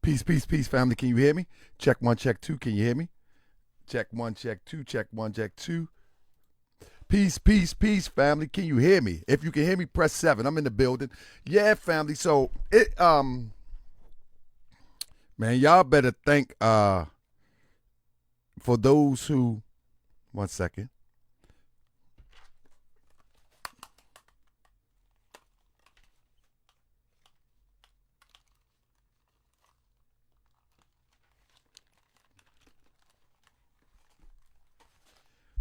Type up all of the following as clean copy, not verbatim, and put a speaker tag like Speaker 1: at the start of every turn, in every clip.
Speaker 1: Peace, peace, peace, family. Can you hear me? Check one, check two. Can you hear me? Check one, check two. Check one, check two. Peace, peace, peace, family. Can you hear me? If you can hear me, press 7. I'm in the building. Yeah, family. So man, y'all better thank for those who 1 second.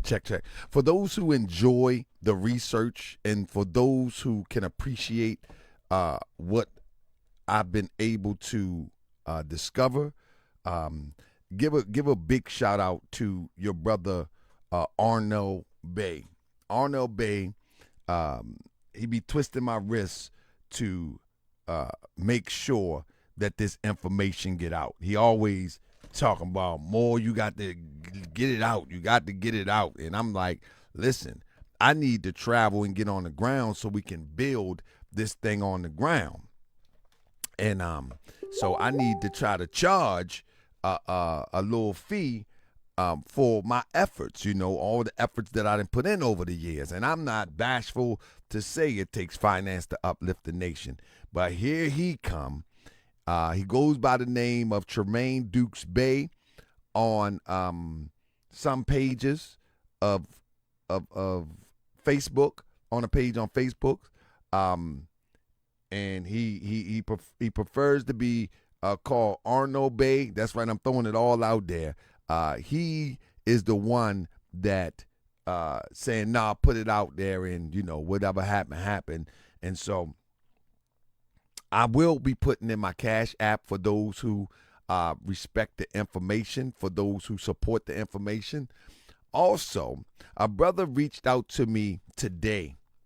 Speaker 1: Check, check. For those who enjoy the research and for those who can appreciate what I've been able to discover, give a big shout out to your brother Arno Bay. Arno Bay, he be twisting my wrists to make sure that this information get out. He always talking about more. You got to get it out. You got to get it out. And I'm like, listen, I need to travel and get on the ground so we can build this thing on the ground. And so I need to try to charge a little fee for my efforts, all the efforts that I done put in over the years. And I'm not bashful to say it takes finance to uplift the nation. But here he come. He goes by the name of Tremaine Dukes Bay on some pages of Facebook, on a page on Facebook. And he prefers to be called Arno Bay. That's right. I'm throwing it all out there. He is the one that saying, nah, put it out there and, whatever happened. And so I will be putting in my Cash App for those who respect the information, for those who support the information. Also, a brother reached out to me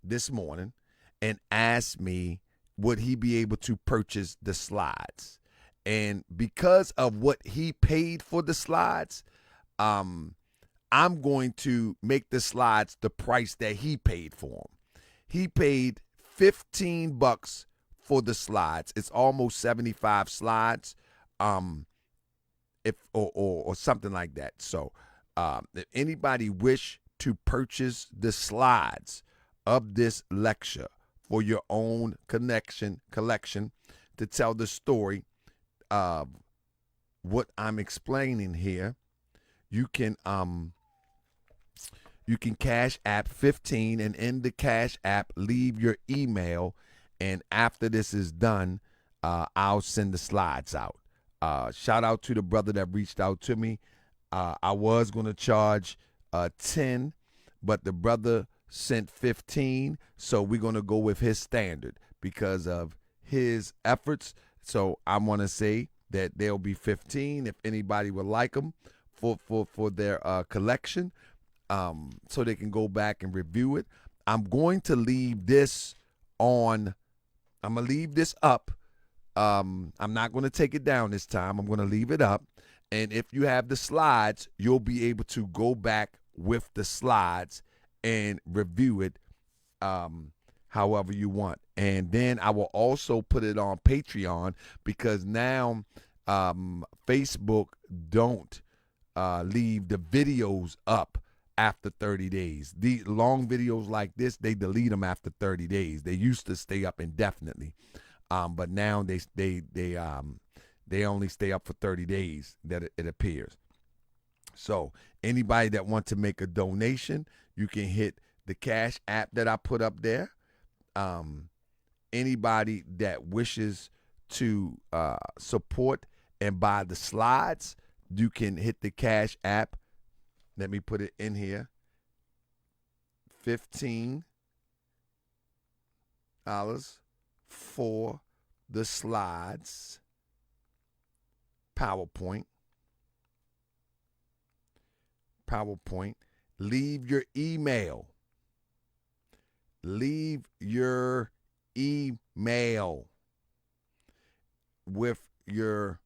Speaker 1: this morning, and asked me, would he be able to purchase the slides? And because of what he paid for the slides, I'm going to make the slides the price that he paid for them. He paid $15 for the slides. It's almost 75 slides, if or something like that. So, if anybody wish to purchase the slides of this lecture for your own collection to tell the story of what I'm explaining here, you can Cash App 15, and in the Cash App leave your email, and after this is done, I'll send the slides out. Shout out to the brother that reached out to me. I was going to charge 10, but the brother sent 15, so we're going to go with his standard because of his efforts. So I want to say that there'll be 15 if anybody would like them for their collection, so they can go back and review it. I'm going to leave this on. I'm going to leave this up. I'm not going to take it down this time. I'm going to leave it up. And if you have the slides, you'll be able to go back with the slides and review it however you want. And then I will also put it on Patreon, because now Facebook don't leave the videos up after 30 days. The long videos like this, they delete them after 30 days. They used to stay up indefinitely, but now they only stay up for 30 days that it appears. So anybody that wants to make a donation, you can hit the Cash App that I put up there. Anybody that wishes to support and buy the slides, you can hit the Cash App. Let me put it in here. $15 for the slides. PowerPoint. Leave your email. Leave your email with your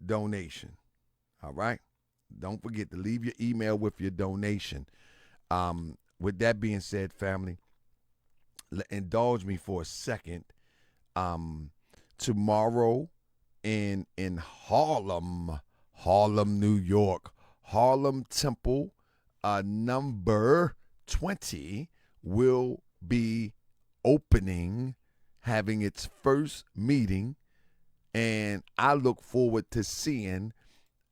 Speaker 1: donation. All right? Don't forget to leave your email with your donation. With that being said, family, indulge me for a second. Tomorrow in Harlem, New York. Harlem Temple number 20 will be opening, having its first meeting, and I look forward to seeing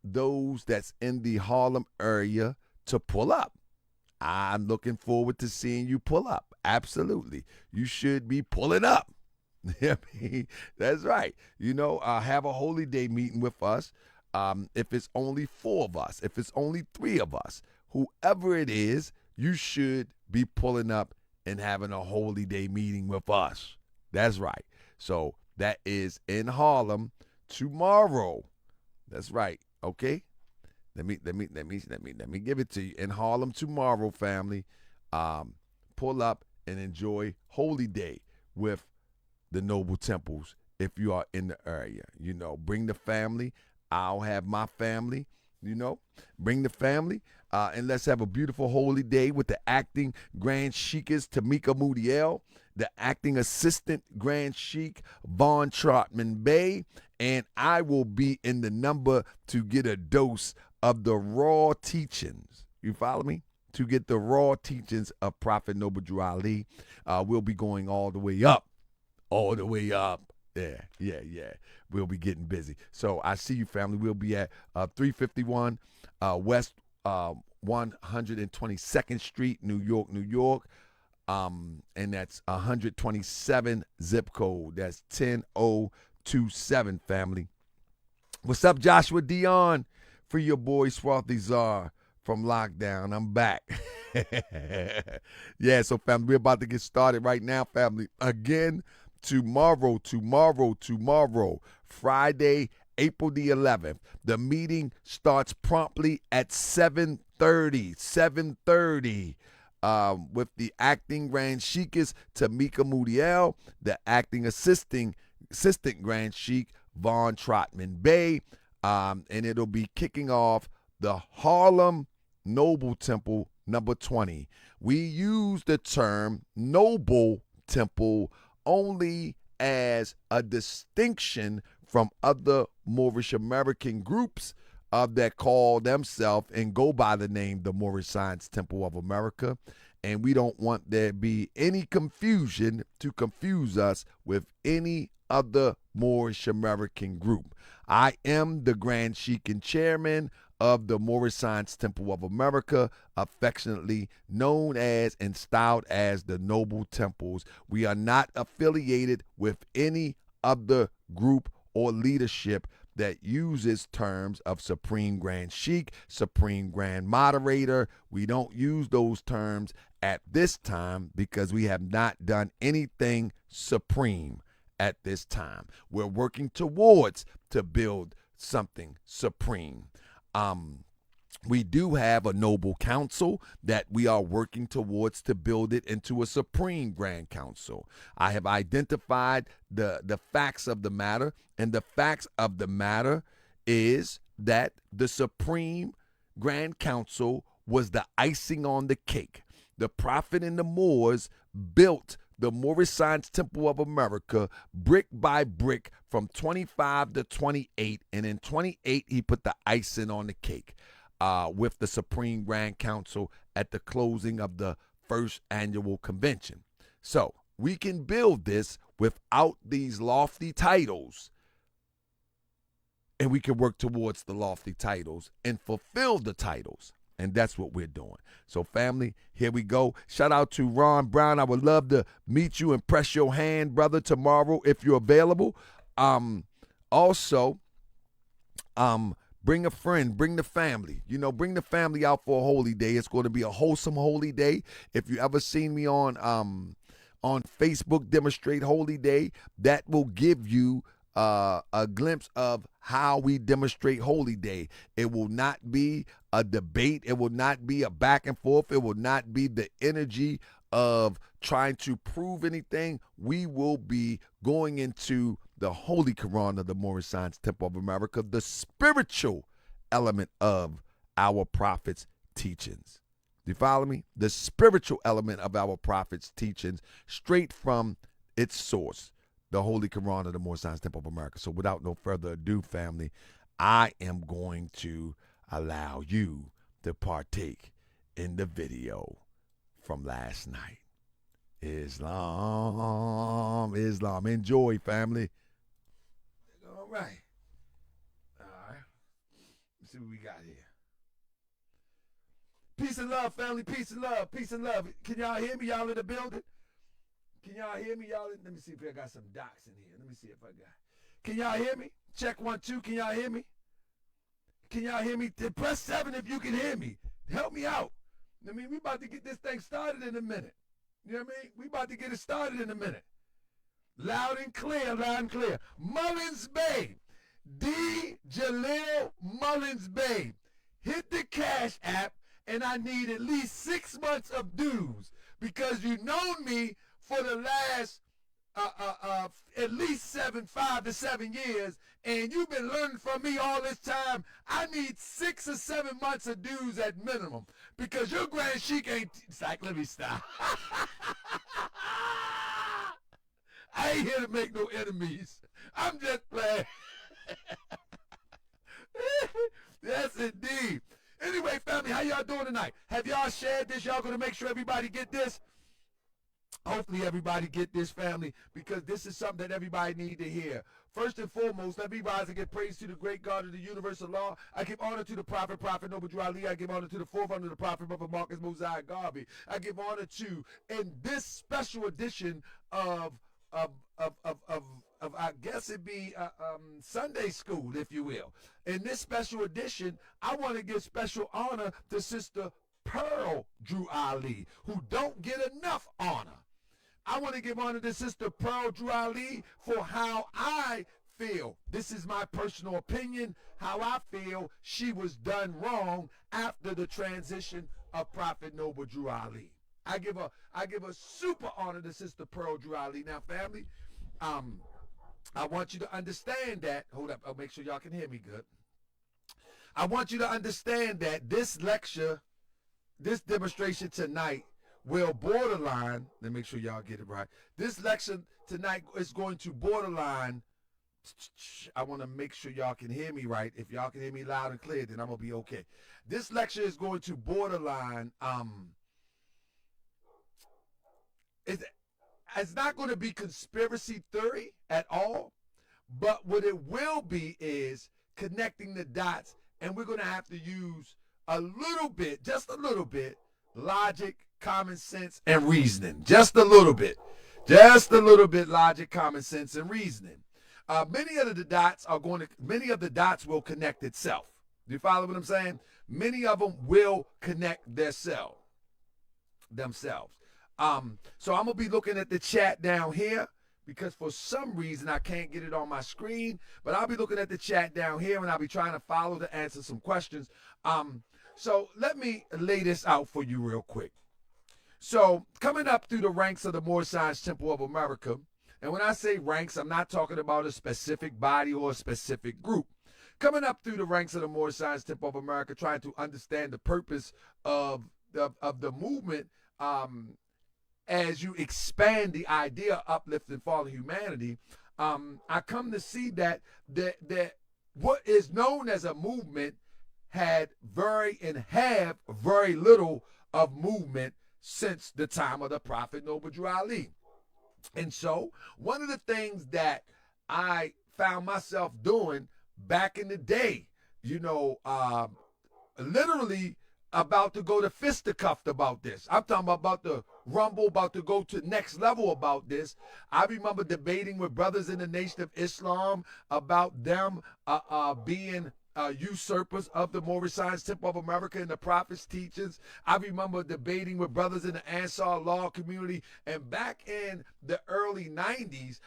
Speaker 1: those that's in the Harlem area to pull up. I'm looking forward to seeing you pull up. Absolutely. You should be pulling up. I mean, that's right. Have a holy day meeting with us. If it's only 4 of us, if it's only 3 of us, whoever it is, you should be pulling up and having a holy day meeting with us. That's right. So that is in Harlem tomorrow. That's right. Okay. Let me give it to you. In Harlem tomorrow, family. Pull up and enjoy Holy Day with the Noble Temples if you are in the area. Bring the family. I'll have my family. Bring the family. And let's have a beautiful Holy Day with the acting Grand Sheiks, Tamika Mudiel, the acting assistant Grand Sheik, Von Trotman Bay, and I will be in the number to get a dose of the raw teachings. You follow me? To get the raw teachings of Prophet Noble Drew Ali. We'll be going all the way up. All the way up. Yeah. We'll be getting busy. So I see you, family. We'll be at 351 West 122nd Street, New York. And that's 127 zip code. That's 10027, family. What's up, Joshua Dion? Free your boy Swarthy Czar from lockdown. I'm back. Yeah, so family, we're about to get started right now, family. Again, tomorrow, Friday, April the 11th. The meeting starts promptly at 7:30. With the acting Grand Sheiks, Tamika Mudiel, the acting assistant Grand Sheik, Von Trotman Bay, and it'll be kicking off the Harlem Noble Temple number 20. We use the term Noble Temple only as a distinction from other Moorish American groups that call themselves and go by the name the Moorish Science Temple of America. And we don't want there to be any confusion to confuse us with any other Moorish American group. I am the Grand Sheik and Chairman of the Moorish Science Temple of America, affectionately known as and styled as the Noble Temples. We are not affiliated with any other group or leadership that uses terms of Supreme Grand Sheik, Supreme Grand Moderator. We don't use those terms at this time because we have not done anything supreme at this time. We're working towards to build something supreme. We do have a noble council that we are working towards to build it into a supreme grand council. I have identified the facts of the matter, and the facts of the matter is that the supreme grand council was the icing on the cake. The Prophet and the Moors built the Moorish Science Temple of America brick by brick from 25 to 28, and in 28 he put the icing on the cake with the Supreme Grand Council at the closing of the first annual convention. So we can build this without these lofty titles, and we can work towards the lofty titles and fulfill the titles. And that's what we're doing. So, family, here we go. Shout out to Ron Brown. I would love to meet you and press your hand, brother, tomorrow if you're available. Also, bring a friend, bring the family. Bring the family out for a holy day. It's going to be a wholesome holy day. If you ever seen me on Facebook demonstrate holy day, that will give you a glimpse of how we demonstrate holy day. It will not be a debate. It will not be a back and forth. It will not be the energy of trying to prove anything. We will be going into the Holy Quran of the Moorish Science Temple of America, the spiritual element of our prophet's teachings. Do you follow me? The spiritual element of our prophet's teachings, straight from its source, the Holy Quran of the Moorish Science Temple of America. So without no further ado, family, I am going to allow you to partake in the video from last night. Islam. Enjoy, family. All right. Let's see what we got here. Peace and love, family. Peace and love. Peace and love. Can y'all hear me? Y'all in the building? Can y'all hear me? Let me see if I got some docs in here. Let me see if I got. Can y'all hear me? Check 1, 2. Can y'all hear me? Can y'all hear me? Press 7 if you can hear me. Help me out. I mean, we about to get this thing started in a minute. You know what I mean? We about to get it started in a minute. Loud and clear, loud and clear. Mullins Bay. D. Jalil Mullins Bay. Hit the Cash App, and I need at least 6 months of dues because you've known me for the last at least 5 to 7 years, and you've been learning from me all this time. I need 6 or 7 months of dues at minimum because your Grand Sheik ain't. It's like, let me stop. I ain't here to make no enemies. I'm just playing. Yes, indeed. Anyway, family, how y'all doing tonight? Have y'all shared this? Y'all gonna make sure everybody get this? Hopefully everybody get this, family, because this is something that everybody need to hear. First and foremost, let me rise and give praise to the great God of the universal law. I give honor to the prophet Noble Drew Ali. I give honor to the forerunner of the prophet, Brother Marcus Mosiah Garvey. I give honor to, in this special edition of I guess it'd be Sunday school, if you will. In this special edition, I want to give special honor to Sister Pearl Drew Ali, who don't get enough honor. I want to give honor to Sister Pearl Drew Ali for how I feel. This is my personal opinion, how I feel she was done wrong after the transition of Prophet Noble Drew Ali. I give a super honor to Sister Pearl Drew Ali. Now, family, I want you to understand that. Hold up, I'll make sure y'all can hear me good. I want you to understand that this lecture, this demonstration tonight will borderline, let me make sure y'all get it right. This lecture tonight is going to borderline, I want to make sure y'all can hear me right. If y'all can hear me loud and clear, then I'm going to be okay. This lecture is going to borderline, it's not going to be conspiracy theory at all, but what it will be is connecting the dots, and we're going to have to use a little bit, just a little bit, logic, common sense, and reasoning. Just a little bit. Just a little bit logic, common sense, and reasoning. Many of the dots will connect itself. Do you follow what I'm saying? Many of them will connect themselves. So I'm going to be looking at the chat down here because for some reason I can't get it on my screen, but I'll be looking at the chat down here and I'll be trying to follow to answer some questions. So let me lay this out for you real quick. So coming up through the ranks of the Moorish Science Temple of America, and when I say ranks, I'm not talking about a specific body or a specific group. Coming up through the ranks of the Moorish Science Temple of America, trying to understand the purpose of the movement, as you expand the idea of uplifting fallen humanity, I come to see that what is known as a movement have very little of movement since the time of the Prophet Noble Drew Ali. And so one of the things that I found myself doing back in the day, literally about to go to fisticuffed about this. I'm talking about the rumble, about to go to next level about this. I remember debating with brothers in the Nation of Islam about them being usurpers of the Moorish Science Temple of America and the Prophet's teachings. I remember debating with brothers in the Ansar law community. And back in the early 90s,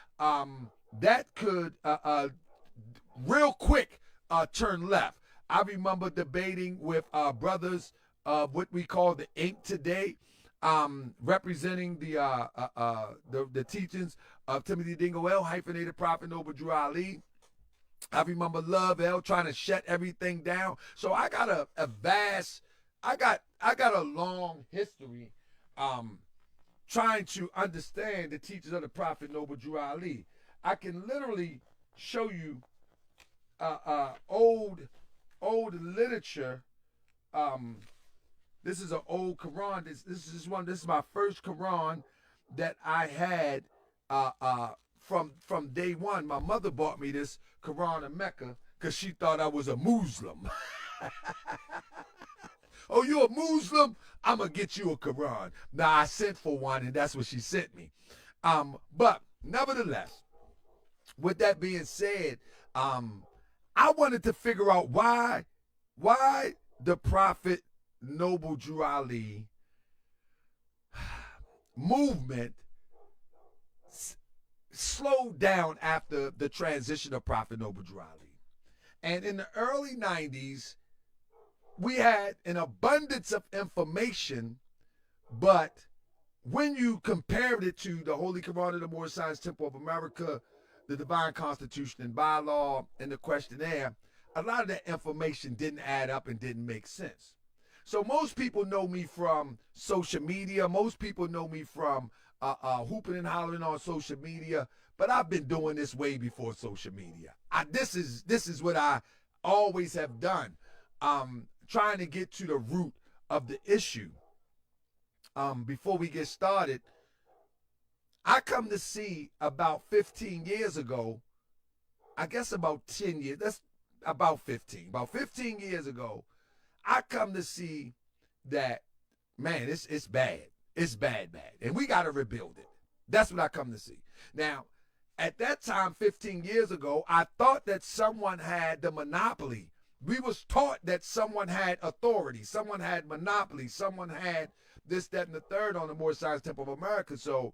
Speaker 1: that could real quick turn left. I remember debating with brothers of what we call the Inc. today, representing the teachings of Timothy Dingo L, hyphenated Prophet Noble Drew Ali. I remember Love L trying to shut everything down. So I got I got a long history trying to understand the teachings of the Prophet Noble Drew Ali. I can literally show you old literature. This is an old Quran. This is my first Quran that I had from day one. My mother bought me this Quran in Mecca because she thought I was a Muslim. Oh, you a Muslim? I'm going to get you a Quran. Now, I sent for one, and that's what she sent me. But nevertheless, with that being said, I wanted to figure out why the Prophet Noble Drew Ali movement slowed down after the transition of Prophet Noble Drew Ali. And in the early 90s, we had an abundance of information, but when you compared it to the Holy Quran of the Moorish Science Temple of America, the Divine Constitution and Bylaw, and the questionnaire, a lot of that information didn't add up and didn't make sense. So most people know me from social media. Most people know me from hooping and hollering on social media, but I've been doing this way before social media. This is what I always have done. Trying to get to the root of the issue. Before we get started, I come to see about 15 years ago, I guess about 10 years, that's about 15 years ago, I come to see that, man, it's bad. It's bad. And we got to rebuild it. That's what I come to see. Now, at that time, 15 years ago, I thought that someone had the monopoly. We was taught that someone had authority, someone had monopoly, someone had this, that, and the third on the Moorish Science Temple of America. So,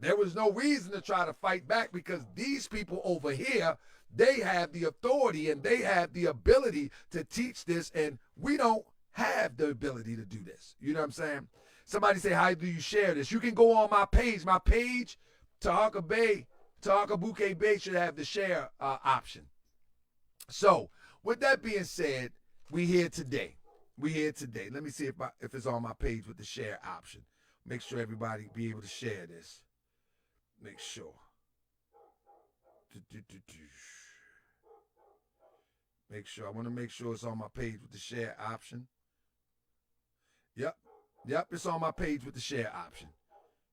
Speaker 1: there was no reason to try to fight back because these people over here, they have the authority and they have the ability to teach this, and we don't have the ability to do this. You know what I'm saying? Somebody say, how do you share this? You can go on my page. My page, Tahaka Bouquet Bay should have the share option. So, with that being said, we here today. Let me see if it's on my page with the share option. Make sure everybody be able to share this. Make sure. Make sure. I want to make sure it's on my page with the share option. Yep, it's on my page with the share option.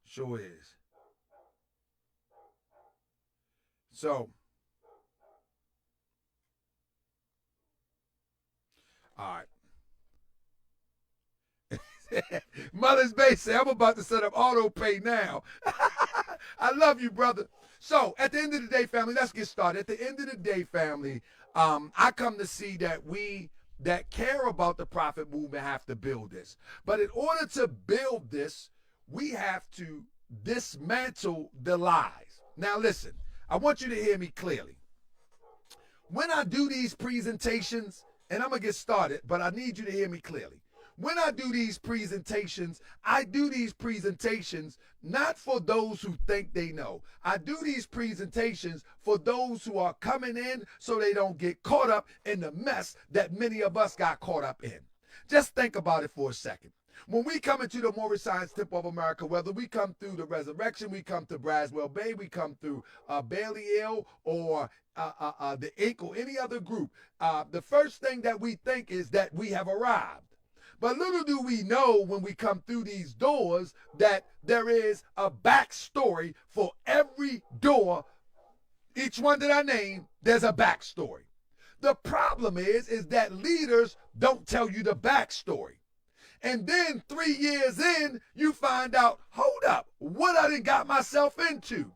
Speaker 1: Sure is. So, all right. Mother's Bay say, I'm about to set up auto pay now. I love you, brother. So, at the end of the day, family, let's get started. At the end of the day, family, I come to see that we that care about the Prophet movement have to build this. But in order to build this, we have to dismantle the lies. Now, listen, I want you to hear me clearly. When I do these presentations, and I'm going to get started, but I need you to hear me clearly. When I do these presentations, I do these presentations not for those who think they know. I do these presentations for those who are coming in so they don't get caught up in the mess that many of us got caught up in. Just think about it for a second. When we come into the Moorish Science Temple of America, whether we come through the Resurrection, we come to Braswell Bay, we come through Balial or the Inc. or any other group, the first thing that we think is that we have arrived. But little do we know when we come through these doors that there is a backstory for every door. Each one that I name, there's a backstory. The problem is that leaders don't tell you the backstory. And then 3 years in, you find out, hold up, what I done got myself into.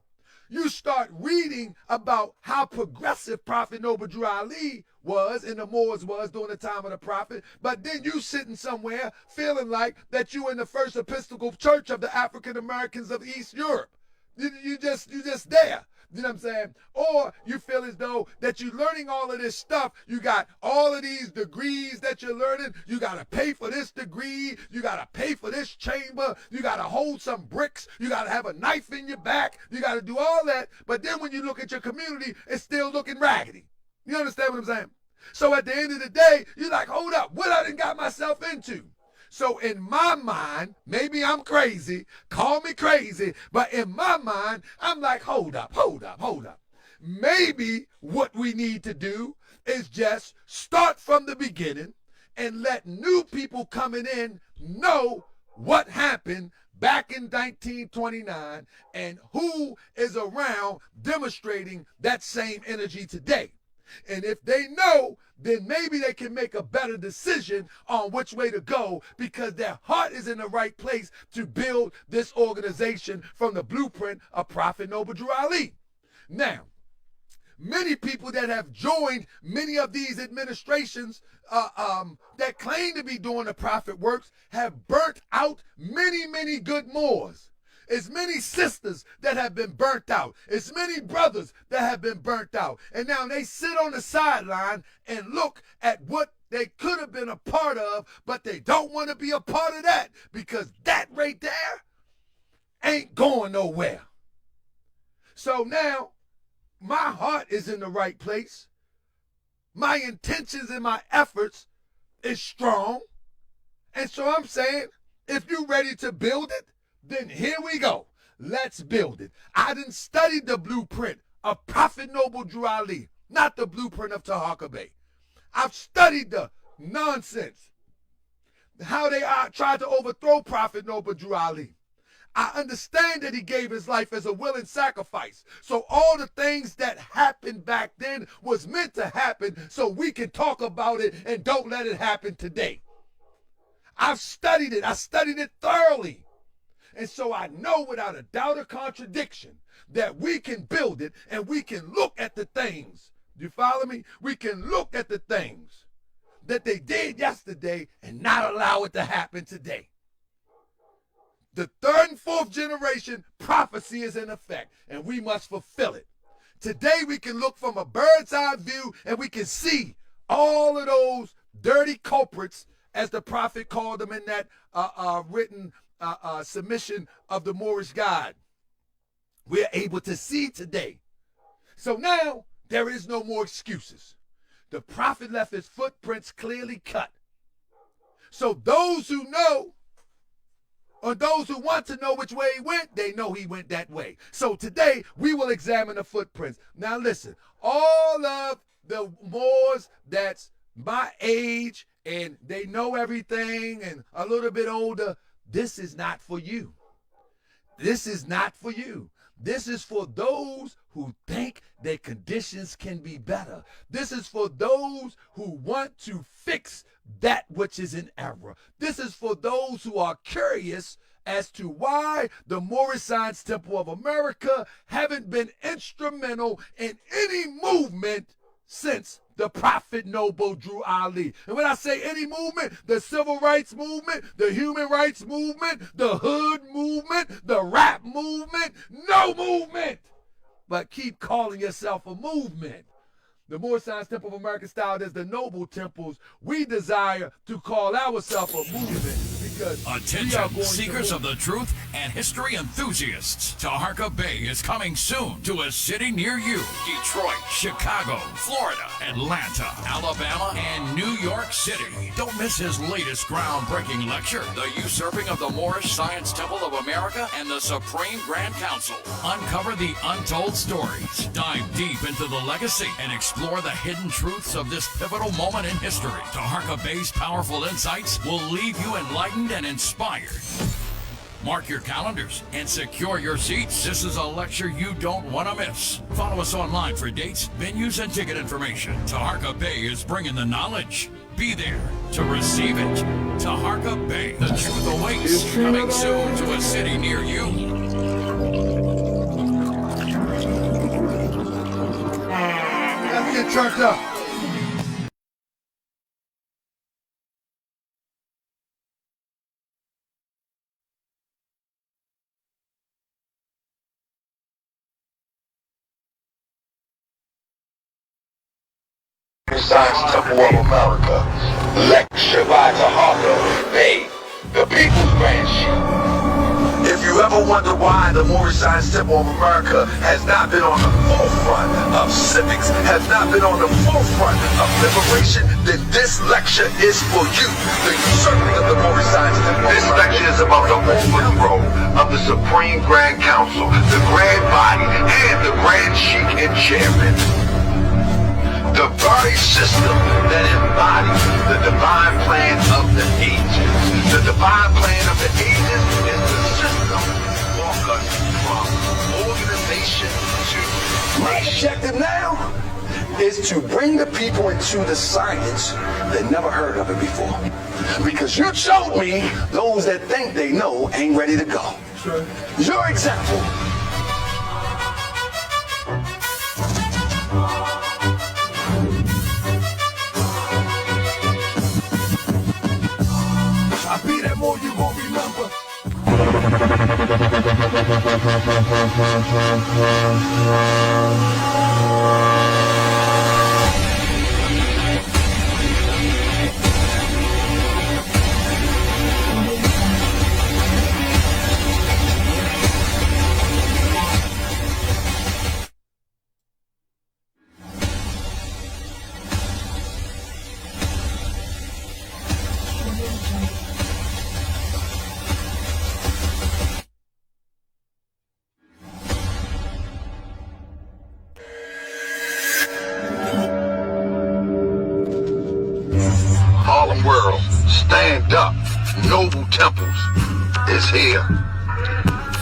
Speaker 1: You start reading about how progressive Prophet Noble Drew Ali was and the Moors was during the time of the Prophet, but then you sitting somewhere feeling like that you in the First Episcopal Church of the African Americans of East Europe. You just there. You know what I'm saying? Or you feel as though that you're learning all of this stuff. You got all of these degrees that you're learning. You got to pay for this degree. You got to pay for this chamber. You got to hold some bricks. You got to have a knife in your back. You got to do all that. But then when you look at your community, it's still looking raggedy. You understand what I'm saying? So at the end of the day, you're like, hold up, what I done got myself into? So in my mind, maybe I'm crazy, call me crazy, but in my mind, I'm like, hold up. Maybe what we need to do is just start from the beginning and let new people coming in know what happened back in 1929 and who is around demonstrating that same energy today. And if they know, then maybe they can make a better decision on which way to go, because their heart is in the right place to build this organization from the blueprint of Prophet Noble Drew Ali. Now, many people that have joined many of these administrations that claim to be doing the prophet works have burnt out many good Moors. It's many sisters that have been burnt out. It's many brothers that have been burnt out. And now they sit on the sideline and look at what they could have been a part of, but they don't want to be a part of that, because that right there ain't going nowhere. So now my heart is in the right place. My intentions and my efforts is strong. And so I'm saying, if you're ready to build it, then here we go. Let's build it. I done studied the blueprint of Prophet Noble Drew Ali, not the blueprint of Taharka Bey. I've studied the nonsense, how they tried to overthrow Prophet Noble Drew Ali. I understand that he gave his life as a willing sacrifice. So all the things that happened back then was meant to happen so we can talk about it and don't let it happen today. I've studied it. I studied it thoroughly. And so I know without a doubt or contradiction that we can build it, and we can look at the things. Do you follow me? We can look at the things that they did yesterday and not allow it to happen today. The third and fourth generation prophecy is in effect, and we must fulfill it. Today we can look from a bird's eye view, and we can see all of those dirty culprits, as the prophet called them in that written submission of the Moorish God. We're able to see today. So now there is no more excuses. The prophet left his footprints clearly cut. So those who know, or those who want to know which way he went, they know he went that way. So today we will examine the footprints. Now listen, all of the Moors that's my age and they know everything and a little bit older, this is not for you. This is not for you. This is for those who think their conditions can be better. This is for those who want to fix that which is in error. This is for those who are curious as to why the Moorish Science Temple of America haven't been instrumental in any movement since the Prophet Noble Drew Ali. And when I say any movement, the civil rights movement, the human rights movement, the hood movement, the rap movement, no movement. But keep calling yourself a movement. The Moorish Science Temple of America, styled as the Noble Temples, we desire to call ourselves a movement.
Speaker 2: Attention, seekers of the truth and history enthusiasts. Taharka Bey is coming soon to a city near you. Detroit, Chicago, Florida, Atlanta, Alabama, and New York City. Don't miss his latest groundbreaking lecture, The Usurping of the Moorish Science Temple of America and the Supreme Grand Council. Uncover the untold stories, dive deep into the legacy, and explore the hidden truths of this pivotal moment in history. Taharka Bey's powerful insights will leave you enlightened and inspired. Mark your calendars and secure your seats. This is a lecture you don't want to miss. Follow us online for dates, venues, and ticket information. Taharka Bey is bringing the knowledge. Be there to receive it. Taharka Bey, the truth awaits. Coming soon to a city near you.
Speaker 1: Let's get turned up.
Speaker 3: Science Temple of America. Lecture by Taharka Bey, the people's Grand Sheik. If you
Speaker 1: you ever wonder why the Moorish Science Temple of America has not been on the forefront of civics, has not been on the forefront of liberation, then this lecture is for you, the usurping of the Moorish Science Temple. This lecture is about the overthrow of the Supreme Grand Council, the Grand Body, and the Grand Sheik and Chairman. The very system that embodies the divine plan of the ages. The divine plan of the ages is the system that walks us from organization to nation. My objective now is to bring the people into the science that never heard of it before. Because you showed me those that think they know ain't ready to go. Sure. Your example. I be that more you gon' remember. Harlem World, stand up. Noble Temples is here.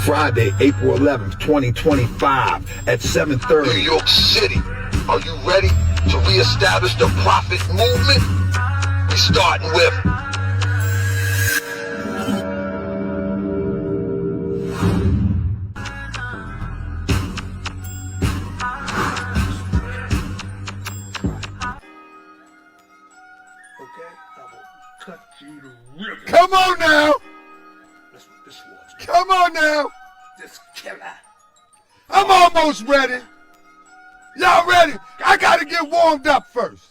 Speaker 1: Friday, April 11th, 2025 at 7:30. New York City. Are you ready to reestablish the Prophet movement? We starting with come on now! Come on now! This killer. I'm almost ready. Y'all ready? I gotta get warmed up first.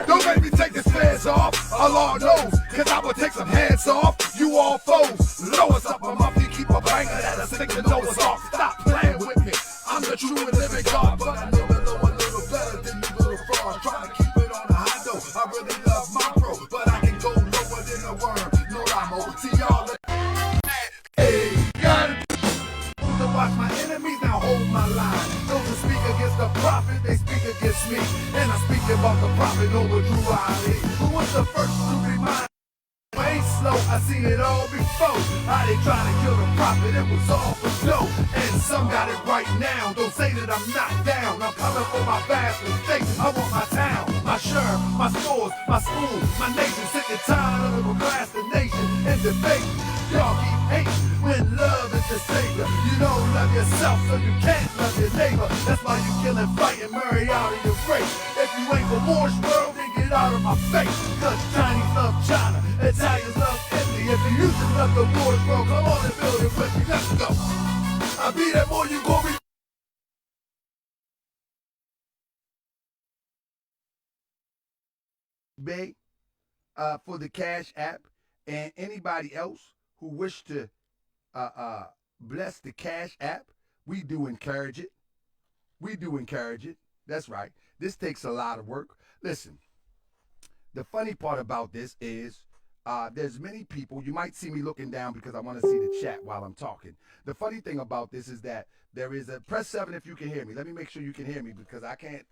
Speaker 1: Don't make me take this fans off. Allah knows, cause I will take some hands off. You all foes. Low us up a muffy, keep a banger that'll stick the nose off. Stop playing with me. I'm the true and living God, but I know a little better than you little frauds. Trying to keep it on a high note. I really love my pro, but I can go lower than a worm. No ramo. See y'all. Hey, got it. To watch my enemies, now hold my line. Those who speak against the prophet, they speak against me. And I speak about the prophet over Drew Ali. Who was the first to remind? Ain't slow, I seen it all before. How they trying to kill the prophet, it was all for show. And some got it right now, don't say that I'm not down. I'm coming for my vast mistakes, I want my town, my shirt, my stores, my school, my nation. Sick and tired of the procrastination and debate. Y'all keep hating when love is the savior. You don't love yourself, so you can't love your neighbor. That's why you kill and fight and marry out of your race. If you ain't for Moorish world, then get out of my face. Cause Chinese love China, Italians love Italy. If you used to love the Moorish world, come on and build it with me. Let's go. I'll be that more you gon' be. Bay for the Cash App, and anybody else who wish to bless the Cash App, we do encourage it. We do encourage it. That's right. This takes a lot of work. Listen, the funny part about this is there's many people, you might see me looking down because I want to see the chat while I'm talking. The funny thing about this is that there is a, press 7 if you can hear me. Let me make sure you can hear me because I can't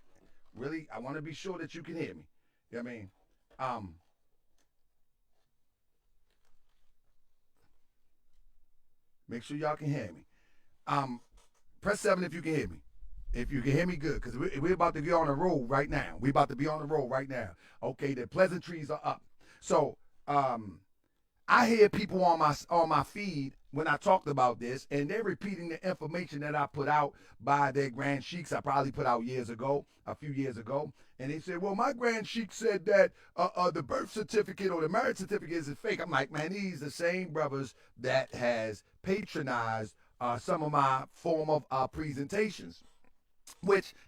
Speaker 1: really, I want to be sure that you can hear me. You know what I mean? Make sure y'all can hear me. Press 7 if you can hear me. If you can hear me good, because we're about to be on a roll right now. We're about to be on a roll right now. Okay, the pleasantries are up. So I hear people on my feed when I talked about this, and they're repeating the information that I put out by their Grand Sheiks. I probably put out a few years ago. And they said, well, my Grand Sheik said that the birth certificate or the marriage certificate is fake. I'm like, man, these the same brothers that has patronized some of my form of presentations.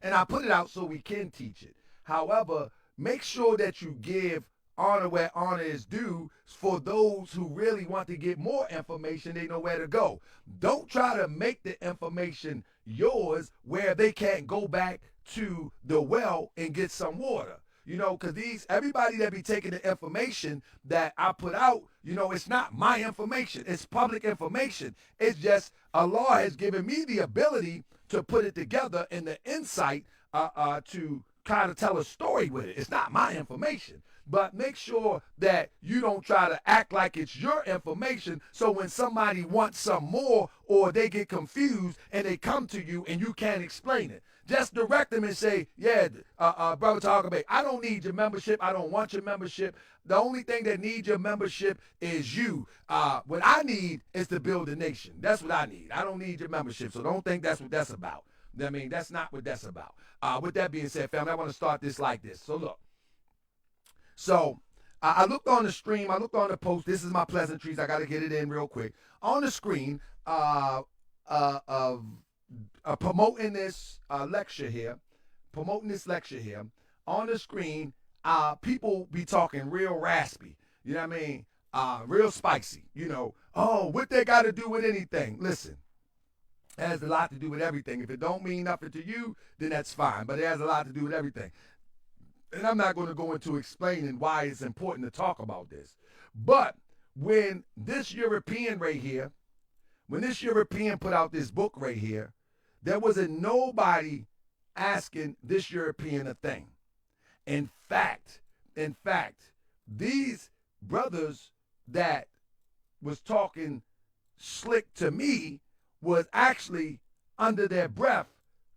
Speaker 1: And I put it out so we can teach it. However, make sure that you give honor where honor is due. For those who really want to get more information, they know where to go. Don't try to make the information yours where they can't go back to the well and get some water. You know, because everybody that be taking the information that I put out, you know, it's not my information. It's public information. It's just Allah has given me the ability to put it together and the insight to kind of tell a story with it. It's not my information. But make sure that you don't try to act like it's your information, so when somebody wants some more or they get confused and they come to you and you can't explain it, just direct them and say, yeah, Brother Talker Bay, I don't need your membership. I don't want your membership. The only thing that needs your membership is you. What I need is to build a nation. That's what I need. I don't need your membership, so don't think that's what that's about. I mean, that's not what that's about. With that being said, family, I want to start this like this. So look. So I looked on the stream. I looked on the post. This is my pleasantries. I got to get it in real quick. On the screen, promoting this lecture here. On the screen, people be talking real raspy. You know what I mean? Real spicy. You know, oh, what they got to do with anything? Listen. It has a lot to do with everything. If it don't mean nothing to you, then that's fine. But it has a lot to do with everything. And I'm not going to go into explaining why it's important to talk about this. But when this European right here, when this European put out this book right here, there wasn't nobody asking this European a thing. In fact, these brothers that was talking slick to me was actually under their breath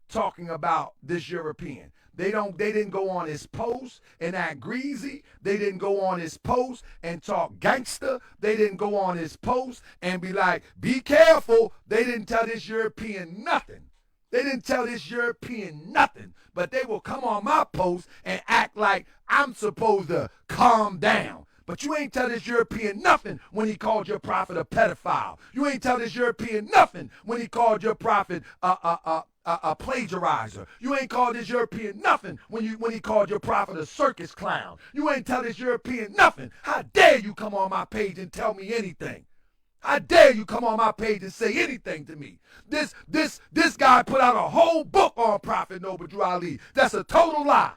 Speaker 1: talking about this European. They didn't go on his post and act greasy. They didn't go on his post and talk gangster. They didn't go on his post and be like, be careful. They didn't tell this European nothing. But they will come on my post and act like I'm supposed to calm down. But you ain't tell this European nothing when he called your prophet a pedophile. You ain't tell this European nothing when he called your prophet a plagiarizer. You ain't called this European nothing when he called your prophet a circus clown. You ain't tell this European nothing. How dare you come on my page and tell me anything? How dare you come on my page and say anything to me? This guy put out a whole book on Prophet Noble Drew Ali. That's a total lie.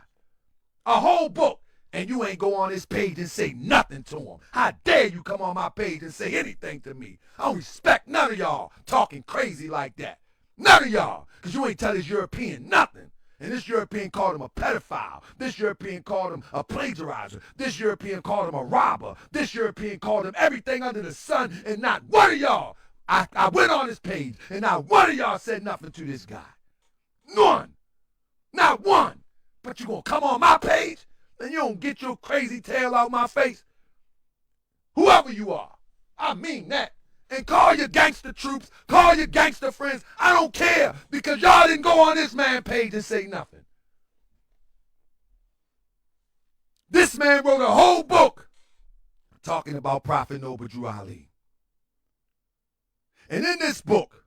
Speaker 1: A whole book. And you ain't go on his page and say nothing to him. How dare you come on my page and say anything to me? I don't respect none of y'all talking crazy like that. None of y'all. Because you ain't tell this European nothing. And this European called him a pedophile. This European called him a plagiarizer. This European called him a robber. This European called him everything under the sun. And not one of y'all, I went on his page, and not one of y'all said nothing to this guy. None. Not one. But you going to come on my page? And you don't get your crazy tail out my face. Whoever you are, I mean that. And call your gangster troops, call your gangster friends. I don't care, because y'all didn't go on this man's page and say nothing. This man wrote a whole book talking about Prophet Noble Drew Ali. And in this book,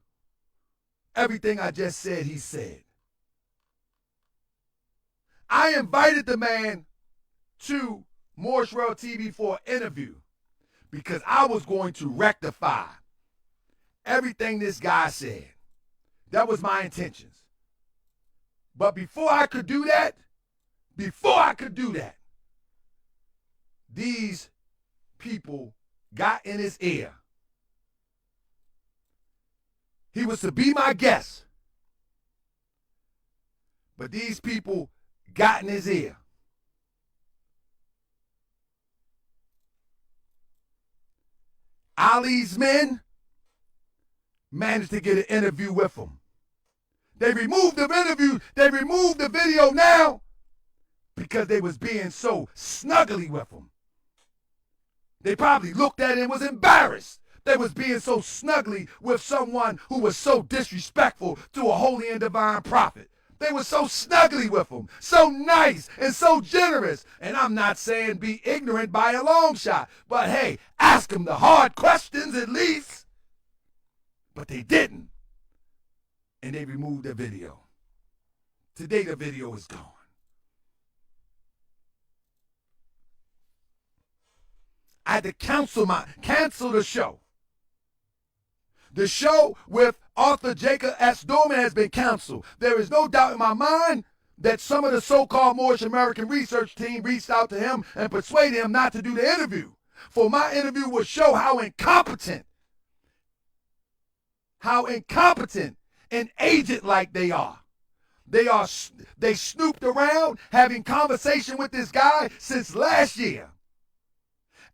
Speaker 1: everything I just said, he said. I invited the man to Moorish World TV for an interview because I was going to rectify everything this guy said. That was my intentions. But before I could do that, these people got in his ear. He was to be my guest. But these people got in his ear. Ali's men managed to get an interview with him. They removed the interview. They removed the video now because they was being so snuggly with him. They probably looked at it and was embarrassed. They was being so snuggly with someone who was so disrespectful to a holy and divine prophet. They were so snuggly with him, so nice and so generous. And I'm not saying be ignorant by a long shot, but hey, ask them the hard questions at least. But they didn't. And they removed the video. Today the video is gone. I had to cancel the show. The show with author Jacob S. Dorman has been canceled. There is no doubt in my mind that some of the so-called Moorish American research team reached out to him and persuaded him not to do the interview. For my interview would show how incompetent and agent-like they are. They snooped around having conversation with this guy since last year.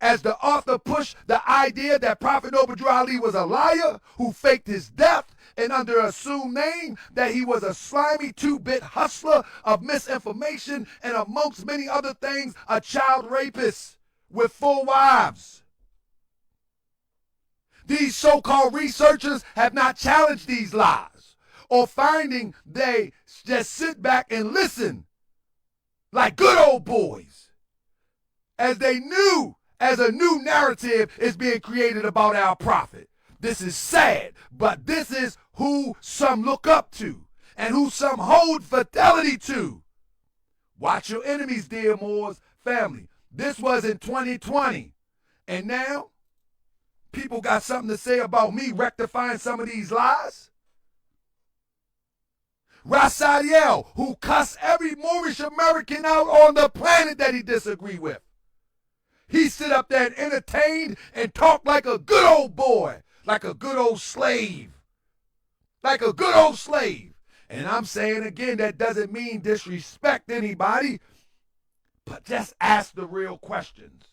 Speaker 1: As the author pushed the idea that Prophet Noble Drew Ali was a liar who faked his death and under an assumed name that he was a slimy 2-bit hustler of misinformation and amongst many other things, a child rapist with 4 wives. These so-called researchers have not challenged these lies or finding they just sit back and listen like good old boys as a new narrative is being created about our prophet. This is sad, but this is who some look up to and who some hold fidelity to. Watch your enemies, dear Moors family. This was in 2020. And now, people got something to say about me rectifying some of these lies? Rasadiel, who cussed every Moorish American out on the planet that he disagreed with. He stood up there and entertained and talked like a good old boy, like a good old slave. Like a good old slave. And I'm saying again, that doesn't mean disrespect anybody, but just ask the real questions.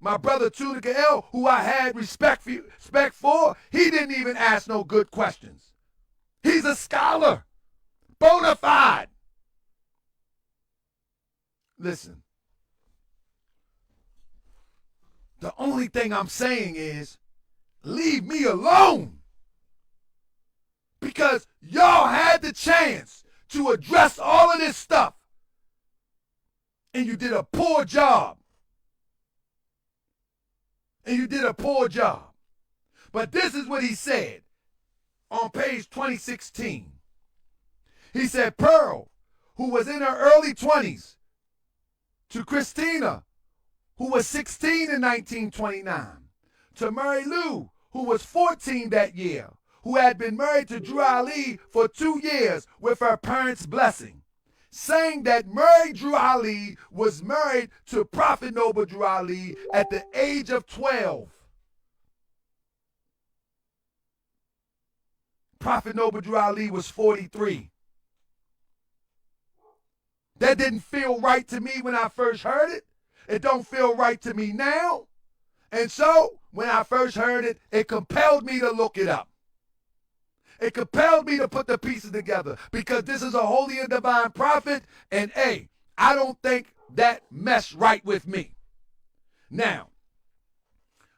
Speaker 1: My brother Tunica L, who I had respect for, he didn't even ask no good questions. He's a scholar, bona fide. Listen. The only thing I'm saying is, leave me alone. Because y'all had the chance to address all of this stuff. And you did a poor job. But this is what he said on page 2016. He said, Pearl, who was in her early 20s, to Christina, who was 16 in 1929, to Mary Lou, who was 14 that year, who had been married to Drew Ali for 2 years with her parents' blessing, saying that Mary Drew Ali was married to Prophet Noble Drew Ali at the age of 12. Prophet Noble Drew Ali was 43. That didn't feel right to me when I first heard it. It don't feel right to me now. And so, when I first heard it, it compelled me to look it up. It compelled me to put the pieces together because this is a holy and divine prophet, and hey, I don't think that meshed right with me. Now,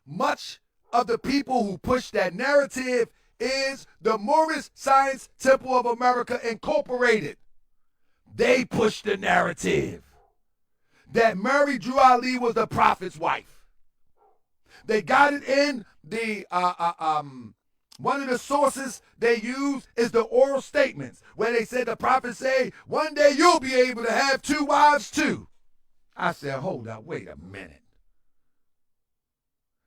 Speaker 1: much of the people who push that narrative is the Moorish Science Temple of America Incorporated. They push the narrative that Mary Drew Ali was the prophet's wife. They got it in the one of the sources they use is the oral statements where they said the prophet say, one day you'll be able to have 2 wives too. I said, hold up, wait a minute.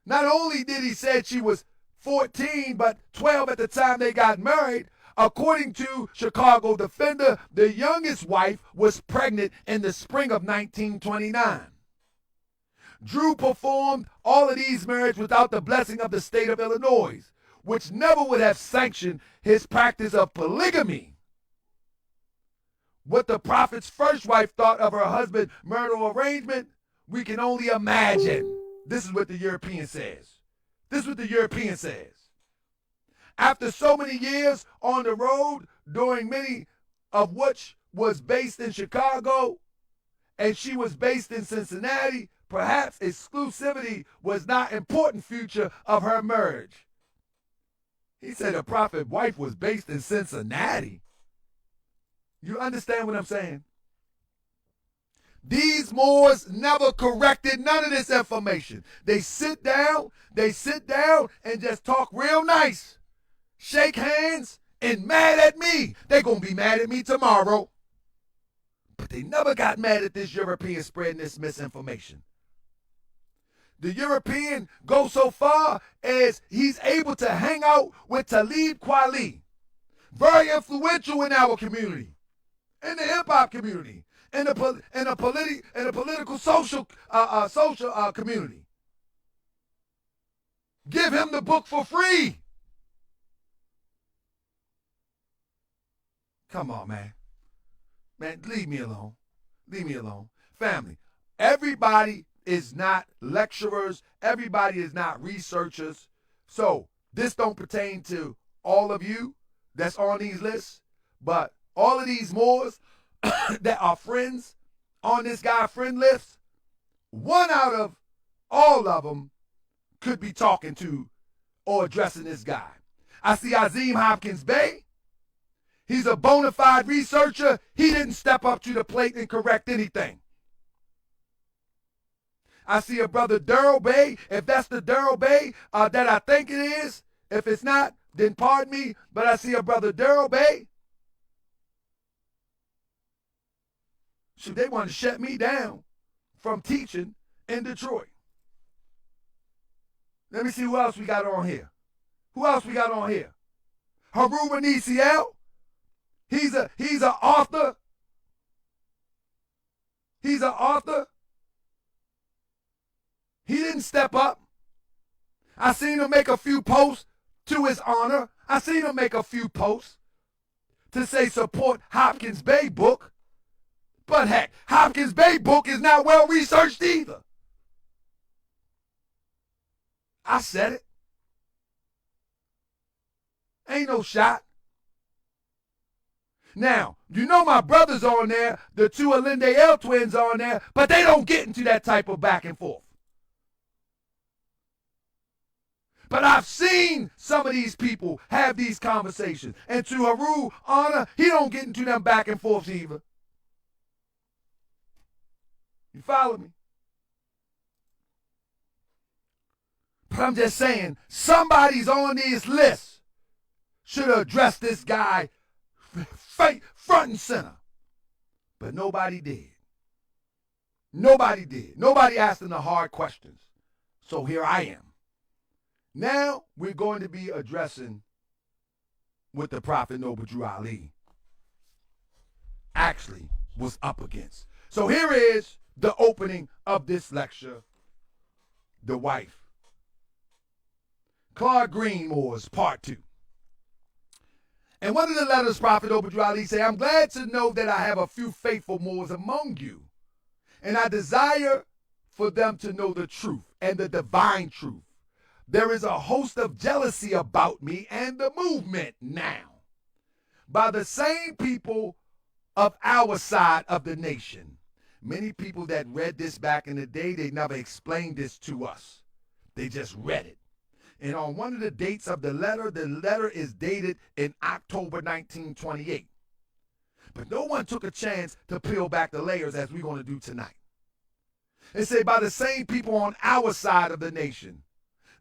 Speaker 1: Not only did he say she was 14, but 12 at the time they got married. According to Chicago Defender, the youngest wife was pregnant in the spring of 1929. Drew performed all of these marriages without the blessing of the state of Illinois, which never would have sanctioned his practice of polygamy. What the prophet's first wife thought of her husband's marital arrangement, we can only imagine. This is what the European says. After so many years on the road, during many of which was based in Chicago, and she was based in Cincinnati, perhaps exclusivity was not an important feature of her marriage. He said the prophet's wife was based in Cincinnati. You understand what I'm saying? These Moors never corrected none of this information. They sit down and just talk real nice, shake hands, and mad at me. They're going to be mad at me tomorrow. But they never got mad at this European spreading this misinformation. the European goes so far as he's able to hang out with Talib Kweli, very influential in our community, in the hip hop community, in the political social community. Give him the book for free. Come on, man. Man, leave me alone. Leave me alone. Family, everybody is not lecturers. Everybody is not researchers. So this don't pertain to all of you that's on these lists, but all of these Moors that are friends on this guy friend list, one out of all of them could be talking to or addressing this guy. I see Azim Hopkins Bey. He's a bona fide researcher. He didn't step up to the plate and correct anything. I see a brother Daryl Bey. If that's the Daryl Bey that I think it is, if it's not, then pardon me, but I see a brother Daryl Bey. Should they want to shut me down from teaching in Detroit? Let me see who else we got on here. Who else we got on here? Haruba Nisiel. He's an author. He's an author. He didn't step up. I seen him make a few posts to his honor. I seen him make a few posts to say support Hopkins Bey book. But heck, Hopkins Bey book is not well researched either. I said it. Ain't no shot. Now, you know my brothers on there, the two Alinde L twins on there, but they don't get into that type of back and forth. But I've seen some of these people have these conversations. And to Haru honor, he don't get into them back and forths either. You follow me? But I'm just saying, somebody's on this list should have addressed this guy front and center. But nobody did. Nobody did. Nobody asked them the hard questions. So here I am. Now we're going to be addressing what the Prophet Noble Drew Ali actually was up against. So here is the opening of this lecture, The Wife. Claude Greenmore's part 2. And one of the letters Prophet Noble Drew Ali say, I'm glad to know that I have a few faithful Moors among you, and I desire for them to know the truth and the divine truth. There is a host of jealousy about me and the movement now by the same people of our side of the nation. Many people that read this back in the day, they never explained this to us. They just read it. And on one of the dates of the letter is dated in October 1928. But no one took a chance to peel back the layers as we're going to do tonight. It said by the same people on our side of the nation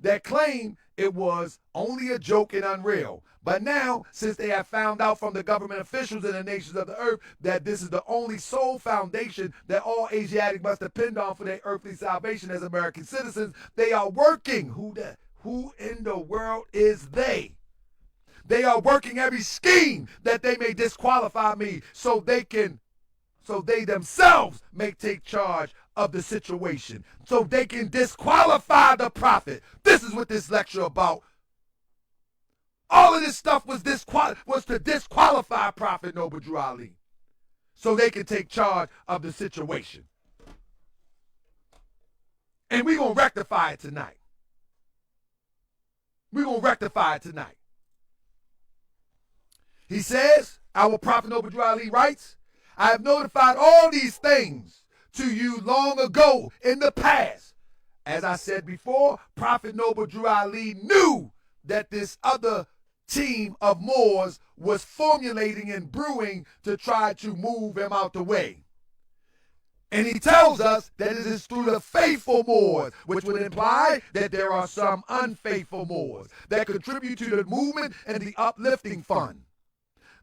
Speaker 1: that claim it was only a joke and unreal. But now, since they have found out from the government officials in the nations of the earth that this is the only sole foundation that all Asiatic must depend on for their earthly salvation as American citizens, they are working. Who in the world is they? They are working every scheme that they may disqualify me so they themselves may take charge of the situation, so they can disqualify the prophet. This is what this lecture about. All of this stuff was to disqualify Prophet Noble Drew Ali, so they can take charge of the situation. And we're going to rectify it tonight. We're going to rectify it tonight. He says, our Prophet Noble Drew Ali writes, I have notified all these things to you long ago in the past. As I said before, Prophet Noble Drew Ali knew that this other team of Moors was formulating and brewing to try to move him out the way. And he tells us that it is through the faithful Moors, which would imply that there are some unfaithful Moors that contribute to the movement and the uplifting fund.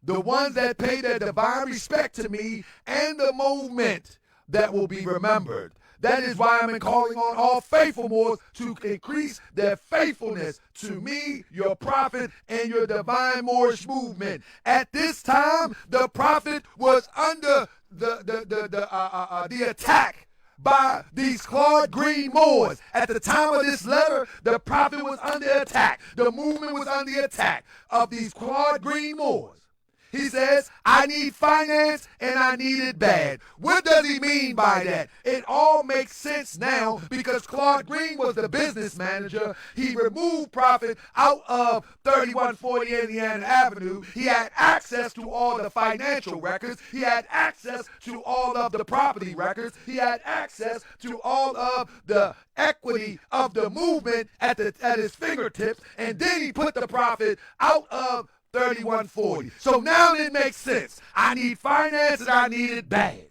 Speaker 1: The ones that pay their divine respect to me and the movement that will be remembered. That is why I'm calling on all faithful Moors to increase their faithfulness to me, your prophet, and your divine Moorish movement. At this time, the prophet was under the attack by these clawed green Moors. At the time of this letter, the prophet was under attack. The movement was under attack of these clawed green Moors. He says, I need finance and I need it bad. What does he mean by that? It all makes sense now because Claude Green was the business manager. He removed Prophet out of 3140 Indiana Avenue. He had access to all the financial records. He had access to all of the property records. He had access to all of the equity of the movement at his fingertips. And then he put the Prophet out of 3140. So now it makes sense. I need finance and I need it bad.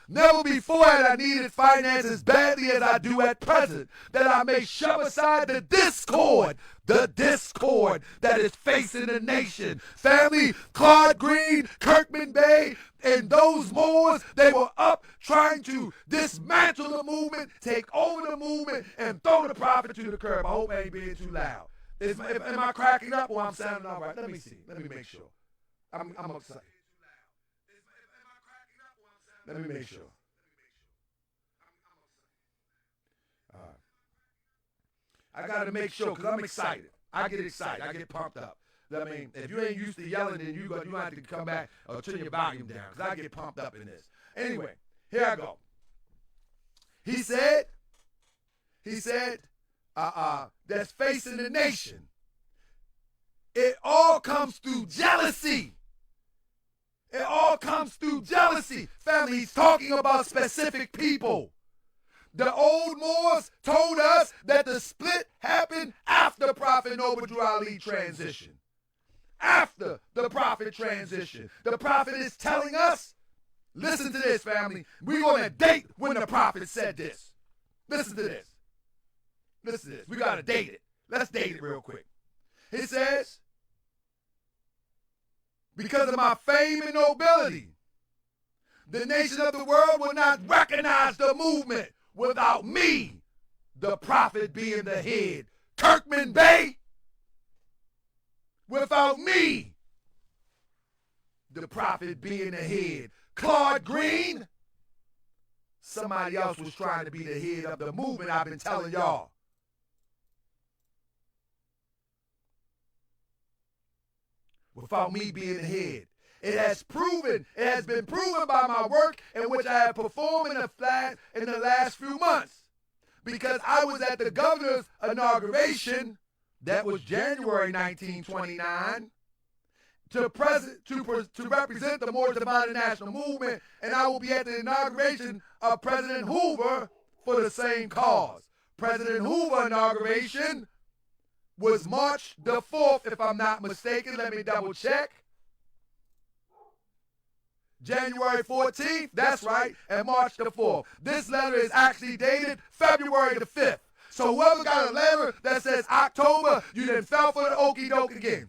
Speaker 1: Never before had I needed finance as badly as I do at present, that I may shove aside the discord that is facing the nation. Family, Claude Green, Kirkman Bay, and those Moors, they were up trying to dismantle the movement, take over the movement, and throw the prophet to the curb. I hope I ain't being too loud. Am I cracking up or I'm sounding all right? Let me see. Let me make sure. I'm upset. Let me make sure. All right. I got to make sure because I'm excited. I get excited. I get pumped up. I mean, if you ain't used to yelling, then you have to come back or turn your volume down because I get pumped up in this. Anyway, here I go. He said, that's facing the nation. It all comes through jealousy. It all comes through jealousy. Family, he's talking about specific people. The old Moors told us that the split happened after Prophet Noble Drew Ali transition. After the Prophet transition. The Prophet is telling us, listen to this, family. We're going to date when the Prophet said this. Listen to this. Listen to this. We got to date it. Let's date it real quick. It says, because of my fame and nobility, the nation of the world will not recognize the movement without me, the prophet being the head. Kirkman Bay, without me, the prophet being the head. Claude Green, somebody else was trying to be the head of the movement, I've been telling y'all. Without me being the head. It has been proven by my work in which I have performed in the last few months. Because I was at the governor's inauguration, that was January 1929, to represent the Moorish Divided National Movement, and I will be at the inauguration of President Hoover for the same cause. President Hoover's inauguration was March the 4th, if I'm not mistaken. Let me double check. January 14th, that's right, and March the 4th. This letter is actually dated February the 5th. So whoever got a letter that says October, you done fell for the okie doke again.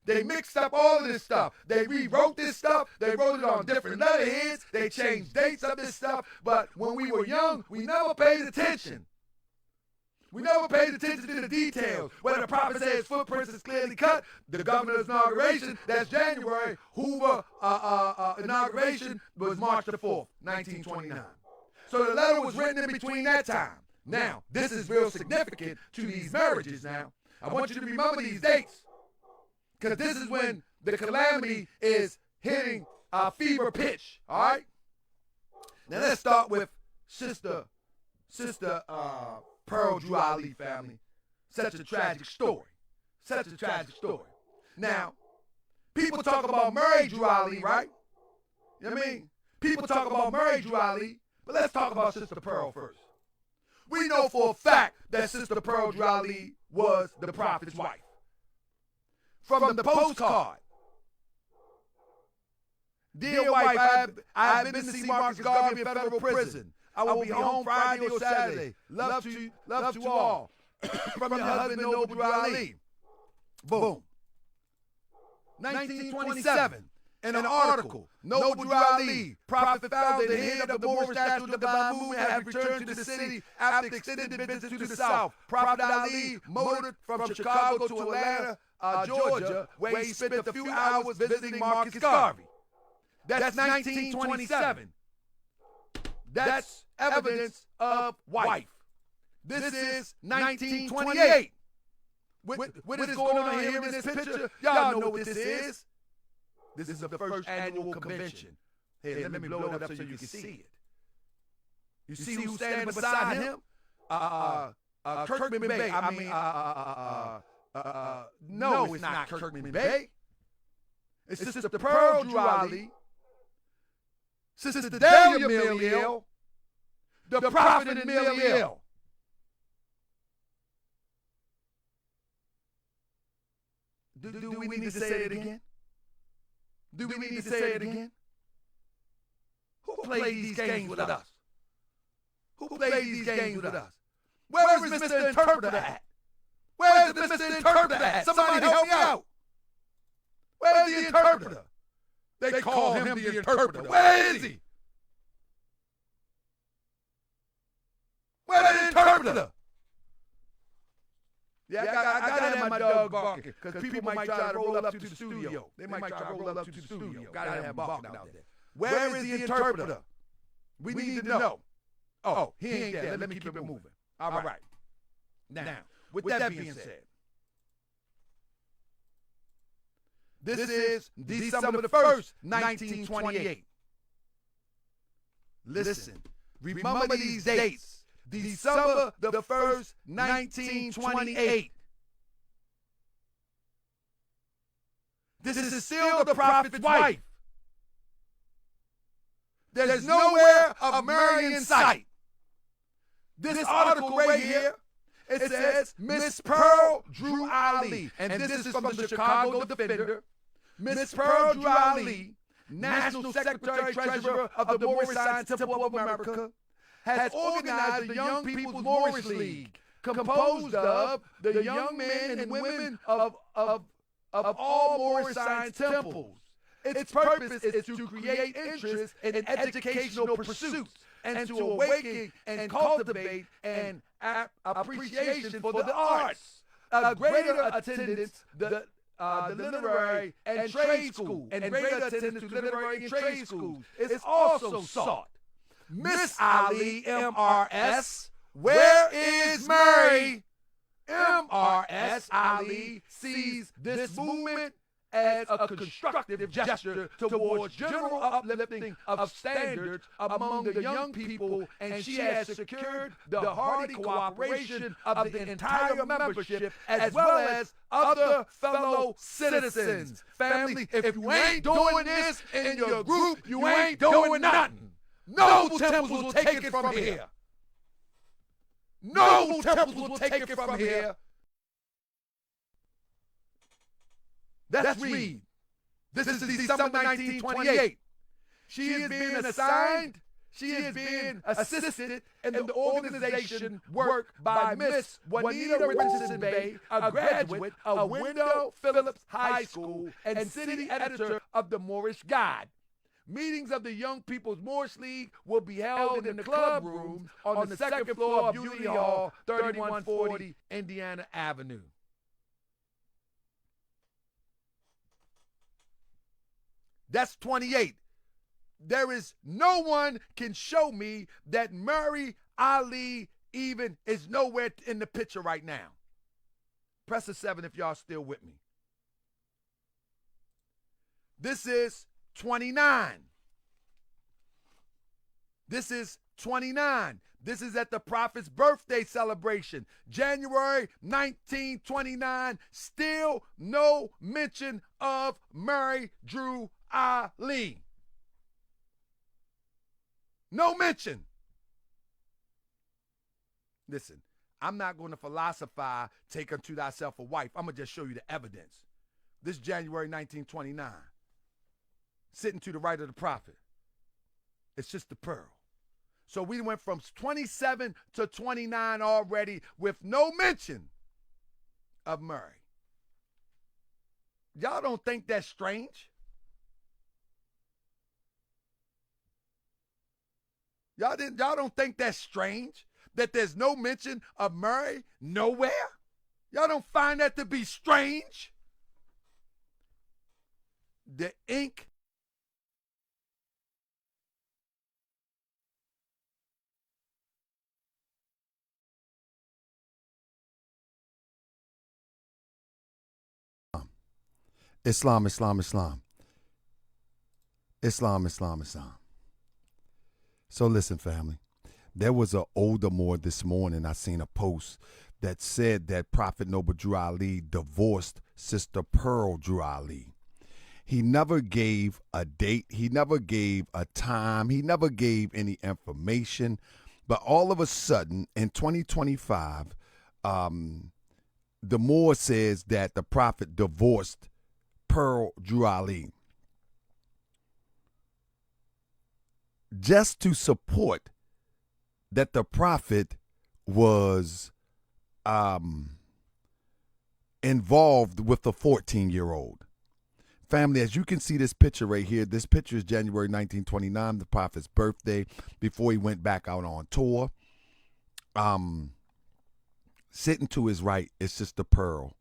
Speaker 1: They mixed up all of this stuff. They rewrote this stuff. They wrote it on different letterheads. They changed dates of this stuff. But when we were young, we never paid attention. We never paid attention to the details. Where the prophet says his footprints is clearly cut, the governor's inauguration, that's January. Hoover inauguration was March the 4th, 1929. So the letter was written in between that time. Now, this is real significant to these marriages now. I want you to remember these dates. Because this is when the calamity is hitting a fever pitch, all right? Now let's start with Sister Pearl Drew Ali, family. Such a tragic story. Such a tragic story. Now, people talk about Murray Drew Ali, right? You know what I mean? People talk about Murray Drew Ali, but let's talk about Sister Pearl first. We know for a fact that Sister Pearl Drew Ali was the prophet's wife. From the postcard. Dear wife, I have been to see Marcus Garvey in federal prison. I will be home Friday or Saturday. Love to all. From your husband, Noble Drew Ali. Boom. 1927. in an article, Noble Drew Ali, prophet founder, head of the Moorish National Divine Movement, has returned to the city after extended visit to the South. Prophet Ali motored from Chicago to Atlanta, Georgia, where he spent a few hours visiting Marcus Garvey. That's 1927. That's evidence of wife. This is 1928. What is going on here in this picture? Y'all know what this is. This is the first annual convention. Here, let me blow it up so you can see it. You see who's standing beside him? Kirkman Bey. No, it's not Kirkman Bey. It's Sister Pearl Drew Ali, Sister Delia Milliel, the Prophet and Milliel. Do we need to say it again? Do we need to say it again? Who plays these games with us? Who plays these games with us? Where is Mr. Interpreter at? Where is Mr. Interpreter at? Somebody help me out. Where's the interpreter? They call him the interpreter. Where is he? Where's the interpreter? Yeah, I got to have my dog barking because people might try to roll up to the studio. They might try to roll up to the studio. Got to have barking out there. Where is the interpreter? We need to know. Oh, he ain't there. Let me keep it moving. All right. Now, with that being said, this is December the 1st, 1928. Listen, remember these dates. December the 1st, 1928. This is still the prophet's wife. There's nowhere of Mary in sight. This article right here, it says Miss Pearl Drew Ali, and this is from the Chicago Defender. Miss Pearl Drew Ali, National Secretary Treasurer of the Moorish Science Temple of America, has organized the Young People's Moorish League, composed of the young men and women of all Moorish Science temples. Its purpose is to create interest in educational pursuits and to awaken and cultivate an appreciation for the arts. A greater attendance the literary and trade school, and greater attendance to literary and trade schools is also sought. Miss Ali, MRS, where is Mary? MRS Ali sees this movement as a constructive gesture towards general uplifting of standards among the young people, and she has secured the hearty cooperation of the entire membership as well as other fellow citizens. Family, if you ain't doing this in your group, you ain't doing nothing. Noble temples will take it from here. Noble temples will take it from here. Let's read. This is December 1928. She is being assigned, she is being assisted in the organization work by Miss Juanita Richardson Bay, a graduate of Wendell Phillips High School and city editor of the Moorish Guide. Meetings of the Young People's Moorish League will be held in the club room on the second floor of Unity Hall, 3140 Indiana Avenue. That's 28. There is no one can show me that Mary Ali even is nowhere in the picture right now. Press a 7 if y'all still with me. This is 29. This is 29. This is at the Prophet's birthday celebration, January 1929. Still no mention of Mary Drew Ali. No mention. Listen, I'm not going to philosophize, take unto thyself a wife. I'm going to just show you the evidence. This January 1929. Sitting to the right of the prophet. It's Sister Pearl. So we went from 27 to 29 already with no mention of Mary. Y'all don't think that's strange? Y'all don't think that's strange that there's no mention of Murray nowhere? Y'all don't find that to be strange? The ink Islam, Islam, Islam. Islam, Islam, Islam. So listen, family. There was an older Moor this morning. I seen a post that said that Prophet Noble Drew Ali divorced Sister Pearl Drew Ali. He never gave a date. He never gave a time. He never gave any information. But all of a sudden, in 2025, the Moor says that the Prophet divorced Pearl Drew Ali just to support that the Prophet was involved with a 14-year-old. Family, as you can see this picture right here, this picture is January 1929, the Prophet's birthday, before he went back out on tour. Sitting to his right is Sister Pearl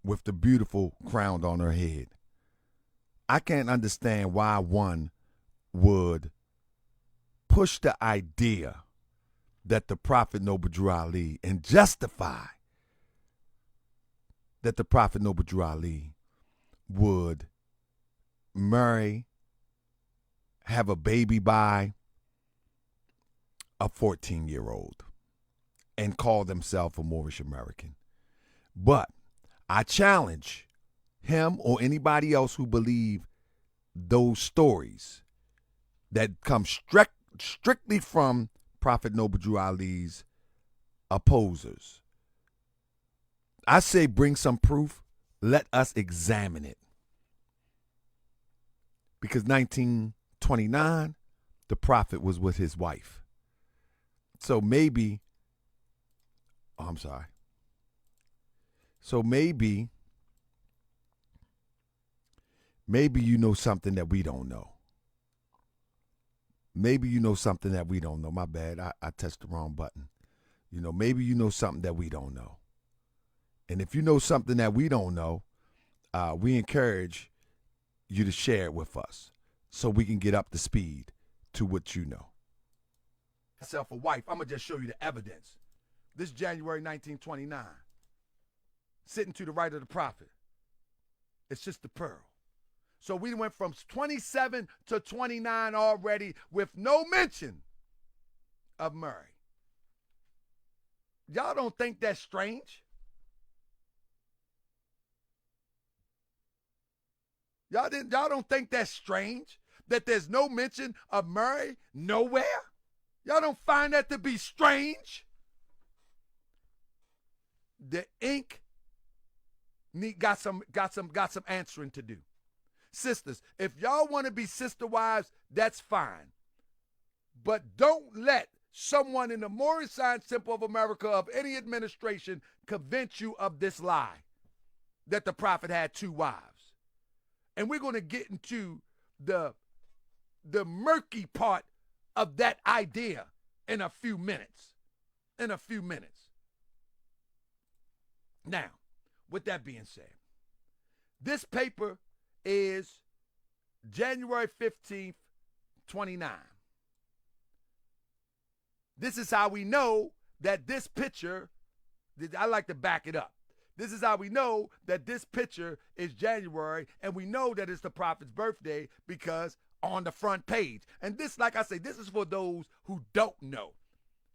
Speaker 1: with the beautiful crown on her head. I can't understand why one would push the idea that the Prophet Noble Drew Ali and justify that the Prophet Noble Drew Ali would marry, have a baby by a 14-year-old and call themselves a Moorish American. But I challenge him or anybody else who believe those stories that come strictly from Prophet Noble Drew Ali's opposers. I say bring some proof. Let us examine it. Because 1929, the Prophet was with his wife. So maybe, So maybe you know something that we don't know. Maybe you know something that we don't know. My bad. I touched the wrong button. Maybe you know something that we don't know. And if you know something that we don't know, we encourage you to share it with us so we can get up to speed to what you know. Myself a wife, I'm going to just show you the evidence. This is January 1929. Sitting to the right of the Prophet. It's Sister Pearl. So we went from 27 to 29 already with no mention of Murray. Y'all don't think that's strange? Y'all don't think that's strange that there's no mention of Murray nowhere? Y'all don't find that to be strange? The ink got some answering to do. Sisters, if y'all want to be sister wives, that's fine. But don't let someone in the Moorish Science Temple of America of any administration convince you of this lie that the Prophet had two wives. And we're going to get into the murky part of that idea in a few minutes. Now, with that being said, this paper is January 15th, 29. This is how we know that this picture, I like to back it up. This is how we know that this picture is January, and we know that it's the Prophet's birthday because on the front page. And this, like I say, this is for those who don't know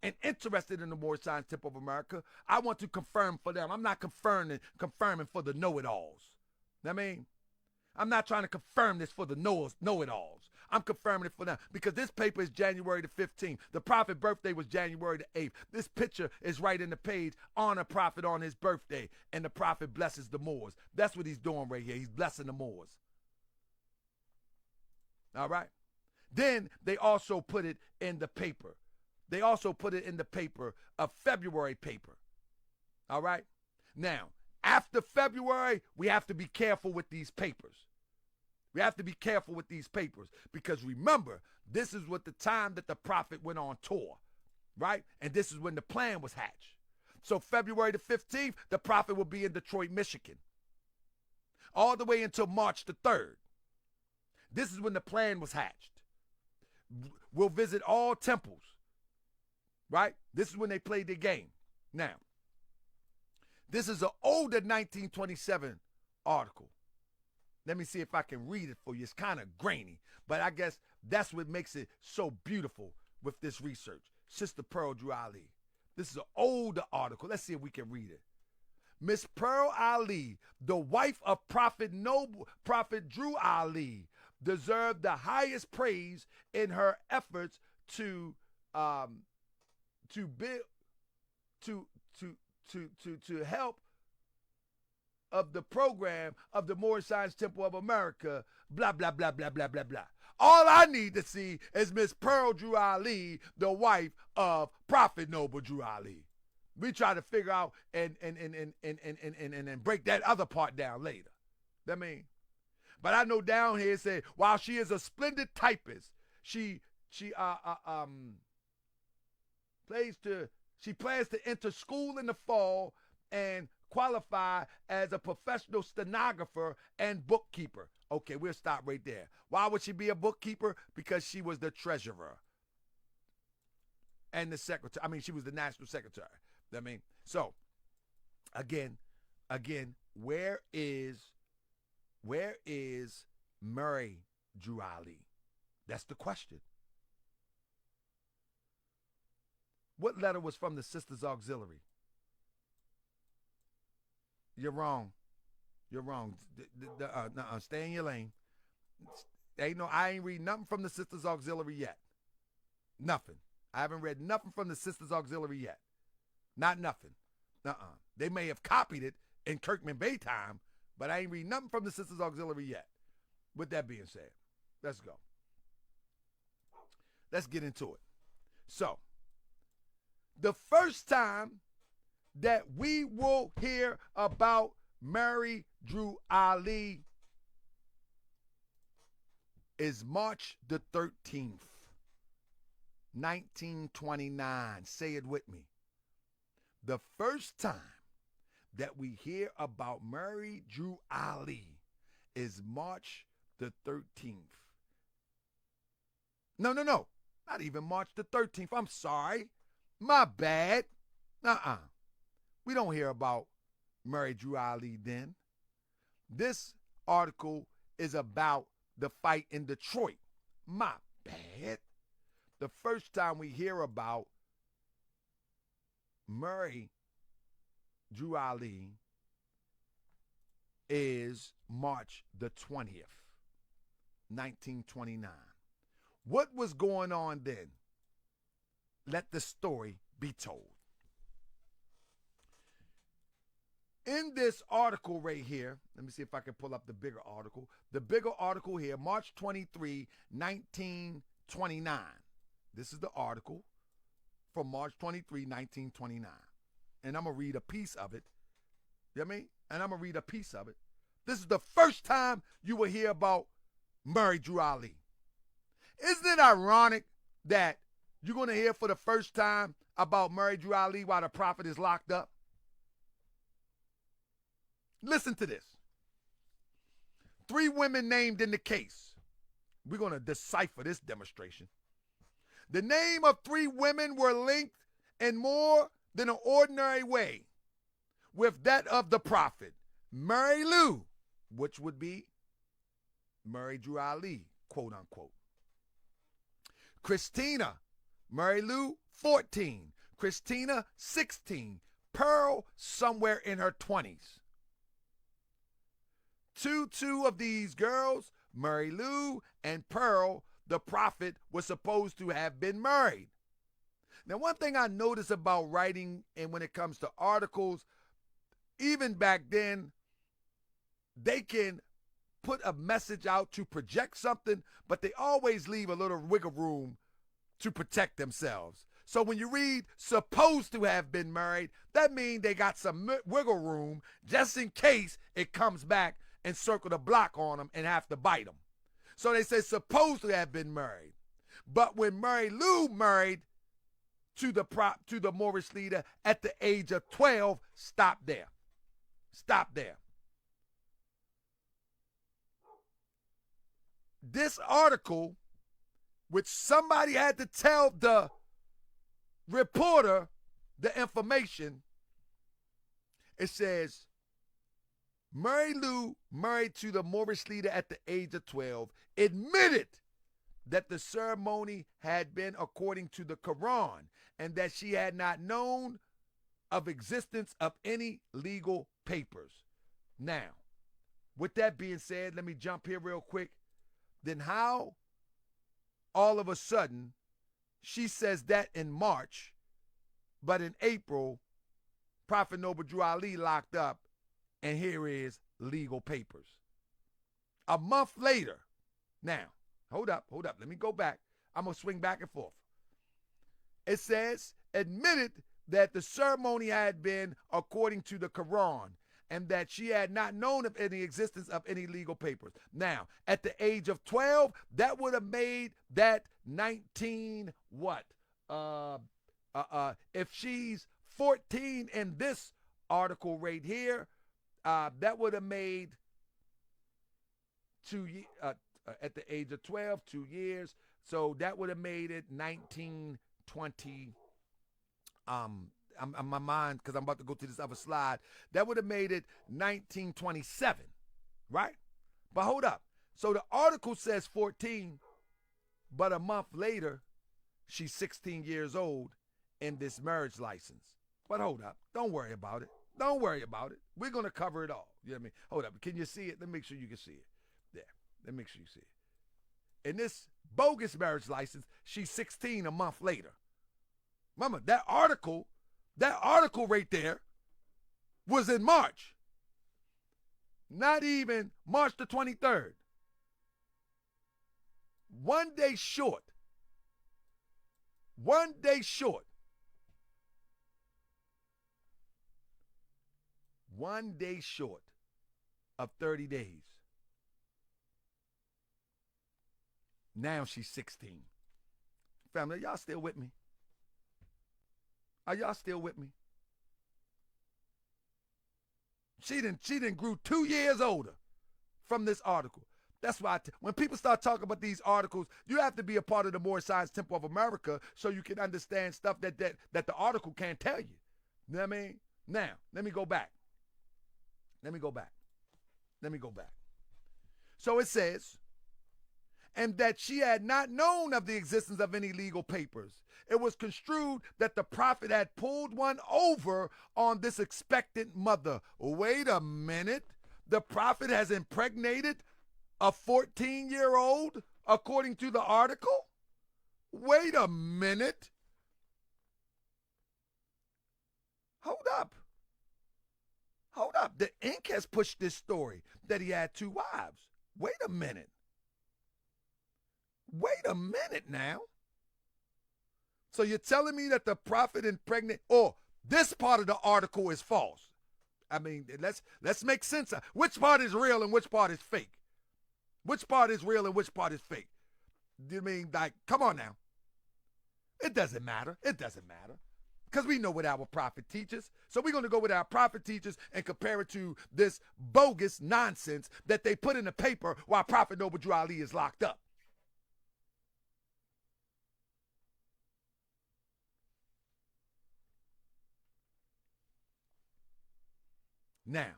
Speaker 1: and interested in the Moorish Science Temple of America. I want to confirm for them. I'm not confirming for the know-it-alls. I mean, I'm not trying to confirm this for the know-it-alls. I'm confirming it for them because this paper is January the 15th. The Prophet's birthday was January the 8th. This picture is right in the page on a Prophet on his birthday, and the Prophet blesses the Moors. That's what he's doing right here. He's blessing the Moors. All right? Then they also put it in the paper. They also put it in the paper, a February paper. All right? Now, after February, we have to be careful with these papers. We have to be careful with these papers because remember, this is what the time that the prophet went on tour, right? And this is when the plan was hatched. So February the 15th, the prophet will be in Detroit, Michigan, all the way until March the 3rd. This is when the plan was hatched. We'll visit all temples, right? This is when they played their game. Now, this is an older 1927 article. Let me see if I can read it for you. It's kind of grainy, but I guess that's what makes it so beautiful with this research. Sister Pearl Drew Ali. This is an older article. Let's see if we can read it. Miss Pearl Ali, the wife of Prophet Drew Ali, deserved the highest praise in her efforts to help of the program of the Moorish Science Temple of America, blah, blah, blah, blah, blah, blah, blah. All I need to see is Miss Pearl Drew Ali, the wife of Prophet Noble Drew Ali. We try to figure out and break that other part down later. But I know down here it said, while she is a splendid typist, she plans to enter school in the fall and qualify as a professional stenographer and bookkeeper. Okay, we'll stop right there. Why would she be a bookkeeper? Because she was the treasurer and the secretary. I mean, she was the national secretary. So again, where is Murray Drew Ali? That's the question. What letter was from the Sisters Auxiliary? You're wrong. Stay in your lane. I ain't read nothing from the Sisters Auxiliary yet. Nothing. I haven't read nothing from the Sisters Auxiliary yet. Not nothing. They may have copied it in Kirkman Bay time, but I ain't read nothing from the Sisters Auxiliary yet. With that being said, let's go. Let's get into it. So, the first time that we will hear about Mary Drew Ali is March the 13th, 1929. Say it with me. The first time that we hear about Mary Drew Ali is March the 13th. No. Not even March the 13th. I'm sorry. My bad. We don't hear about Mary Drew Ali then. This article is about the fight in Detroit. My bad. The first time we hear about Mary Drew Ali is March the 20th, 1929. What was going on then? Let the story be told. In this article right here, let me see if I can pull up the bigger article. The bigger article here, March 23, 1929. This is the article from March 23, 1929. And I'm going to read a piece of it. You know what I mean? And I'm going to read a piece of it. This is the first time you will hear about Mary Drew Ali. Isn't it ironic that you're going to hear for the first time about Mary Drew Ali while the prophet is locked up? Listen to this. 3 women named in the case. We're going to decipher this demonstration. The name of 3 women were linked in more than an ordinary way with that of the prophet. Mary Lou, which would be Mary Drew Ali, quote unquote. Christina, Mary Lou, 14. Christina, 16. Pearl, somewhere in her 20s. Two of these girls, Mary Lou and Pearl, the prophet was supposed to have been married. Now, one thing I notice about writing and when it comes to articles, even back then, they can put a message out to project something, but they always leave a little wiggle room to protect themselves. So when you read supposed to have been married, that means they got some wiggle room just in case it comes back and circle the block on them and have to bite them. So they say supposed to have been married. But when Mary Lou married to the Moorish leader at the age of 12, stop there. Stop there. This article, which somebody had to tell the reporter the information, it says, Mary Lou, married to the Moorish leader at the age of 12, admitted that the ceremony had been according to the Quran and that she had not known of existence of any legal papers. Now, with that being said, let me jump here real quick. Then how all of a sudden she says that in March, but in April, Prophet Noble Drew Ali locked up, and here is legal papers. A month later, now, hold up, let me go back. I'm going to swing back and forth. It says, admitted that the ceremony had been according to the Quran and that she had not known of any existence of any legal papers. Now, at the age of 12, that would have made that 19 what? If she's 14 in this article right here, that would have made at the age of 12, 2 years. So that would have made it 1920. I'm my mind, because I'm about to go to this other slide. That would have made it 1927, right? But hold up. So the article says 14, but a month later, she's 16 years old in this marriage license. But hold up. Don't worry about it. Don't worry about it. We're going to cover it all. You know what I mean? Hold up. Can you see it? Let me make sure you can see it. There. Let me make sure you see it. In this bogus marriage license, she's 16 a month later. Remember, that article right there was in March. Not even March the 23rd. 1 day short. 1 day short. 1 day short of 30 days. Now she's 16. Family, are y'all still with me? Are y'all still with me? She didn't grew 2 years older from this article. That's why when people start talking about these articles, you have to be a part of the Moorish Science Temple of America so you can understand stuff that the article can't tell you. You know what I mean? Now, let me go back. So it says, and that she had not known of the existence of any legal papers. It was construed that the prophet had pulled one over on this expectant mother. Wait a minute. The prophet has impregnated a 14-year-old, according to the article? Wait a minute. Hold up. The Ink has pushed this story that he had 2 wives. Wait a minute now. So you're telling me that the prophet impregnated, this part of the article is false. I mean, let's make sense of which part is real and which part is fake. Which part is real and which part is fake? You mean, like, come on now. It doesn't matter. Because we know what our prophet teaches. So we're going to go with our prophet teaches and compare it to this bogus nonsense that they put in the paper while Prophet Noble Drew Ali is locked up. Now,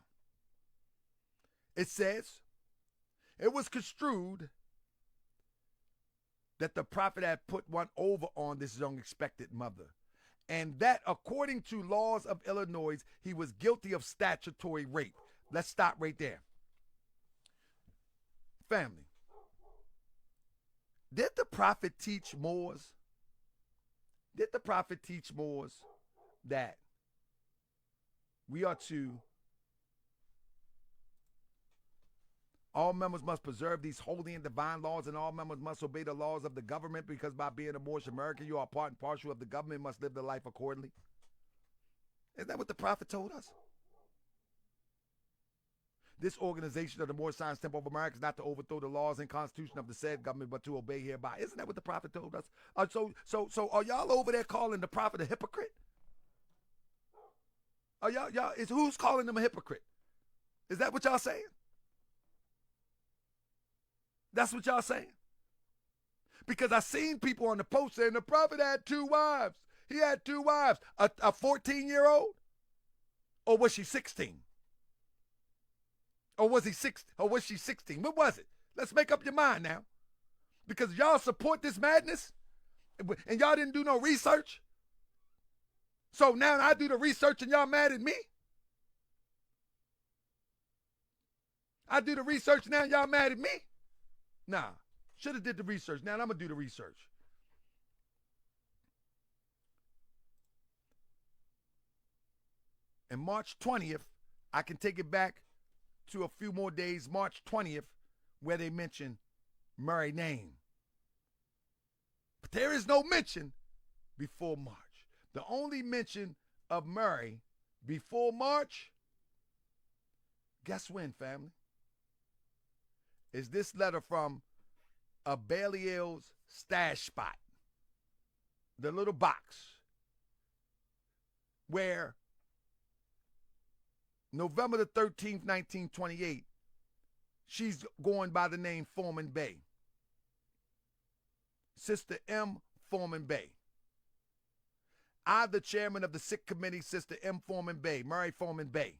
Speaker 1: it says, it was construed that the prophet had put one over on this young expected mother, and that according to laws of Illinois, he was guilty of statutory rape. Let's stop right there. Family, did the prophet teach Moors? Did the prophet teach Moors that we are to, all members must preserve these holy and divine laws, and all members must obey the laws of the government, because by being a Moorish American, you are part and parcel of the government, must live their life accordingly? Isn't that what the prophet told us? This organization of the Moorish Science Temple of America is not to overthrow the laws and constitution of the said government, but to obey hereby. Isn't that what the prophet told us? So are y'all over there calling the prophet a hypocrite? Are y'all is who's calling them a hypocrite? Is that what y'all saying? That's what y'all saying? Because I seen people on the post saying the prophet had 2 wives. He had 2 wives. A 14-year-old? Or was she 16? Or was he 16? Or was she 16? What was it? Let's make up your mind now. Because y'all support this madness and y'all didn't do no research. So now I do the research and y'all mad at me? I do the research now and y'all mad at me? Nah. Should have did the research. Now I'm going to do the research. And March 20th, I can take it back to a few more days, March 20th, where they mention Murray's name. But there is no mention before March. The only mention of Murray before March, guess when, family? Is this letter from a Belial's stash spot, the little box, where November the 13th, 1928, she's going by the name Foreman Bay. Sister M. Foreman Bay. I, the chairman of the Sikh committee, Sister M. Foreman Bay, Murray Foreman Bay.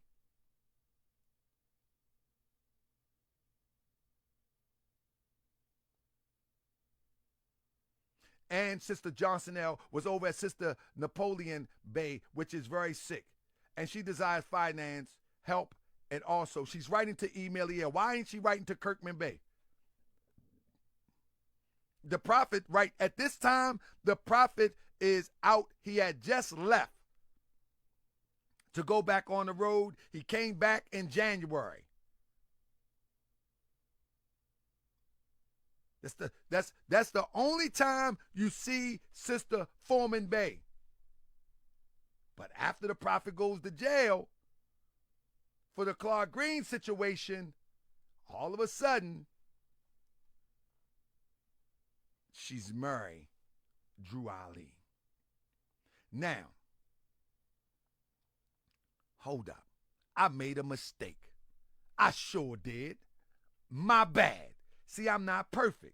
Speaker 1: And Sister Johnson L. was over at Sister Napoleon Bay, which is very sick. And she desires finance, help, and also she's writing to email here. Why ain't she writing to Kirkman Bay? The prophet, right at this time, the prophet is out. He had just left to go back on the road. He came back in January. That's the only time you see Sister Foreman Bay. But after the prophet goes to jail for the Claude Green situation, all of a sudden, she's Murray Drew Ali. Now, hold up. I made a mistake. I sure did. My bad. See, I'm not perfect.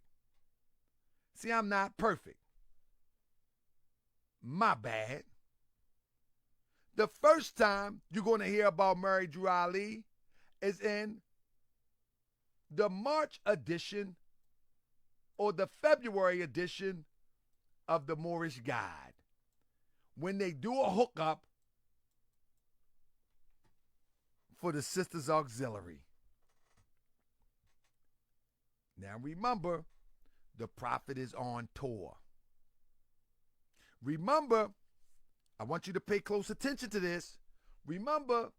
Speaker 1: My bad. The first time you're going to hear about Murray Drew Ali is in the March edition or the February edition of the Moorish Guide, when they do a hookup for the Sisters Auxiliary. Now remember, the prophet is on tour. Remember, I want you to pay close attention to this. Remember,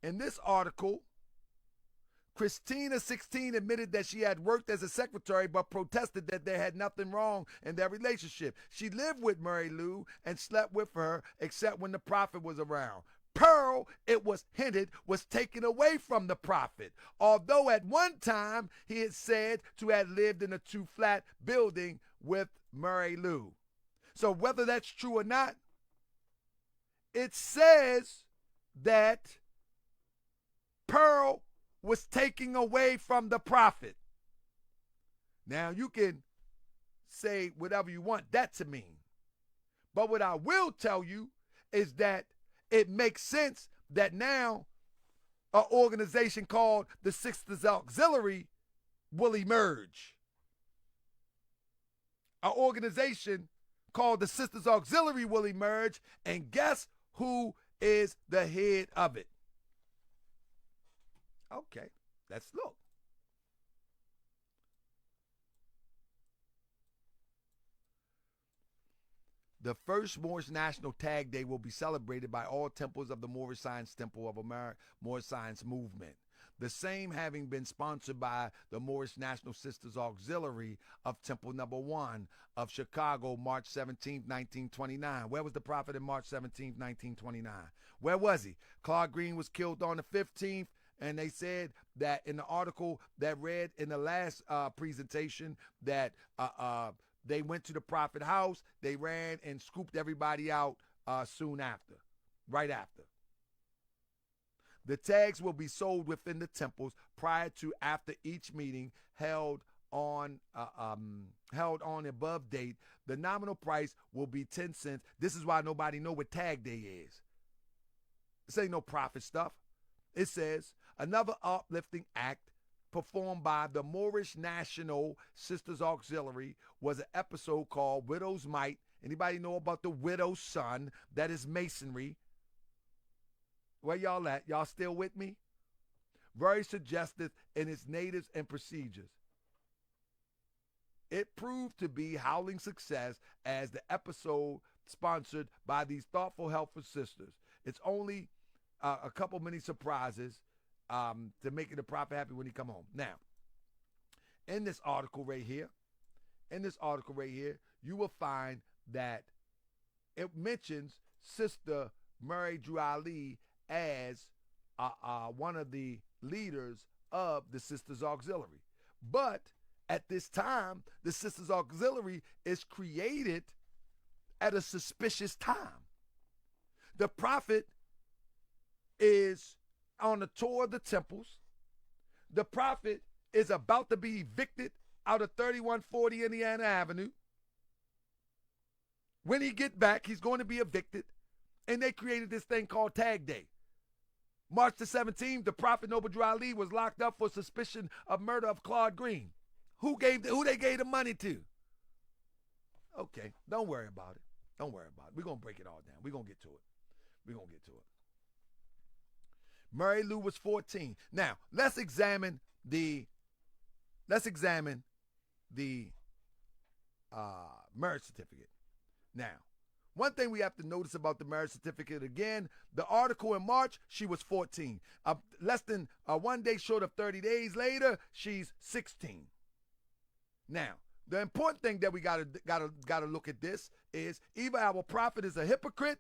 Speaker 1: in this article, Christina, 16, admitted that she had worked as a secretary but protested that there had nothing wrong in their relationship. She lived with Murray Lou and slept with her except when the prophet was around. Pearl, it was hinted, was taken away from the prophet, although at one time he had said to have lived in a 2-flat building with Murray Lou. So whether that's true or not, it says that Pearl was taken away from the prophet. Now you can say whatever you want that to mean, but what I will tell you is that it makes sense that now an organization called the Sisters Auxiliary will emerge. An organization called the Sisters Auxiliary will emerge, and guess who is the head of it? Okay, let's look. The first Moorish National Tag Day will be celebrated by all temples of the Moorish Science Temple of America, Moorish Science Movement. The same having been sponsored by the Moorish National Sisters Auxiliary of Temple Number 1 of Chicago, March 17, 1929. Where was the prophet in March 17, 1929? Where was he? Claude Green was killed on the 15th, And they said that in the article that read in the last presentation that they went to the prophet house, they ran and scooped everybody out soon after, right after. The tags will be sold within the temples prior to after each meeting held on above date. The nominal price will be 10 cents. This is why nobody know what tag day is. This ain't no profit stuff. It says another uplifting act performed by the Moorish National Sisters Auxiliary was an episode called Widow's Mite. Anybody know about the widow's son? That is masonry. Where y'all at? Y'all still with me? Very suggestive in its natives and procedures. It proved to be howling success as the episode sponsored by these thoughtful, helpful sisters. It's only a couple mini surprises to make the prophet happy when he come home. Now, in this article right here, you will find that it mentions Sister Mary Drew Ali as one of the leaders of the Sisters Auxiliary. But at this time, the Sisters Auxiliary is created at a suspicious time. The prophet is on a tour of the temples. The prophet is about to be evicted out of 3140 Indiana Avenue. When he get back, he's going to be evicted. And they created this thing called Tag Day. March the 17th, the prophet Noble Drew Ali was locked up for suspicion of murder of CLAUD Green. Who they gave the money to? Okay, don't worry about it. Don't worry about it. We're going to break it all down. We're going to get to it. Mary Lou was 14. Now, let's examine the marriage certificate. Now, one thing we have to notice about the marriage certificate again, the article in March, she was 14. Less than 1 day short of 30 days later, she's 16. Now, the important thing that we gotta look at this is either our prophet is a hypocrite.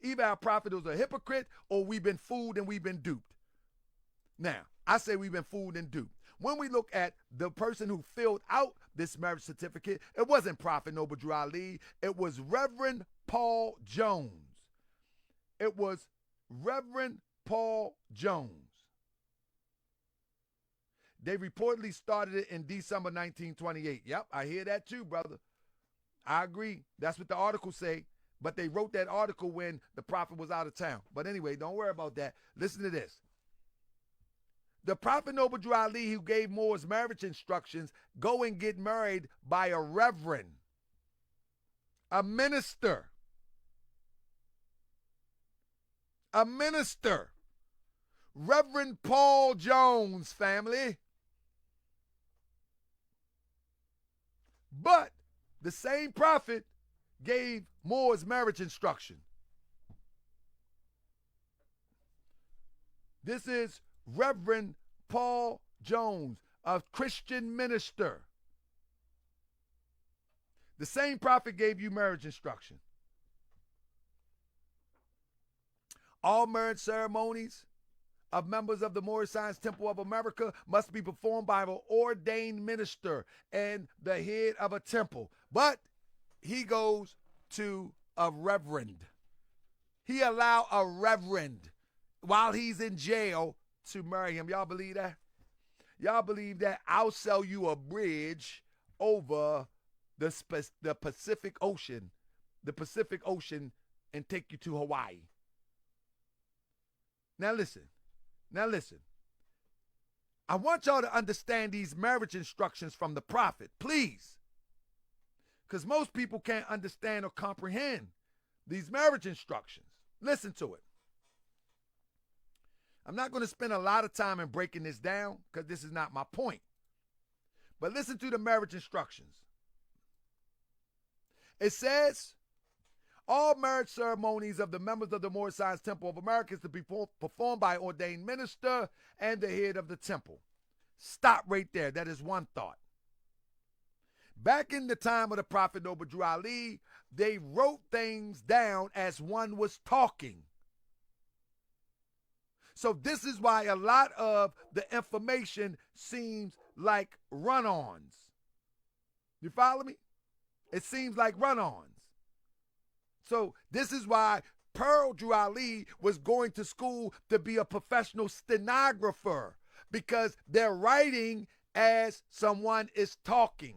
Speaker 1: Either our prophet is a hypocrite or we've been fooled and we've been duped. Now, I say we've been fooled and duped. When we look at the person who filled out this marriage certificate, it wasn't Prophet Noble Drew Ali. It was Reverend Paul Jones. It was Reverend Paul Jones. They reportedly started it in December 1928. Yep, I hear that too, brother. I agree. That's what the article say. But they wrote that article when the prophet was out of town. But anyway, don't worry about that. Listen to this. The prophet Noble Drew Ali, who gave Moore's marriage instructions, go and get married by a reverend, a minister. Reverend Paul Jones, family. But the same prophet gave Moore's marriage instruction. This is Reverend Paul Jones, a Christian minister. The same prophet gave you marriage instruction. All marriage ceremonies of members of the Moorish Temple of America must be performed by an ordained minister and the head of a temple. But he goes to a reverend. He allowed a reverend while he's in jail to marry him. Y'all believe that? Y'all believe that? I'll sell you a bridge over the Pacific Ocean, and take you to Hawaii. Now listen. I want y'all to understand these marriage instructions from the prophet, please. Because most people can't understand or comprehend these marriage instructions. Listen to it. I'm not going to spend a lot of time in breaking this down because this is not my point. But listen to the marriage instructions. It says, all marriage ceremonies of the members of the Moorish Temple of America is to be performed by an ordained minister and the head of the temple. Stop right there. That is one thought. Back in the time of the Prophet Noble Drew Ali, they wrote things down as one was talking. So this is why a lot of the information seems like run-ons. You follow me? It seems like run-ons. So this is why Pearl Drew Ali was going to school to be a professional stenographer, because they're writing as someone is talking.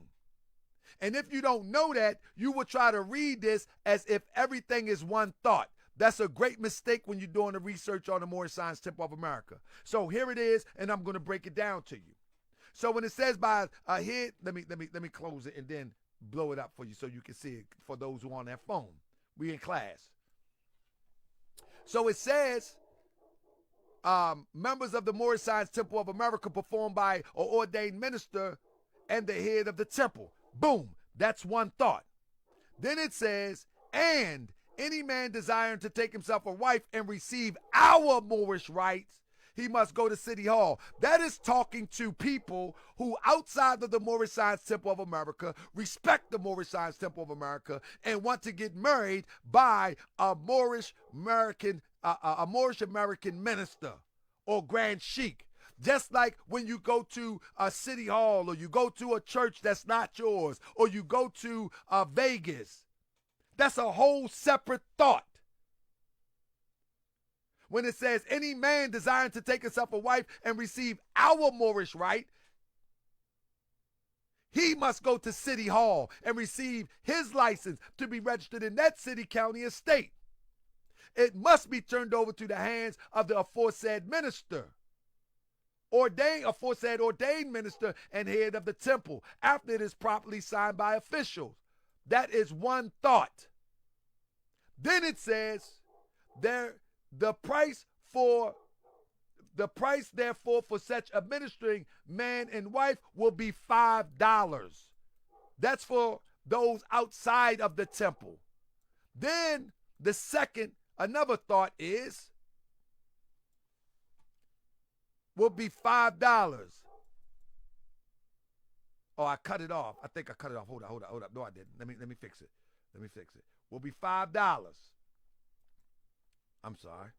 Speaker 1: And if you don't know that, you will try to read this as if everything is one thought. That's a great mistake when you're doing the research on the Moorish Science Temple of America. So here it is, and I'm going to break it down to you. So when it says by a head, let me close it and then blow it up for you so you can see it for those who are on their phone. We in class. So it says, members of the Moorish Science Temple of America performed by an ordained minister and the head of the temple. Boom. That's one thought. Then it says, and any man desiring to take himself a wife and receive our Moorish rites, he must go to City Hall. That is talking to people who outside of the Moorish Science Temple of America respect the Moorish Science Temple of America and want to get married by a Moorish American minister or Grand Sheik. Just like when you go to a City Hall, or you go to a church that's not yours, or you go to Vegas. That's a whole separate thought. When it says any man desiring to take himself a wife and receive our Moorish rite, he must go to City Hall and receive his license to be registered in that city, county, or state. It must be turned over to the hands of the aforesaid minister, ordained minister and head of the temple, after it is properly signed by officials. That is one thought. Then it says, the price therefore for such administering man and wife will be $5. That's for those outside of the temple. Then another thought will be $5. Oh, I cut it off. I think I cut it off. Hold up. No, I didn't. Let me fix it. Will be $5. I'm sorry.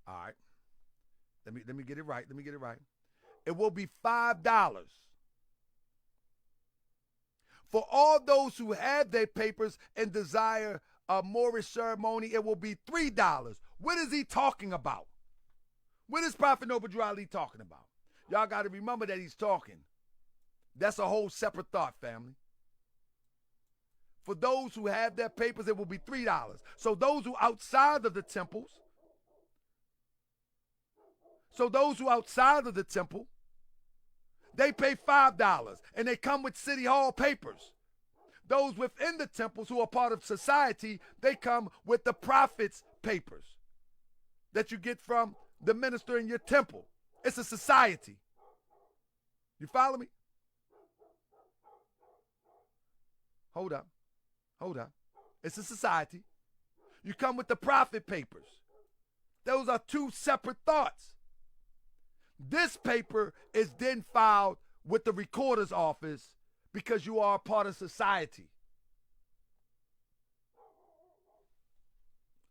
Speaker 1: All right. Let me get it right. It will be $5. For all those who have their papers and desire a Moorish ceremony, it will be $3. What is he talking about? What is Prophet Noble Drew Ali talking about? Y'all got to remember that he's talking. That's a whole separate thought, family. For those who have their papers, it will be $3. So those who outside of the temples, they pay $5 and they come with City Hall papers. Those within the temples who are part of society, they come with the prophet's papers that you get from the minister in your temple. It's a society. You follow me? Hold up. It's a society. You come with the prophet papers. Those are two separate thoughts. This paper is then filed with the recorder's office because you are a part of society.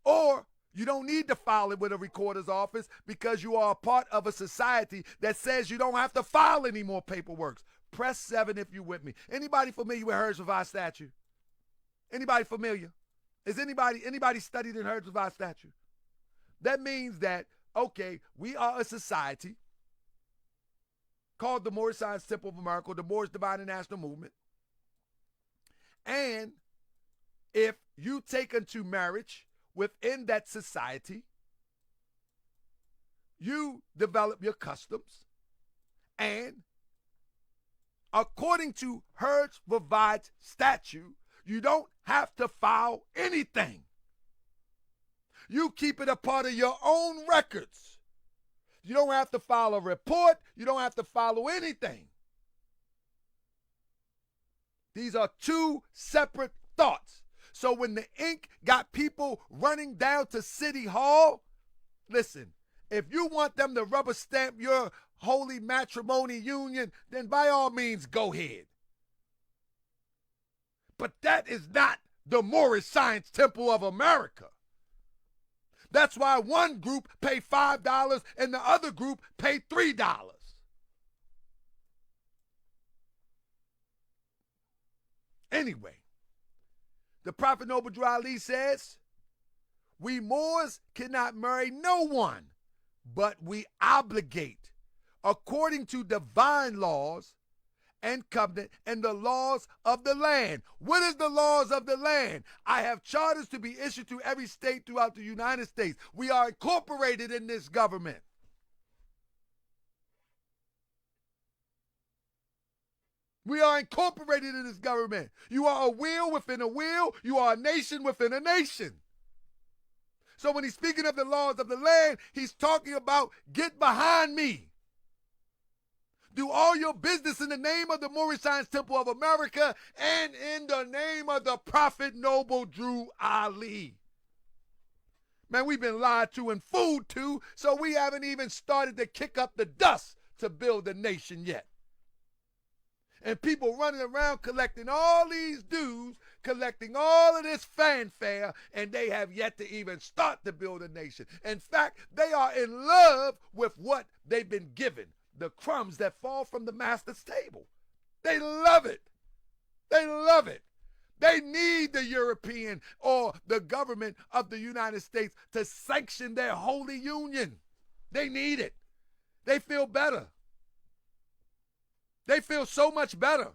Speaker 1: Or you don't need to file it with a recorder's office because you are a part of a society that says you don't have to file any more paperwork. Press 7 if you're with me. Anybody familiar with Herds Revised Statute? Anybody familiar? Is anybody studied in Herds Revised Statute? That means that, okay, we are a society called the Moorish Science Temple of America, the Moorish Divine and National Movement. And if you take unto marriage within that society, you develop your customs, and according to Herds Revised Statute, you don't have to file anything. You keep it a part of your own records. You don't have to file a report. You don't have to follow anything. These are two separate thoughts. So when the ink got people running down to City Hall, listen, if you want them to rubber stamp your holy matrimony union, then by all means go ahead. But that is not the Moorish Science Temple of America. That's why one group pay $5 and the other group pay $3. Anyway, the Prophet Noble Drew Ali says, we Moors cannot marry no one, but we obligate according to divine laws and covenant and the laws of the land. What is the laws of the land? I have charters to be issued to every state throughout the United States. We are incorporated in this government. We are incorporated in this government. You are a wheel within a wheel. You are a nation within a nation. So when he's speaking of the laws of the land, he's talking about get behind me. Do all your business in the name of the Moorish Science Temple of America and in the name of the Prophet Noble Drew Ali. Man, we've been lied to and fooled to, so we haven't even started to kick up the dust to build a nation yet. And people running around collecting all these dues, collecting all of this fanfare, and they have yet to even start to build a nation. In fact, they are in love with what they've been given, the crumbs that fall from the master's table. They love it. They love it. They need the European or the government of the United States to sanction their holy union. They need it. They feel better. They feel so much better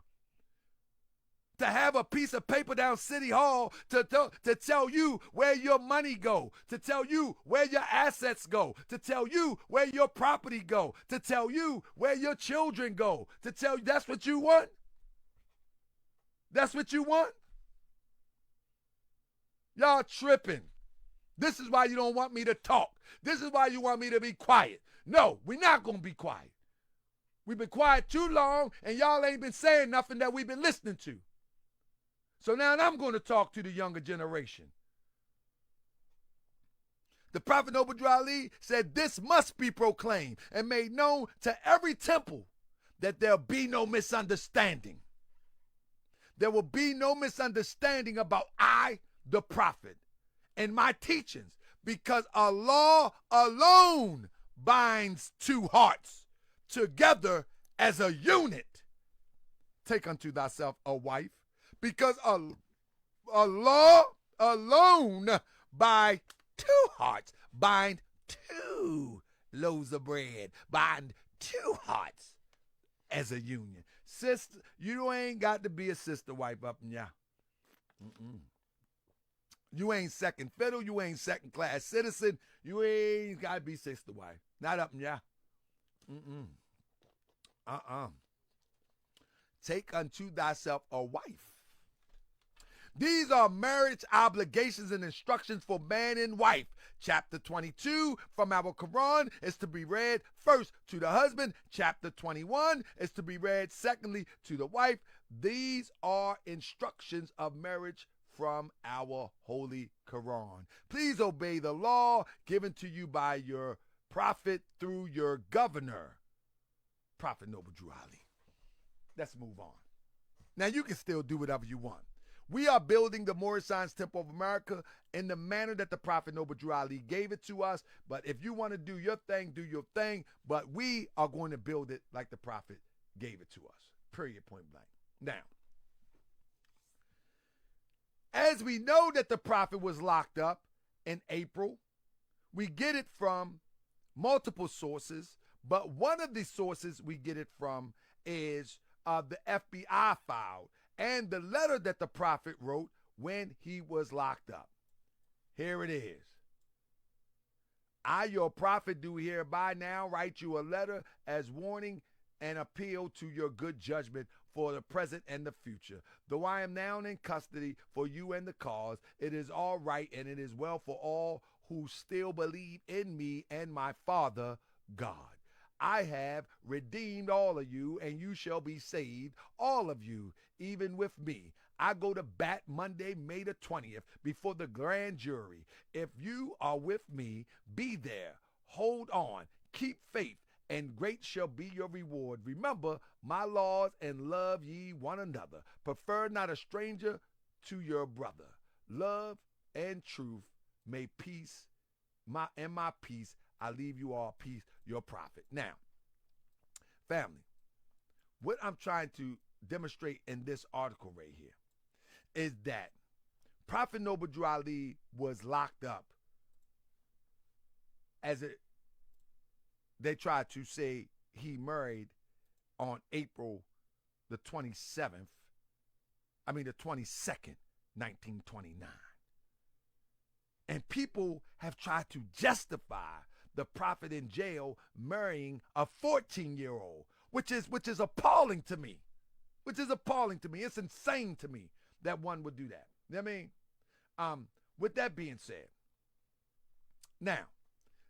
Speaker 1: to have a piece of paper down City Hall to tell you where your money go, to tell you where your assets go, to tell you where your property go, to tell you where your children go, to tell you that's what you want? That's what you want? Y'all tripping. This is why you don't want me to talk. This is why you want me to be quiet. No, we're not going to be quiet. We've been quiet too long, and y'all ain't been saying nothing that we've been listening to. So now I'm going to talk to the younger generation. The Prophet Noble Drew Ali said this must be proclaimed and made known to every temple that there'll be no misunderstanding. There will be no misunderstanding about I, the Prophet, and my teachings, because Allah alone binds two hearts together as a unit. Take unto thyself a wife, because Allah alone by two hearts bind two loaves of bread, bind two hearts as a union. Sister, you ain't got to be a sister wife up in ya. You ain't second fiddle, you ain't second class citizen, you ain't got to be sister wife. Not up in ya. Take unto thyself a wife. These are marriage obligations and instructions for man and wife. Chapter 22 from our Quran is to be read first to the husband. Chapter 21 is to be read secondly to the wife. These are instructions of marriage from our holy Quran. Please obey the law given to you by your prophet through your governor, Prophet Noble Drew Ali. Let's move on. Now you can still do whatever you want. We are building the Moorish Science Temple of America in the manner that the Prophet Noble Drew Ali gave it to us. But if you want to do your thing, do your thing. But we are going to build it like the Prophet gave it to us. Period, point blank. Now, as we know that the Prophet was locked up in April, we get it from multiple sources. But one of the sources we get it from is the FBI file and the letter that the Prophet wrote when he was locked up. Here it is. I, your prophet, do hereby now write you a letter as warning and appeal to your good judgment for the present and the future. Though I am now in custody for you and the cause, it is all right and it is well for all who still believe in me and my Father, God. I have redeemed all of you, and you shall be saved, all of you, even with me. I go to bat Monday, May the 20th, before the grand jury. If you are with me, be there. Hold on. Keep faith, and great shall be your reward. Remember my laws and love ye one another. Prefer not a stranger to your brother. Love and truth, may peace my peace, I leave you all peace, your prophet. Now, family, what I'm trying to demonstrate in this article right here is that Prophet Noble Drew Ali was locked up they tried to say he married on April the 22nd, 1929. And people have tried to justify the prophet in jail marrying a 14-year-old, which is appalling to me. It's insane to me that one would do that. You know what I mean? With that being said, now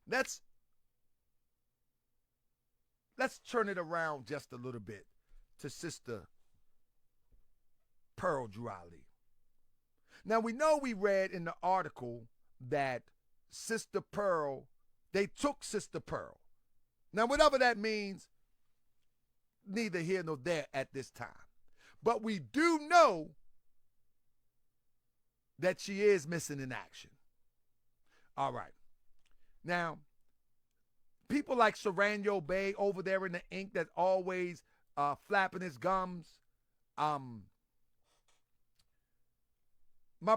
Speaker 1: let's turn it around just a little bit to Sister Pearl Drew Ali. Now we know we read in the article that Sister Pearl, they took Sister Pearl. Now whatever that means, neither here nor there at this time. But we do know that she is missing in action. All right. Now, people like Saranyo Bay over there in the ink that's always flapping his gums. My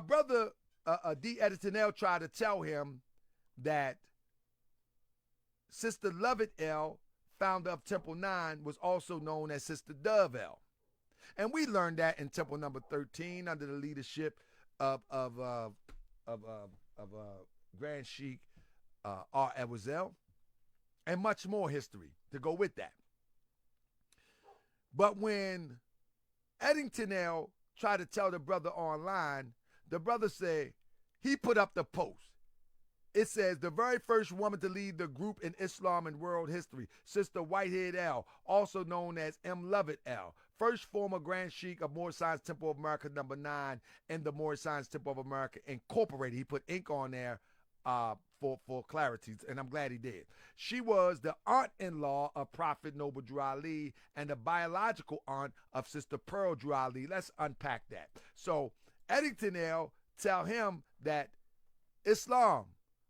Speaker 1: brother, D. Editonel, tried to tell him that Sister Lovett L., founder of Temple 9, was also known as Sister Dove L. And we learned that in Temple number 13 under the leadership of Grand Sheik R. Edwards L., and much more history to go with that. But when Eddington L. tried to tell the brother online, the brother said, he put up the post. It says, the very first woman to lead the group in Islam and world history, Sister Whitehead L., also known as M. Lovett L., first former Grand Sheik of Moorish Science Temple of America number 9 and the Moorish Science Temple of America Incorporated. He put ink on there for clarity, and I'm glad he did. She was the aunt-in-law of Prophet Noble Drew Ali and the biological aunt of Sister Pearl Drew Ali. Let's unpack that. So Eddington L. tell him that Islam,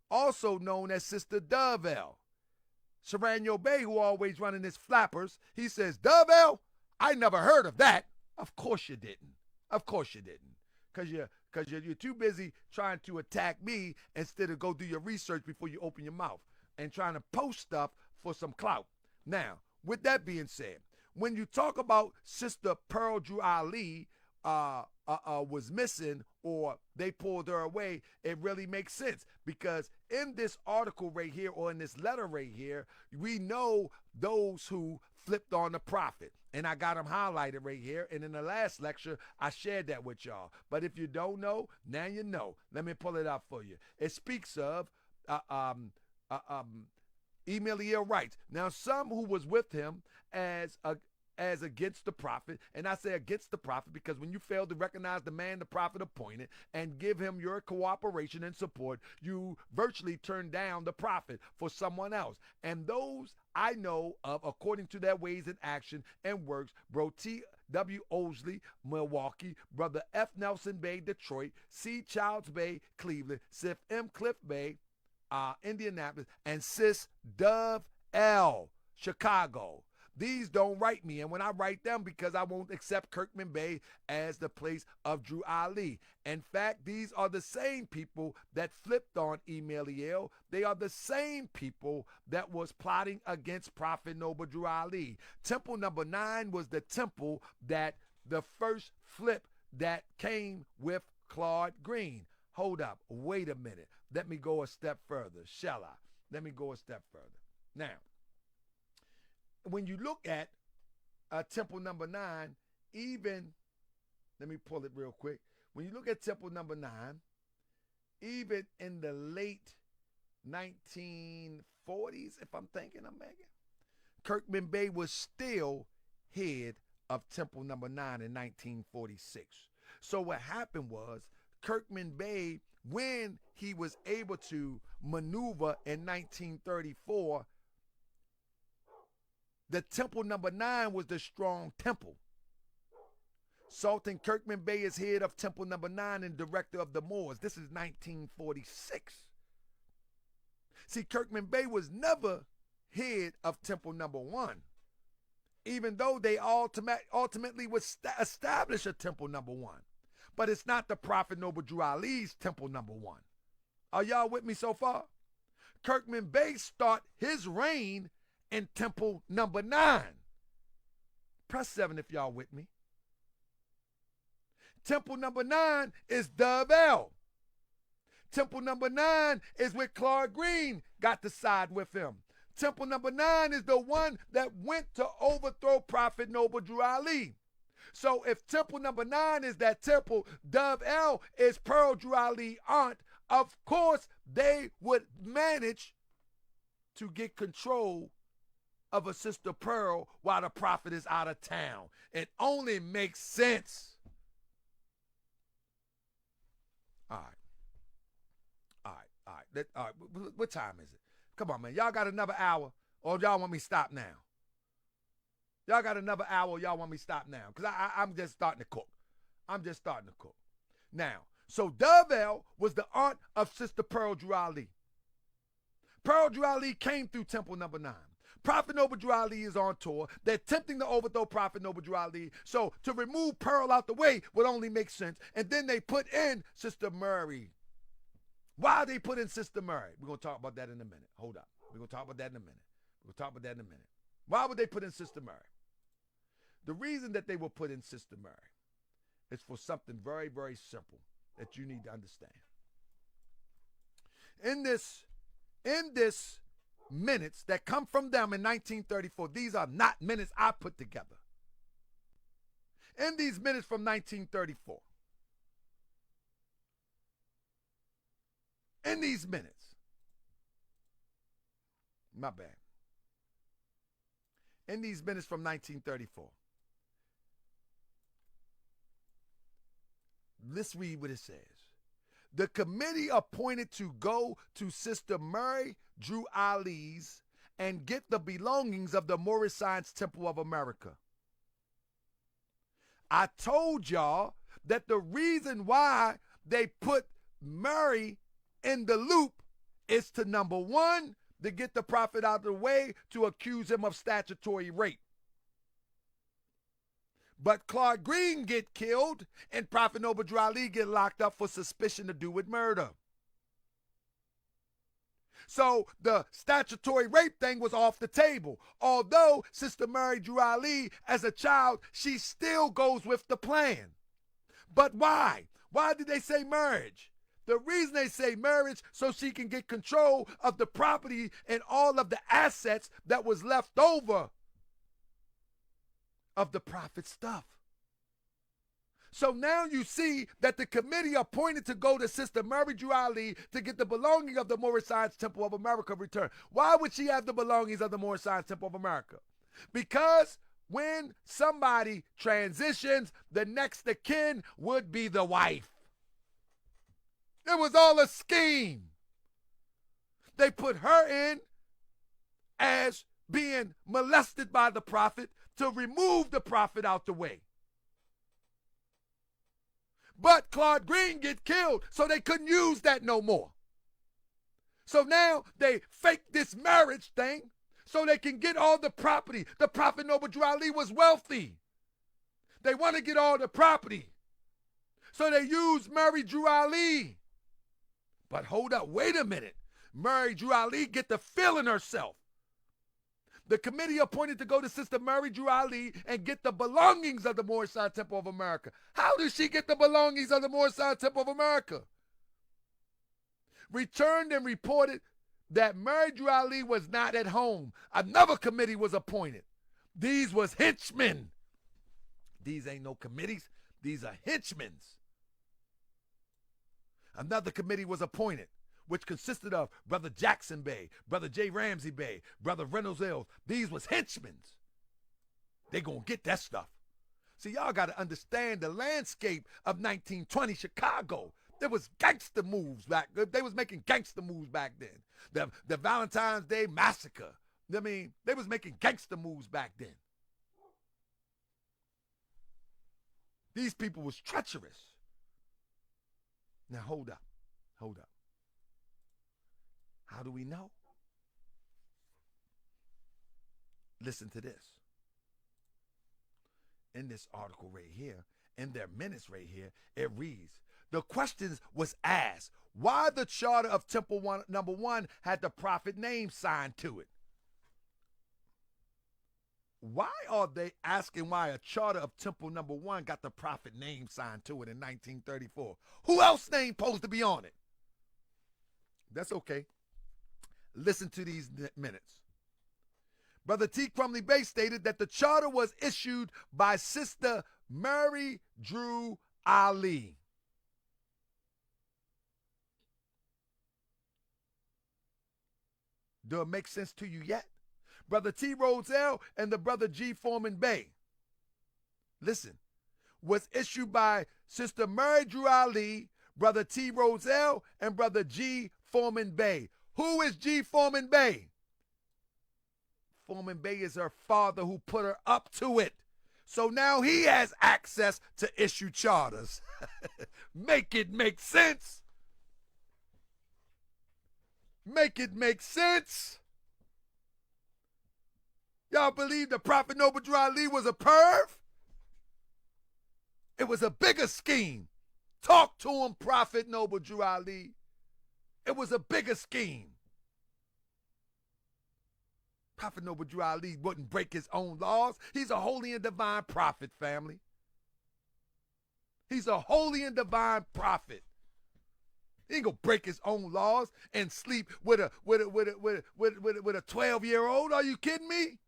Speaker 1: also known as Sister Dove L. Saranyo Bay, who always running his flappers, he says, Dove L? I never heard of that. Of course you didn't. Because you're too busy trying to attack me instead of go do your research before you open your mouth and trying to post stuff for some clout. Now, with that being said, when you talk about Sister Pearl Drew Ali was missing or they pulled her away, it really makes sense because in this article right here or in this letter right here, we know those who flipped on the prophet. And I got them highlighted right here. And in the last lecture, I shared that with y'all. But if you don't know, now you know. Let me pull it up for you. It speaks of Emiliel writes, now some who was with him as against the prophet, and I say against the prophet because when you fail to recognize the man the prophet appointed and give him your cooperation and support, you virtually turn down the prophet for someone else. And those I know of, according to their ways and action and works, Bro T.W. Osley, Milwaukee, Brother F. Nelson Bay, Detroit, C. Childs Bay, Cleveland, Sif M. Cliff Bay, Indianapolis, and Sis Dove L., Chicago. These don't write me, and when I write them, because I won't accept Kirkman Bay as the place of Drew Ali. In fact, these are the same people that flipped on Emiliel. They are the same people that was plotting against Prophet Noble Drew Ali. Temple number 9 was the temple that the first flip that came with CLAUD Green. Hold up, wait a minute. Let me go a step further, shall I? Let me go a step further. Now, when you look at temple number 9, even, let me pull it real quick. When you look at temple number 9, even in the late 1940s, if I'm thinking I'm making, Kirkman Bay was still head of temple number 9 in 1946. So what happened was Kirkman Bay, when he was able to maneuver in 1934, the temple number 9 was the strong temple. Sultan Kirkman Bay is head of temple number 9 and director of the Moors. This is 1946. See, Kirkman Bey was never head of Temple Number 1, even though they ultimately would establish a Temple Number 1. But it's not the Prophet Noble Drew Ali's Temple Number 1. Are y'all with me so far? Kirkman Bey start his reign in Temple Number 9. Press 7 if y'all with me. Temple Number 9 is Dove L. Temple Number 9 is where Claude Green got to side with him. Temple Number 9 is the one that went to overthrow Prophet Noble Drew Ali. So if Temple Number 9 is that temple, Dove L is Pearl Drew Ali aunt, of course they would manage to get control of a Sister Pearl while the Prophet is out of town. It only makes sense. All right. What time is it? Come on, man. Y'all got another hour, or y'all want me to stop now? Y'all got another hour, or y'all want me to stop now? Because I'm just starting to cook. Now, so Dove L was the aunt of Sister Pearl Drew Ali. Pearl Drew Ali came through Temple Number 9. Prophet Noble Drew Ali is on tour. They're attempting to overthrow Prophet Noble Drew Ali. So to remove Pearl out the way would only make sense. And then they put in Sister Murray. Why they put in Sister Murray? We're going to talk about that in a minute. Hold up. We're going to talk about that in a minute. Why would they put in Sister Murray? The reason that they will put in Sister Murray is for something very, very simple that you need to understand. In this minutes that come from them in 1934, these are not minutes I put together. In these minutes from 1934, in these minutes, my bad. In these minutes from 1934, let's read what it says. The committee appointed to go to Sister Murray Drew Ali's and get the belongings of the Moorish Science Temple of America. I told y'all that the reason why they put Murray in the loop is to, number one, to get the Prophet out of the way to accuse him of statutory rape. But Claude Green get killed and Prophet Noble Drew Ali get locked up for suspicion to do with murder. So the statutory rape thing was off the table. Although Sister Murray Drew Ali, as a child, she still goes with the plan. But why? Why did they say marriage? The reason they say marriage, so she can get control of the property and all of the assets that was left over of the Prophet's stuff. So now you see that the committee appointed to go to Sister Murray Drew Ali to get the belonging of the Moorish Science Temple of America returned. Why would she have the belongings of the Moorish Science Temple of America? Because when somebody transitions, the next of kin would be the wife. It was all a scheme. They put her in as being molested by the Prophet to remove the Prophet out the way. But Claude Green get killed, so they couldn't use that no more. So now they fake this marriage thing so they can get all the property. The Prophet Noble Drew Ali was wealthy. They want to get all the property. So they use Murray Drew Ali. But hold up, wait a minute. Murray Drew Ali get the feeling herself. The committee appointed to go to Sister Murray Drew Ali and get the belongings of the Moorish Science Temple of America. How did she get the belongings of the Moorish Science Temple of America? Returned and reported that Murray Drew Ali was not at home. Another committee was appointed. These was henchmen. These ain't no committees. These are henchmen. Another committee was appointed, which consisted of Brother Jackson Bey, Brother J. Ramsey Bey, Brother Reynolds Ells. These was henchmen. They gonna get that stuff. See, y'all gotta understand the landscape of 1920 Chicago. There was gangster moves back. They was making gangster moves back then. The Valentine's Day Massacre. I mean, they was making gangster moves back then. These people was treacherous. Now hold up. How do we know? Listen to this. In this article right here, in their minutes right here, it reads, the questions was asked why the charter of Temple number 1 had the prophet name signed to it. Why are they asking why a charter of Temple number 1 got the prophet name signed to it in 1934? Who else name supposed to be on it? That's okay. Listen to these minutes. Brother T. Crumley Bay stated that the charter was issued by Sister Mary Drew Ali. Do it make sense to you yet? Brother T. Roselle and the Brother G. Foreman Bay, listen, was issued by Sister Mary Drew Ali, Brother T. Roselle, and Brother G. Foreman Bay. Who is G. Foreman Bay? Foreman Bay is her father who put her up to it. So now he has access to issue charters. Make it make sense. Make it make sense. Y'all believe the Prophet Noble Drew Ali was a perv? It was a bigger scheme. Talk to him, Prophet Noble Drew Ali. It was a bigger scheme. Prophet Noble Drew Ali wouldn't break his own laws. He's a holy and divine prophet, family. He's a holy and divine prophet. He ain't gonna break his own laws and sleep with a 12-year-old. Are you kidding me?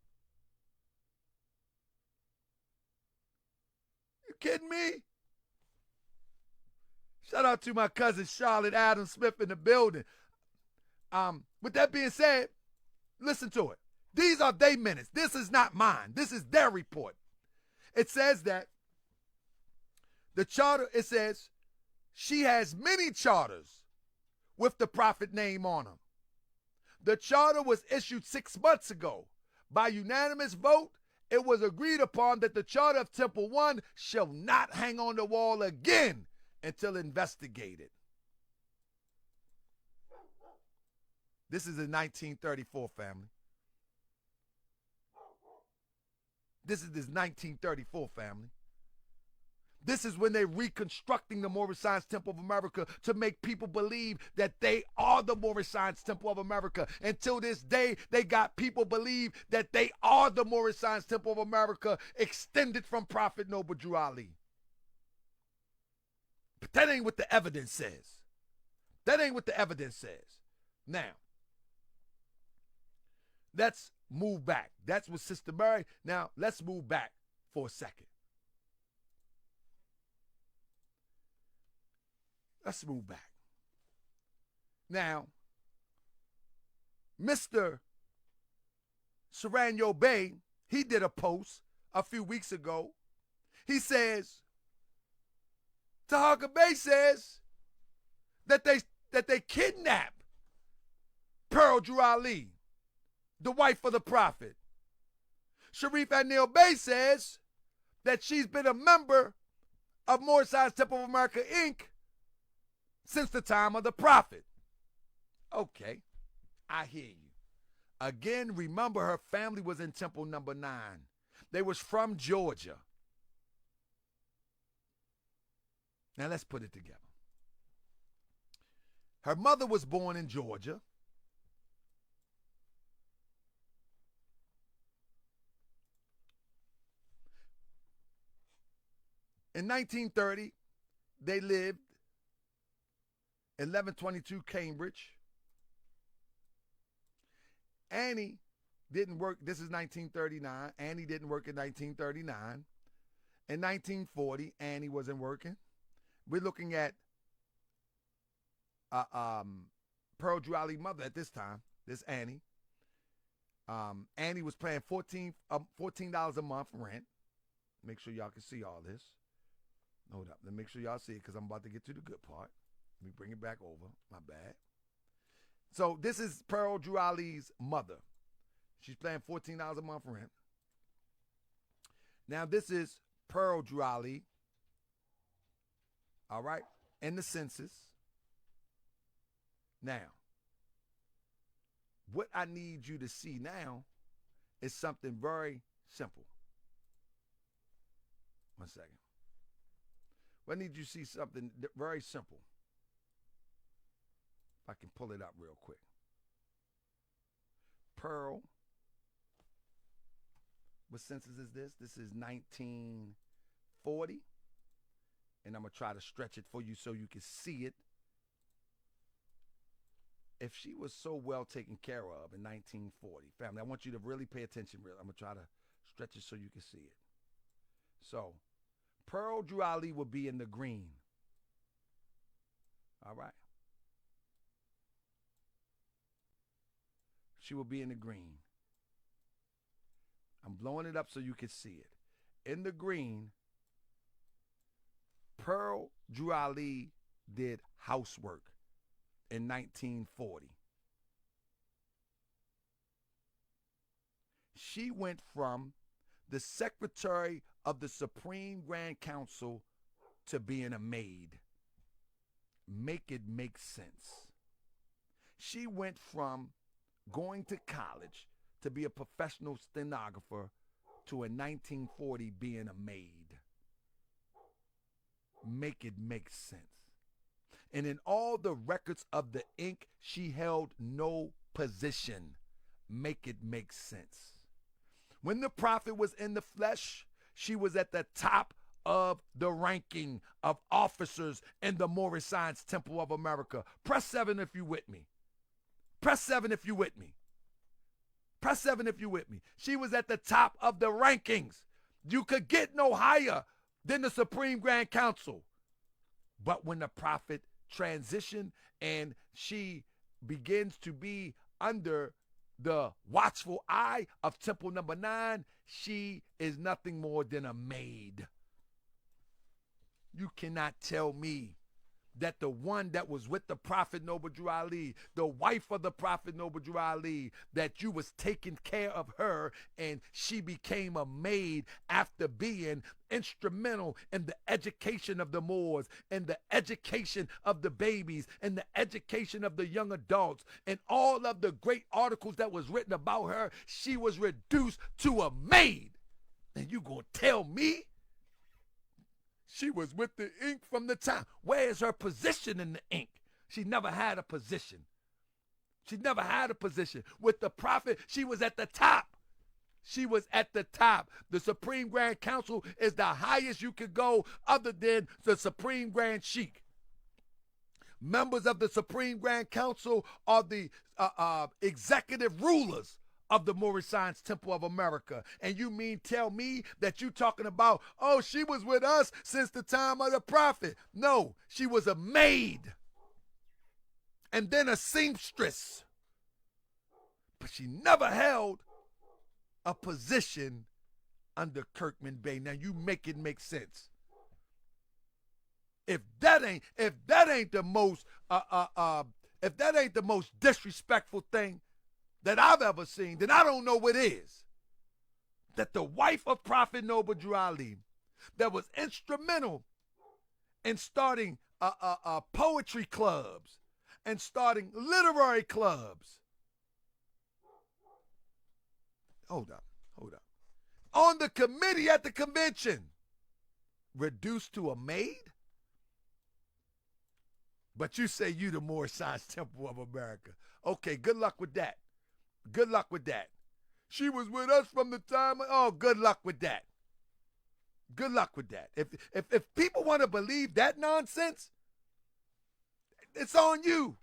Speaker 1: You kidding me? Shout out to my cousin Charlotte Adam Smith in the building. With that being said, listen to it. These are their minutes. This is not mine. This is their report. It says that the charter, it says, she has many charters with the prophet name on them. The charter was issued 6 months ago. By unanimous vote, it was agreed upon that the charter of Temple 1 shall not hang on the wall again until investigated. This is in 1934, family. This is 1934, family. This is when they're reconstructing the Moorish Science Temple of America to make people believe that they are the Moorish Science Temple of America. Until this day, they got people believe that they are the Moorish Science Temple of America, extended from Prophet Noble Drew Ali. But that ain't what the evidence says. That ain't what the evidence says. Now, let's move back. That's what Sister Mary. Now, let's move back for a second. Let's move back. Now, Mr. Serrano Bay, he did a post a few weeks ago. He says, Tahaka Bay says that they kidnapped Pearl Drew Ali, the wife of the prophet. Sharif Anil Bay says that she's been a member of Moorish Science Temple of America, Inc., since the time of the prophet. Okay, I hear you. Again, remember her family was in Temple number 9. They was from Georgia. Now let's put it together. Her mother was born in Georgia. In 1930, they lived 1122 Cambridge. Annie didn't work. This is 1939. Annie didn't work in 1939. In 1940, Annie wasn't working. We're looking at Pearl Drew Ali's mother at this time. This Annie. Annie was paying $14 a month rent. Make sure y'all can see all this. Hold up. Let me make sure y'all see it because I'm about to get to the good part. Let me bring it back over. My bad. So this is Pearl Drew Ali's mother. She's paying $14 a month rent. Now this is Pearl Drew Ali. All right. In the census. Now, What I need you to see now is something very simple. 1 second. I need you to see something very simple. If I can pull it up real quick. Pearl. What census is this? This is 1940. And I'm going to try to stretch it for you so you can see it. If she was so well taken care of in 1940, family, I want you to really pay attention. I'm going to try to stretch it so you can see it. So, Pearl Drew Ali will be in the green. All right. She will be in the green. I'm blowing it up so you can see it. In the green, Pearl Drew Ali did housework in 1940. She went from the secretary of the Supreme Grand Council to being a maid. Make it make sense. She went from going to college to be a professional stenographer to in 1940 being a maid. Make it make sense. And in all the records of the ink, she held no position. Make it make sense. When the prophet was in the flesh, she was at the top of the ranking of officers in the Moorish Science Temple of America. Press 7 if you with me. Press 7 if you with me. Press 7 if you with me. She was at the top of the rankings. You could get no higher than the Supreme Grand Council. But when the prophet transitioned and she begins to be under the watchful eye of Temple number 9, she is nothing more than a maid. You cannot tell me that the one that was with the Prophet Noble Drew Ali, the wife of the Prophet Noble Drew Ali, that you was taking care of her and she became a maid after being instrumental in the education of the Moors, and the education of the babies, and the education of the young adults, and all of the great articles that was written about her. She was reduced to a maid. And you gonna tell me she was with the ink from the time? Where is her position in the ink? She never had a position. She never had a position. With the prophet, she was at the top. She was at the top. The Supreme Grand Council is the highest you could go other than the Supreme Grand Sheik. Members of the Supreme Grand Council are the executive rulers of the Moorish Science Temple of America. And you mean tell me that you talking about, oh, she was with us since the time of the prophet? No, she was a maid and then a seamstress. But she never held a position under Kirkman Bey. Now you make it make sense. If that ain't the most disrespectful thing that I've ever seen, then I don't know what is. That the wife of Prophet Noble Drew Ali, that was instrumental in starting poetry clubs and starting literary clubs. Hold up. On the committee at the convention, reduced to a maid? But you say you the Moorish Science Temple of America. Okay, good luck with that. Good luck with that. She was with us from the time. Oh, good luck with that. Good luck with that. If people want to believe that nonsense, it's on you.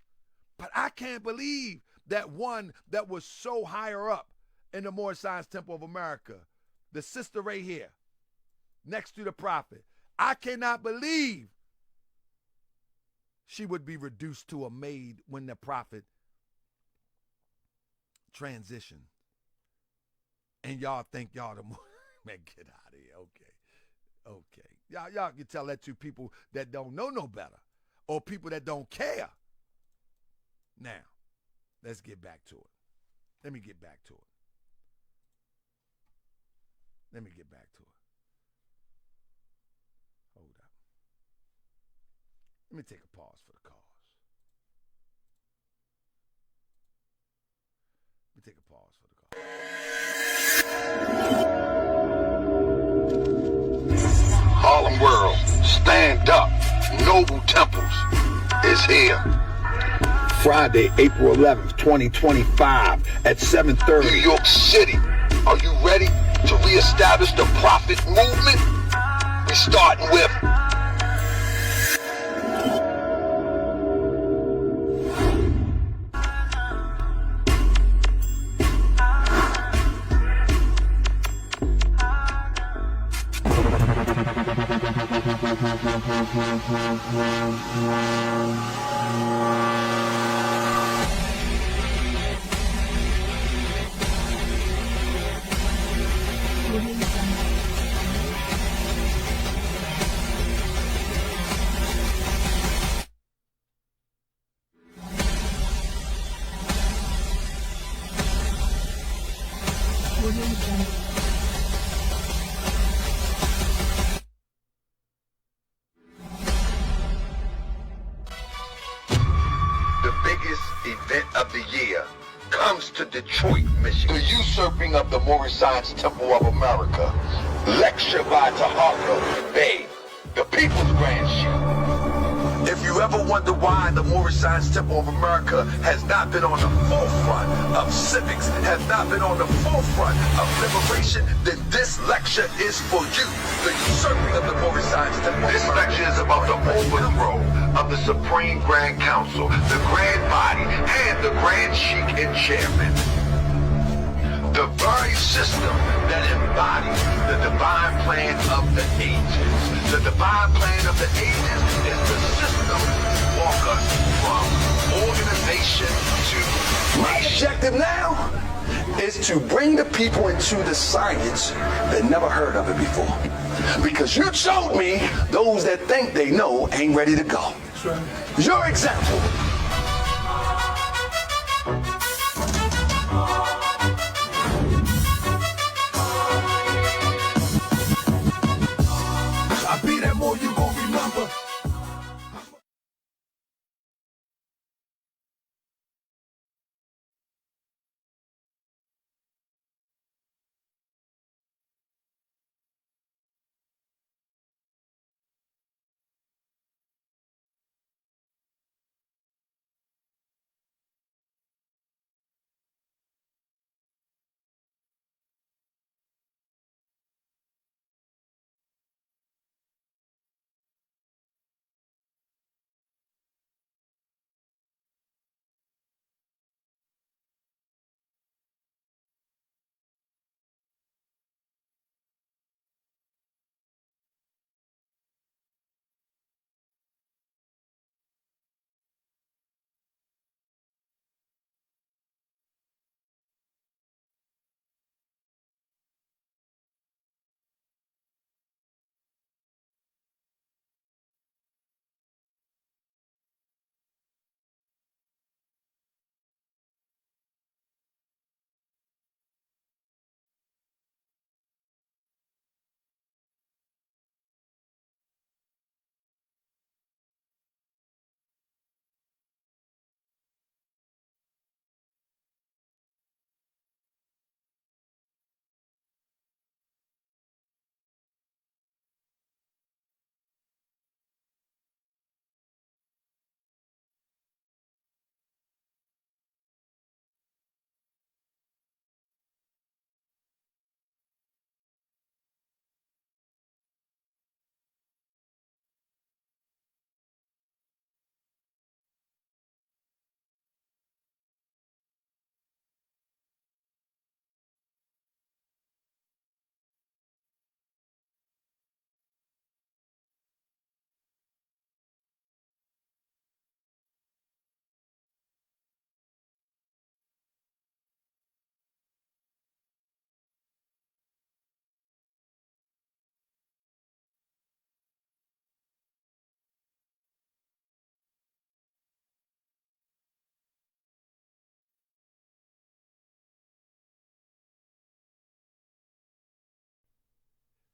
Speaker 1: But I can't believe that one that was so higher up in the Moorish Science Temple of America, the sister right here, next to the prophet, I cannot believe she would be reduced to a maid when the prophet transitioned. And y'all think y'all the man, get out of here. Okay. Y'all can tell that to people that don't know no better, or people that don't care. Now, let's get back to it. Let me get back to it. Hold up. Let me take a pause for the cause. take a pause for the call.
Speaker 3: Harlem World, stand up. Noble Temples is here. Friday, April 11th, 2025 at 7:30. New York City. Are you ready to reestablish the Prophet movement? We're starting with the biggest event of the year comes to Detroit, Michigan. The usurping of the Moorish Science Temple of America. Lecture by Taharka Bey, the People's Grand Sheik. If you ever wonder why the Moorish Science Temple of America has not been on the forefront of civics, has not been on the forefront of liberation, then this lecture is for you. The usurping of the Moorish Science Temple. This lecture is about the overthrow of the Supreme Grand Council, the Grand Body, and the Grand Sheik and Chairman. The very system that embodies the divine plan of the ages. The divine plan of the ages is the system to walk us from organization to nation. My objective now is to bring the people into the science that never heard of it before. Because you showed me those that think they know ain't ready to go. Your example.
Speaker 1: I be that more you gon' remember.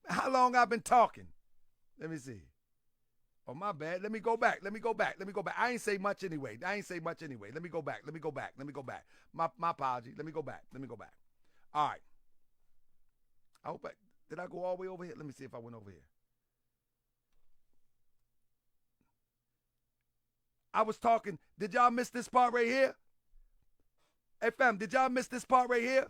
Speaker 1: How long I've been talking? Let me see. Oh, my bad. Let me go back. I ain't say much anyway. Let me go back. My apology. Let me go back. All right. Did I go all the way over here? Let me see if I went over here. I was talking. Did y'all miss this part right here? Hey, fam, did y'all miss this part right here?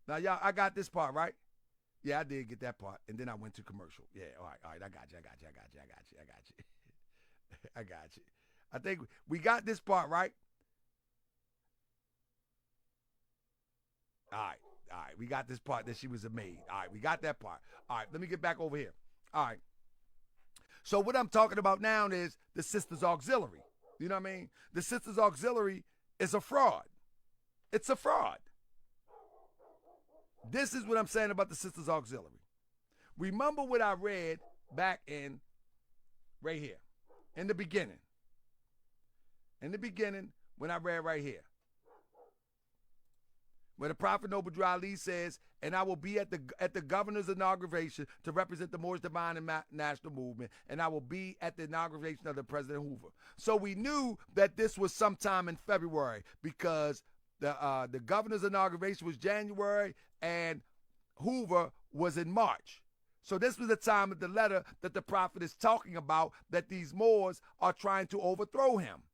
Speaker 1: Now, y'all, I got this part, right? Yeah, I did get that part. And then I went to commercial. Yeah, all right. I got you. I got you. I think we got this part, right? All right. We got this part that she was a maid. All right, we got that part. All right, let me get back over here. All right. So what I'm talking about now is the Sisters Auxiliary. You know what I mean? The Sisters Auxiliary is a fraud. It's a fraud. This is what I'm saying about the Sisters Auxiliary. Remember what I read back in, right here, in the beginning. When I read right here. Where the Prophet Noble Drew Ali says, and I will be at the governor's inauguration to represent the Moorish Divine and National Movement, and I will be at the inauguration of the President Hoover. So we knew that this was sometime in February because the governor's inauguration was January and Hoover was in March. So this was the time of the letter that the Prophet is talking about, that these Moors are trying to overthrow him.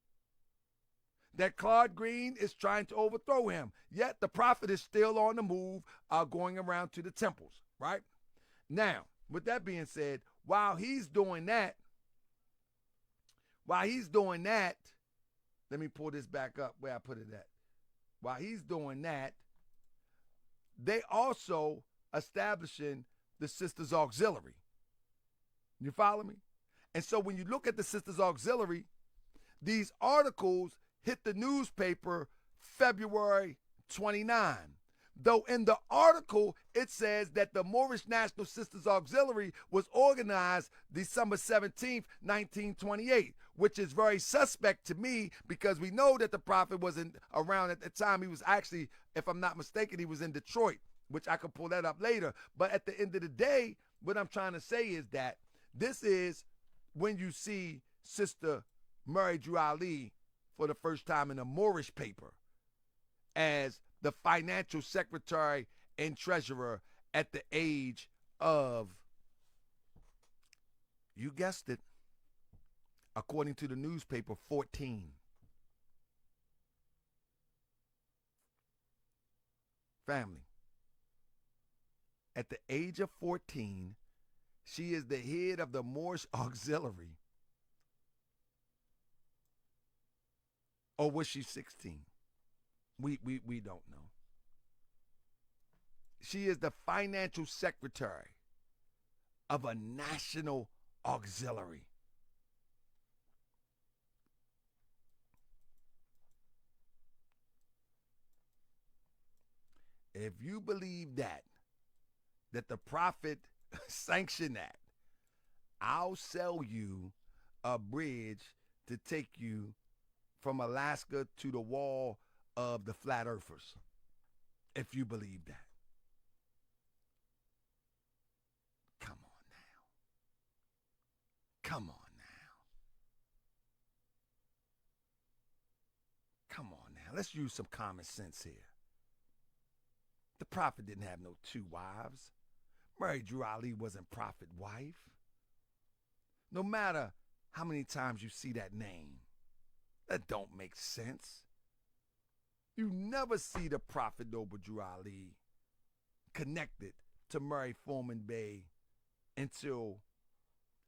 Speaker 1: That Claude Green is trying to overthrow him. Yet the Prophet is still on the move, going around to the temples, right? Now, with that being said, while he's doing that, let me pull this back up where I put it at. While he's doing that, they also establishing the Sisters Auxiliary. You follow me? And so when you look at the Sisters Auxiliary, these articles hit the newspaper February 29. Though in the article, it says that the Moorish National Sisters Auxiliary was organized December 17th, 1928, which is very suspect to me because we know that the Prophet wasn't around at the time. He was actually, if I'm not mistaken, he was in Detroit, which I could pull that up later. But at the end of the day, what I'm trying to say is that this is when you see Sister Mary Drew Ali for the first time in a Moorish paper as the financial secretary and treasurer at the age of, you guessed it, according to the newspaper, 14. Family, at the age of 14, she is the head of the Moorish Auxiliary. Or was she 16? We don't know. She is the financial secretary of a national auxiliary. If you believe that the Prophet sanctioned that, I'll sell you a bridge to take you from Alaska to the wall of the flat earthers, if you believe that. Come on now. Let's use some common sense here. The Prophet didn't have no two wives. Mary Drew Ali wasn't Prophet's wife. No matter how many times you see that name, that don't make sense. You never see the Prophet Noble Drew Ali connected to Mary Foreman Bey until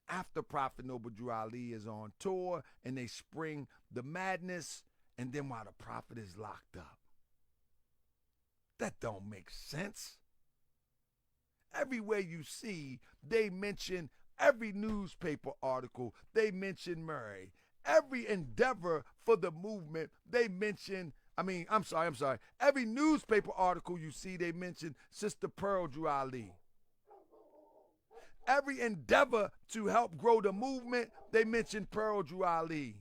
Speaker 1: after Prophet Noble Drew Ali is on tour and they spring the madness, and then while the Prophet is locked up. That don't make sense. Everywhere you see, they mention, every newspaper article, they mention Mary. Every endeavor for the movement, they mention, every newspaper article you see, they mention Sister Pearl Drew Ali. Every endeavor to help grow the movement, they mention Pearl Drew Ali.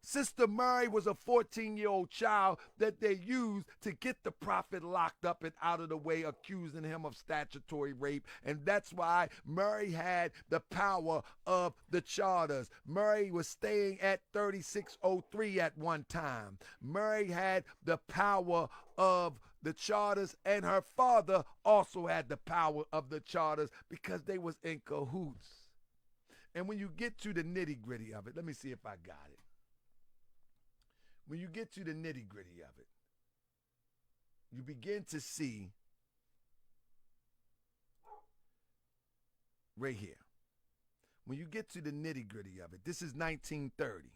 Speaker 1: Sister Mary was a 14-year-old child that they used to get the prophet locked up and out of the way, accusing him of statutory rape. And that's why Mary had the power of the charters. Mary was staying at 3603 at one time. Mary had the power of the charters, and her father also had the power of the charters because they was in cahoots. And when you get to the nitty-gritty of it, let me see if I got it. When you get to the nitty-gritty of it, you begin to see right here. When you get to the nitty-gritty of it, this is 1930.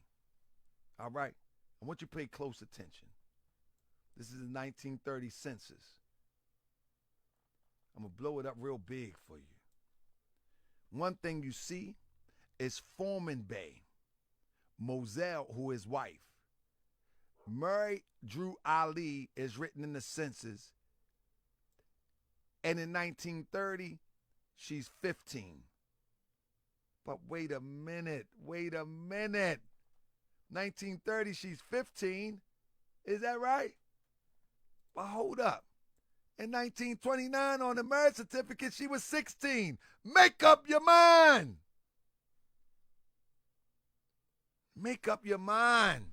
Speaker 1: All right? I want you to pay close attention. This is the 1930 census. I'm going to blow it up real big for you. One thing you see is Foreman Bay, Moselle, who is wife. Mary Drew Ali is written in the census. And in 1930, she's 15. But wait a minute. 1930, she's 15. Is that right? But hold up. In 1929, on the marriage certificate, she was 16. Make up your mind. Make up your mind.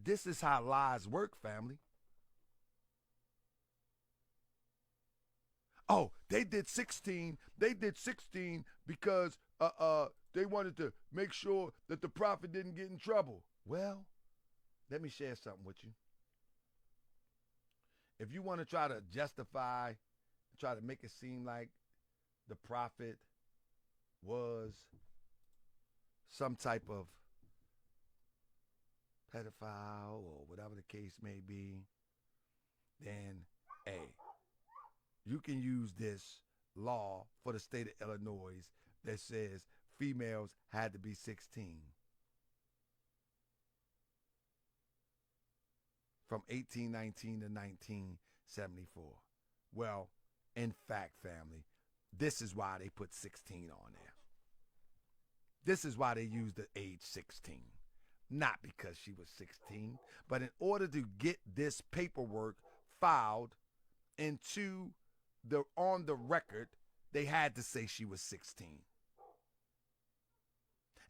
Speaker 1: This is how lies work, family. Oh, they did 16. They did 16 because they wanted to make sure that the prophet didn't get in trouble. Well, let me share something with you. If you want to try to justify, try to make it seem like the prophet was some type of pedophile or whatever the case may be, then, hey, you can use this law for the state of Illinois that says females had to be 16. From 1819 to 1974. Well, in fact, family, this is why they put 16 on there. This is why they used the age 16. Not because she was 16, but in order to get this paperwork filed into on the record, they had to say she was 16.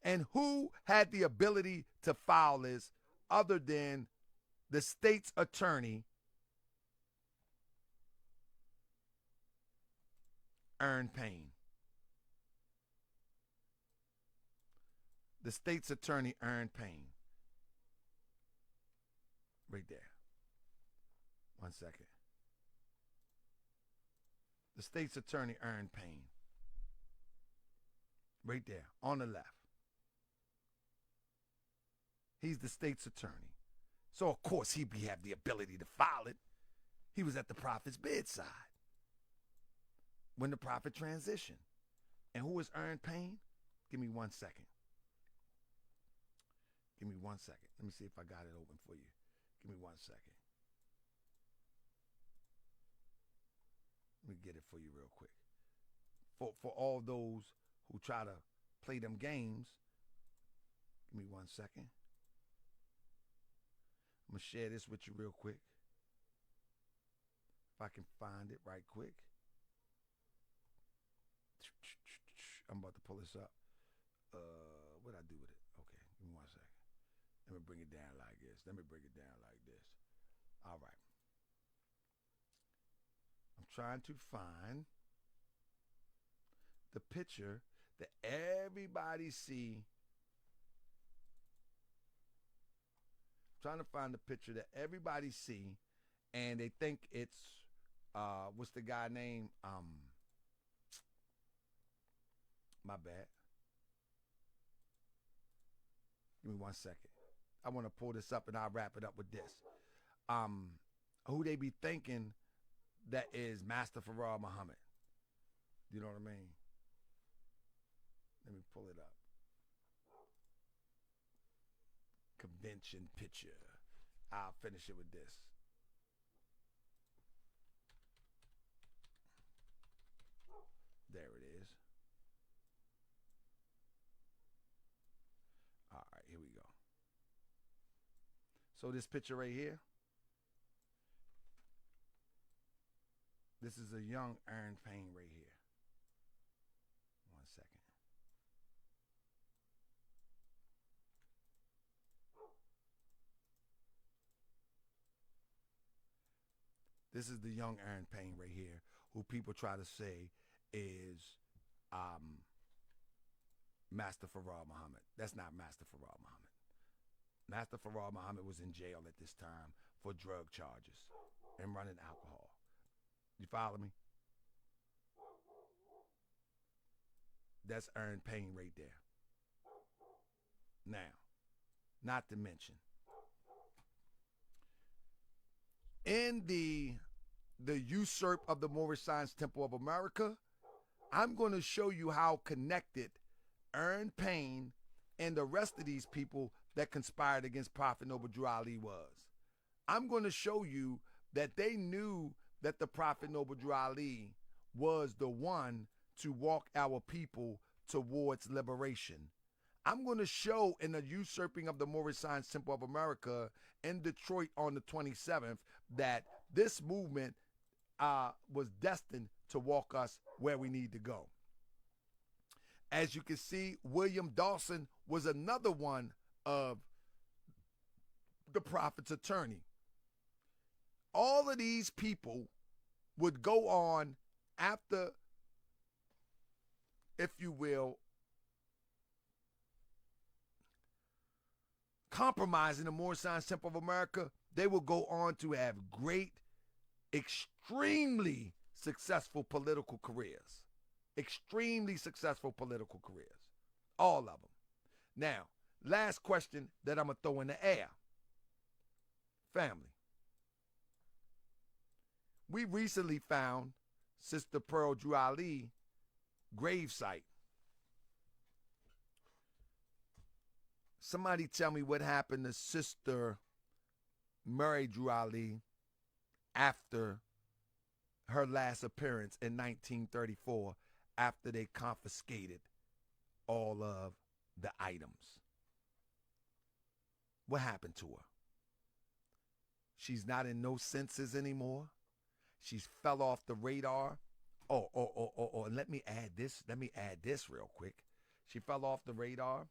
Speaker 1: And who had the ability to file this other than the state's attorney, Ern Payne? The state's attorney, Ern Payne. Right there. 1 second. The state's attorney, Ern Payne. Right there, on the left. He's the state's attorney. So, of course, he'd have the ability to file it. He was at the prophet's bedside when the prophet transitioned. And who is Ern Payne? Give me 1 second. Give me 1 second. Let me see if I got it open for you. Give me 1 second. Let me get it for you real quick. For all those who try to play them games, give me 1 second. I'm going to share this with you real quick. If I can find it right quick. I'm about to pull this up. What'd I do with it? Okay, give me 1 second. Let me bring it down like this. All right. I'm trying to find the picture that everybody see. Trying to find the picture that everybody see, and they think it's what's the guy name? My bad. Give me 1 second. I want to pull this up and I'll wrap it up with this. Who they be thinking that is Master Farrar Muhammad? You know what I mean? Let me pull it up. Convention picture. I'll finish it with this. There it is. All right, So this picture right here, this is a young Ern Payne right here. 1 second. This is the young Ern Payne right here, who people try to say is Master Farrar Muhammad. That's not Master Farrar Muhammad. Master Farrar Muhammad was in jail at this time for drug charges and running alcohol. You follow me? That's Ern Payne right there. Now, not to mention, in the usurp of the Moorish Science Temple of America, I'm going to show you how connected Ern Payne and the rest of these people that conspired against Prophet Noble Drew Ali was. I'm going to show you that they knew that the Prophet Noble Drew Ali was the one to walk our people towards liberation. I'm going to show in the usurping of the Moorish Science Temple of America in Detroit on the 27th that this movement was destined to walk us where we need to go. As you can see, William Dawson was another one of the Prophet's attorney. All of these people would go on after, if you will, compromising the Moorish Science Temple of America. They will go on to have great, extremely successful political careers. Extremely successful political careers. All of them. Now, last question that I'm going to throw in the air. Family. We recently found Sister Pearl Drew Ali gravesite. Somebody tell me what happened to Sister Mary Drew Ali after her last appearance in 1934, after they confiscated all of the items. What happened to her? She's not in no census anymore. She's fell off the radar. Oh, and let me add this real quick. She fell off the radar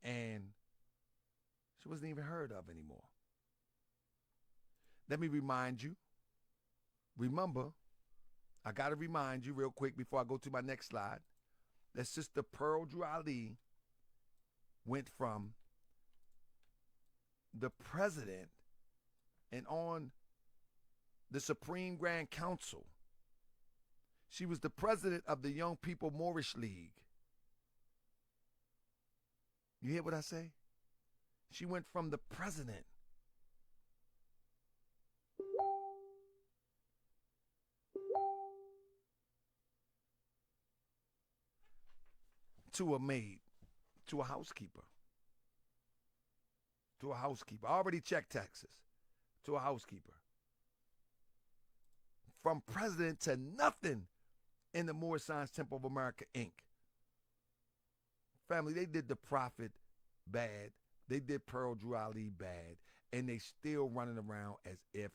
Speaker 1: and she wasn't even heard of anymore. Let me remind you. Remember, I got to remind you real quick before I go to my next slide, that Sister Pearl Drew Ali went from the president and on the Supreme Grand Council. She was the president of the Young People Moorish League. You hear what I say? She went from the president to a maid, to a housekeeper. To a housekeeper. I already checked Texas. To a housekeeper. From president to nothing in the Moorish Science Temple of America, Inc. Family, they did the Prophet bad. They did Pearl Drew Ali bad. And they still running around as if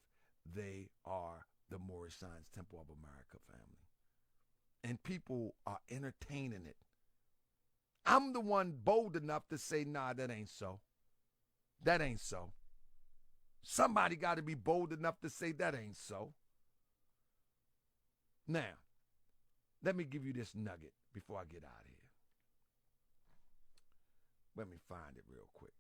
Speaker 1: they are the Moorish Science Temple of America, family. And people are entertaining it. I'm the one bold enough to say, nah, that ain't so. That ain't so. Somebody got to be bold enough to say that ain't so. Now, let me give you this nugget before I get out of here. Let me find it real quick.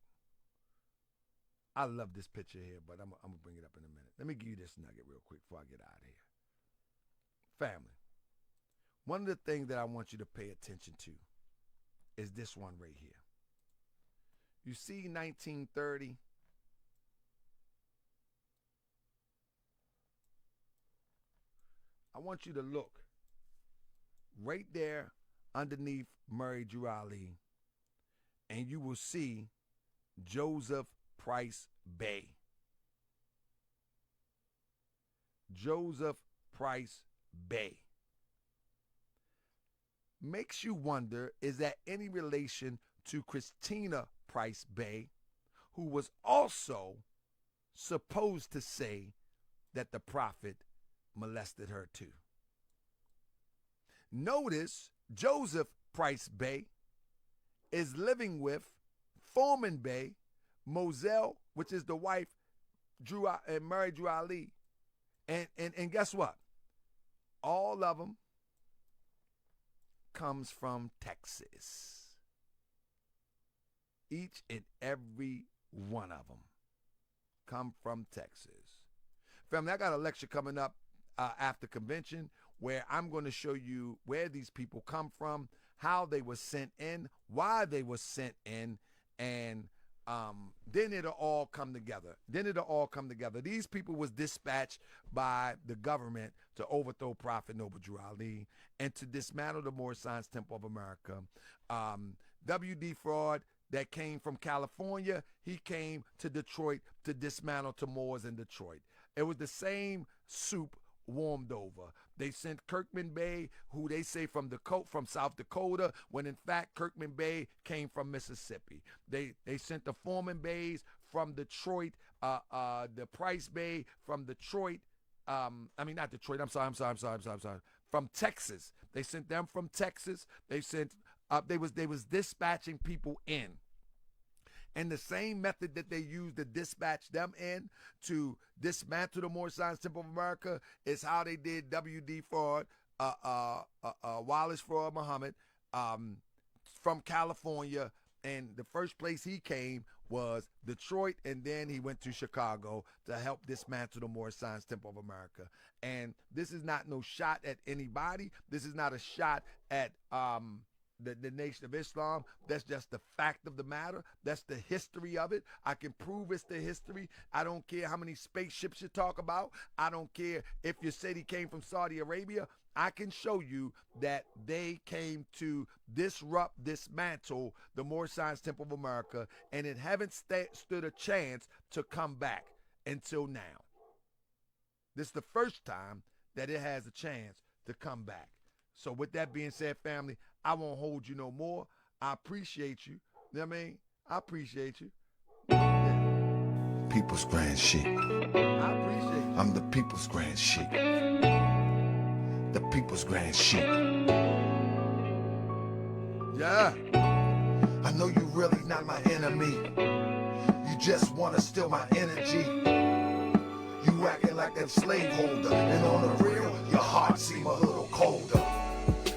Speaker 1: I love this picture here, but I'm going to bring it up in a minute. Let me give you this nugget real quick before I get out of here. Family, one of the things that I want you to pay attention to is this one right here. You see 1930? I want you to look right there underneath Mary Drew Ali, and you will see Joseph Price Bey. Joseph Price Bey. Makes you wonder, is that any relation to Christina Price Bey, who was also supposed to say that the prophet molested her too. Notice Joseph Price Bey is living with Foreman Bey, Moselle, which is the wife, Mary Drew Ali. And guess what? All of them comes from Texas. Each and every one of them come from Texas. Family, I got a lecture coming up after convention where I'm going to show you where these people come from, how they were sent in, why they were sent in, and then it'll all come together. These people was dispatched by the government to overthrow Prophet Noble Drew Ali and to dismantle the Moorish Science Temple of America. W.D. Fraud, that came from California, he came to Detroit to dismantle to Moors in Detroit. It was the same soup warmed over. They sent Kirkman Bey, who they say from South Dakota, when in fact Kirkman Bey came from Mississippi. They sent the Foreman Beys from Detroit, the Price Bey from Detroit. Not Detroit. I'm sorry. From Texas. They sent them from Texas. They was dispatching people in. And the same method that they used to dispatch them in to dismantle the Moorish Science Temple of America is how they did W.D. Fraud, Wallace Fraud Muhammad, from California. And the first place he came was Detroit, and then he went to Chicago to help dismantle the Moorish Science Temple of America. And this is not no shot at anybody. This is not a shot at the Nation of Islam. That's just the fact of the matter. That's the history of it. I can prove it's the history. I don't care how many spaceships you talk about. I don't care if you said he came from Saudi Arabia. I can show you that they came to dismantle the Moorish Science Temple of America, and it haven't stood a chance to come back until now. This is the first time that it has a chance to come back. So with that being said, family, I won't hold you no more. I appreciate you. You know what I mean? I appreciate you. Yeah.
Speaker 3: People's Grand Sheik.
Speaker 1: I appreciate you.
Speaker 3: I'm the People's Grand Sheik. The People's Grand Sheik.
Speaker 1: Yeah.
Speaker 3: I know you really not my enemy. You just wanna steal my energy. You acting like that slaveholder, and on the real, your heart seem a little colder.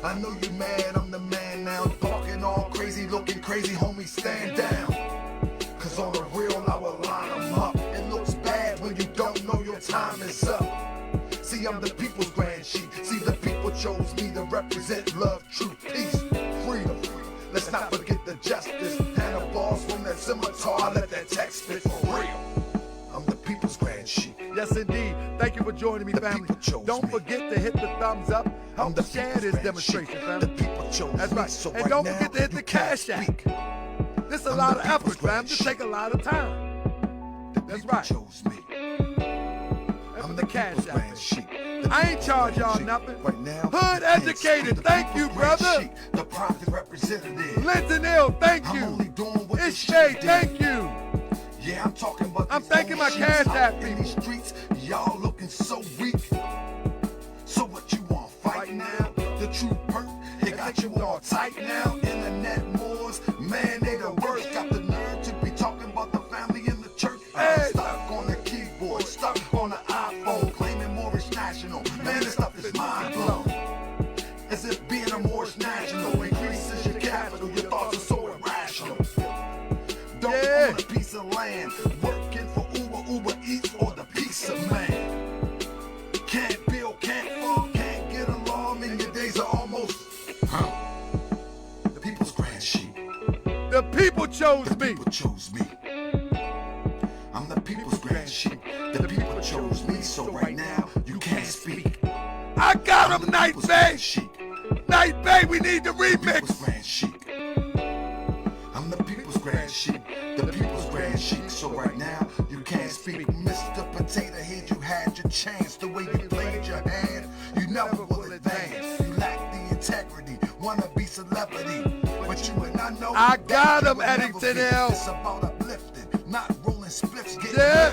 Speaker 3: I know you mad, I'm the man now, talking all crazy, looking crazy, homie, stand down. Cause on the real, I will line them up. It looks bad when you don't know your time is up. See, I'm the People's Grand Sheik. See, the people chose me to represent love, truth, peace, freedom. Let's not forget the justice. And the balls from that scimitar, let that text spit for real. I'm the People's Grand Sheik.
Speaker 1: Yes, indeed. Thank you for joining me, family. Don't forget to hit the thumbs up. Help share this demonstration, family. That's right.
Speaker 3: So
Speaker 1: and don't forget to hit the Cash App. This is a lot of effort, fam. This take a lot of time. That's right.
Speaker 3: I'm
Speaker 1: the Cash App. I ain't charge y'all nothing. Right now, Hood Educated, thank you, brother.
Speaker 3: The prophet representative.
Speaker 1: Linton Hill, thank you. Ishmael, thank you.
Speaker 3: Yeah, I'm talking about.
Speaker 1: I'm thanking my Cash App
Speaker 3: in these streets. Y'all looking so weak. So what you want? Fight now? The true perk, it got you all tight now. Internet Moors, man, they the worst. Got the nerve to be talking about the family in the church.
Speaker 1: Hey.
Speaker 3: Stuck on the keyboard, stuck on the iPhone, claiming Moorish national. Man, this stuff is mind blown. As if being a Moorish national increases your capital. Your thoughts are so irrational. Don't own a piece of land, working for Uber Eats, or the piece of man. Can't build, can't farm, can't get along, and your days are almost. The People's Grand Sheik.
Speaker 1: The people chose me.
Speaker 3: The people chose me. I'm the People's Grand Sheik. The people chose me, so right now you can't speak.
Speaker 1: I got him, Night Bay. Night Bay, we need the remix.
Speaker 3: People's Grand Sheik. I'm the People's Grand Sheik. The People's Grand Sheik. So right now you can't speak. Mr. Potato Head, you had your chance. The way you played your hand, you never will advance. You lack the integrity, wanna be celebrity, but you and I know.
Speaker 1: I got him, Eddington Hill.
Speaker 3: It's about uplifting, not
Speaker 1: Yeah.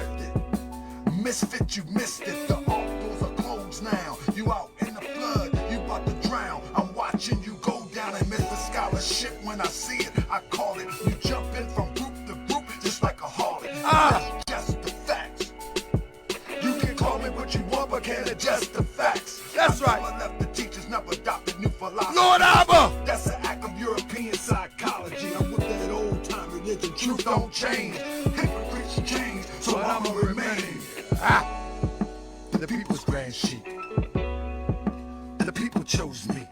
Speaker 3: Misfit, you missed it. The off doors are closed now. You out in the flood, you about to drown. I'm watching you go down and miss the scholarship. When I see it, I call it. You jumping from group to group just like a harlot. That's just the facts. You can call me what you want, but can't adjust the facts.
Speaker 1: That's right.
Speaker 3: I left the teachers, never adopted new philosophy.
Speaker 1: Lord Abba.
Speaker 3: That's an act of European psychology. I'm with that old time religion. Truth don't change. Hypocrites change, so I'ma remain. The people's Grand Sheik. The people chose me.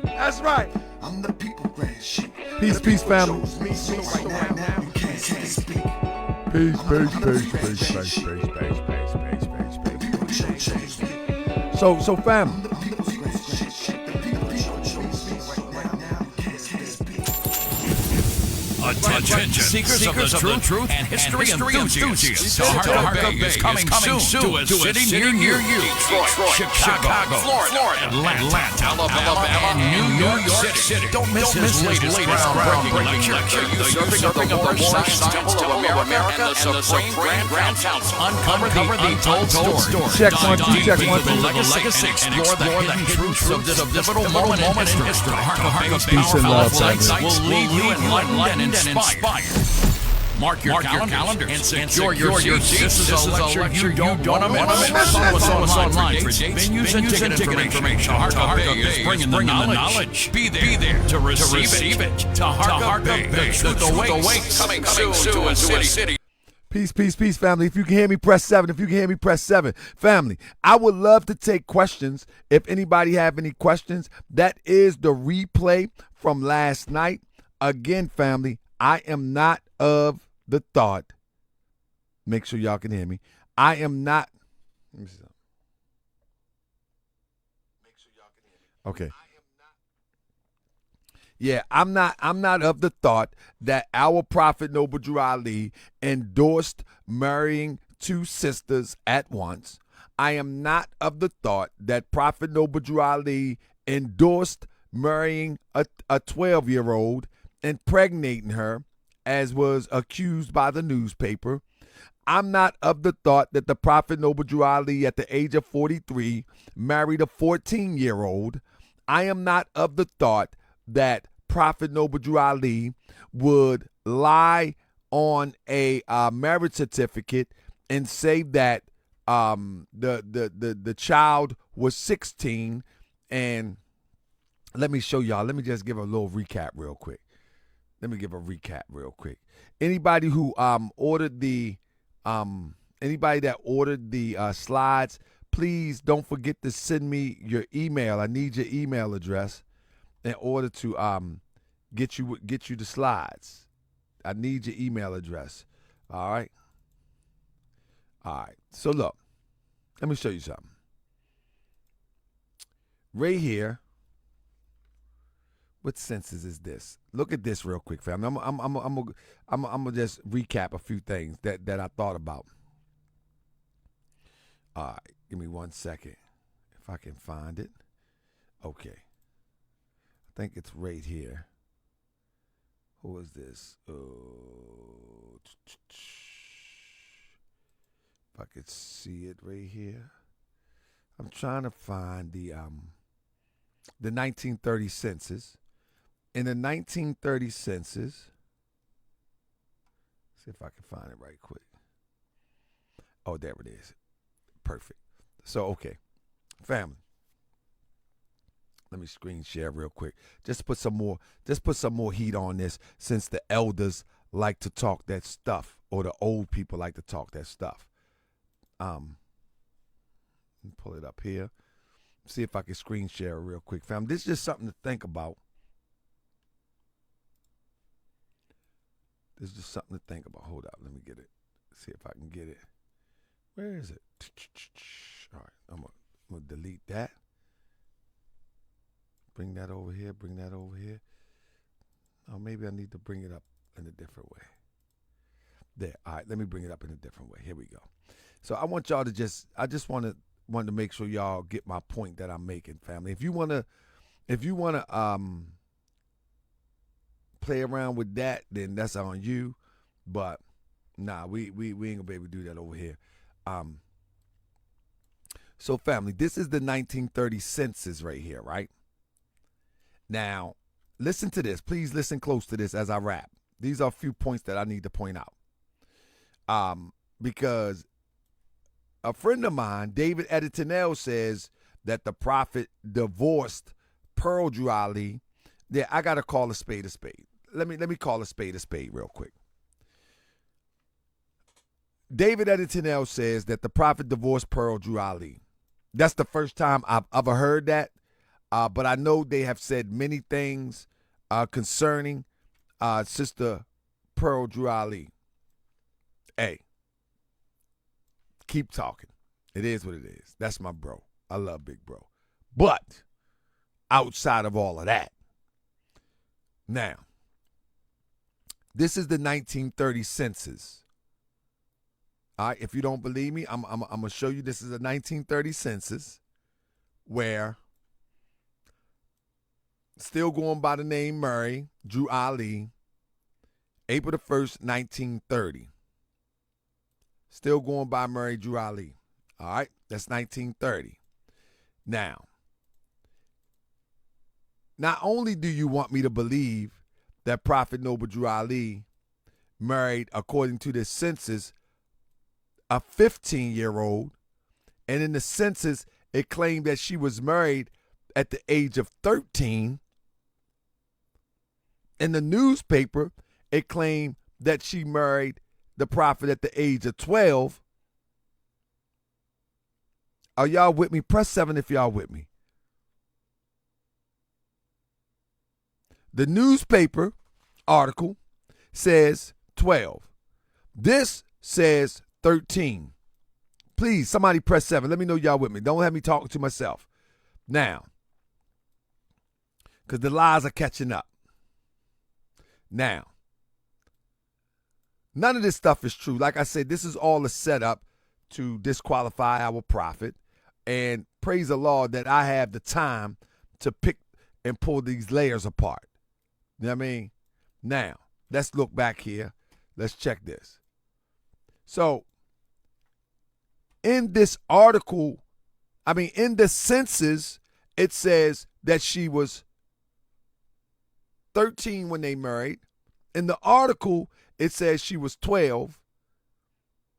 Speaker 1: That's right.
Speaker 3: I'm the people Grand Sheik.
Speaker 1: Peace, peace, family.
Speaker 3: Chose me, so right now you can't speak.
Speaker 1: Peace,
Speaker 3: The people chose me.
Speaker 1: So family.
Speaker 3: The people's Grand Sheik. The people chose me. Right now you can't speak.
Speaker 2: Attention, seekers of the truth and history enthusiasts. Harker Bay is coming soon to a city near you. Detroit, Chicago, Florida, Atlanta, Alabama, and New York City. Don't miss his latest groundbreaking lecture, The Usurping of the Moorish Temple of America and the Supreme Grand Council. Uncover the untold stories.
Speaker 1: Check one, two, check one, two.
Speaker 2: The legacy and explore the hidden truths of this pivotal moment in history. Harker Bay's
Speaker 1: Peace and love,
Speaker 2: powerful
Speaker 1: family.
Speaker 2: insights will leave you enlightened and inspired. Mark your calendars and secure your seats. This is a lecture you don't want to miss. Follow us online for dates, venues, and ticket information. Harker Bay is bringing the knowledge. Be there to receive it. To Harker Bay, the truth awaits. Coming soon to a city.
Speaker 1: Peace, peace, peace, family. If you can hear me, press 7. If you can hear me, press 7. Family, I would love to take questions. If anybody have any questions, that is the replay from last night. Again, family, I am not of the thought. Make sure y'all can hear me. I am not. Let me see something. Make sure y'all can hear me. Okay. Yeah, I'm not of the thought that our Prophet Noble Drew Ali endorsed marrying two sisters at once. I am not of the thought that Prophet Noble Drew Ali endorsed marrying a 12-year-old, impregnating her, as was accused by the newspaper. I'm not of the thought that the Prophet Noble Drew Ali at the age of 43 married a 14-year-old. I am not of the thought that Prophet Noble Drew Ali would lie on a marriage certificate and say that the child was 16. And let me show y'all. Let me just give a little recap real quick. Anybody who ordered the slides, please don't forget to send me your email. I need your email address in order to get you the slides. I need your email address. All right. So look, let me show you something. Right here. What senses is this? Look at this real quick, fam. I'm gonna just recap a few things that I thought about. All right, give me 1 second, if I can find it. Okay, I think it's right here. Who is this? Oh, if I could see it right here. I'm trying to find the 1930 census. In the 1930 census, see if I can find it right quick. Oh, there it is. Perfect. So, okay, family. Let me screen share real quick. Just put some more heat on this, since the elders like to talk that stuff, or the old people like to talk that stuff. Let me pull it up here. See if I can screen share it real quick, fam. This is just something to think about. Hold up. Let me get it. See if I can get it. Where is it? All right. I'm going to delete that. Bring that over here. Oh, maybe I need to bring it up in a different way. There. All right. Let me bring it up in a different way. Here we go. So I want y'all to I just wanted to make sure y'all get my point that I'm making, family. If you wanna play around with that, then that's on you. But Nah, we ain't gonna be able to do that over here. So family, this is the 1930 census right here, right? Now, listen to this. Please listen close to this as I rap. These are a few points that I need to point out. Because a friend of mine, David Editonell, says that the prophet divorced Pearl Drew Ali. Yeah, I gotta call a spade a spade. Let me call a spade real quick. David Editonell says that the prophet divorced Pearl Drew Ali. That's the first time I've ever heard that. But I know they have said many things concerning Sister Pearl Drew Ali. Hey, keep talking. It is what it is. That's my bro. I love Big Bro. But outside of all of that, now, this is the 1930 census. All right, if you don't believe me, I'm going to show you this is a 1930 census where, still going by the name Murray Drew Ali, April the 1st, 1930. Still going by Murray Drew Ali. All right, that's 1930. Now, not only do you want me to believe that Prophet Noble Drew Ali married, according to this census, a 15-year-old, and in the census, it claimed that she was married at the age of 13. In the newspaper, it claimed that she married the prophet at the age of 12. Are y'all with me? Press 7 if y'all with me. The newspaper article says 12. This says 13. Please, somebody press 7. Let me know y'all with me. Don't have me talking to myself. Now, because the lies are catching up. Now, none of this stuff is true. Like I said, this is all a setup to disqualify our prophet. And praise the Lord that I have the time to pick and pull these layers apart. You know what I mean? Now, let's look back here. Let's check this. So, in this article, in the census, it says that she was 13 when they married. In the article, it says she was 12.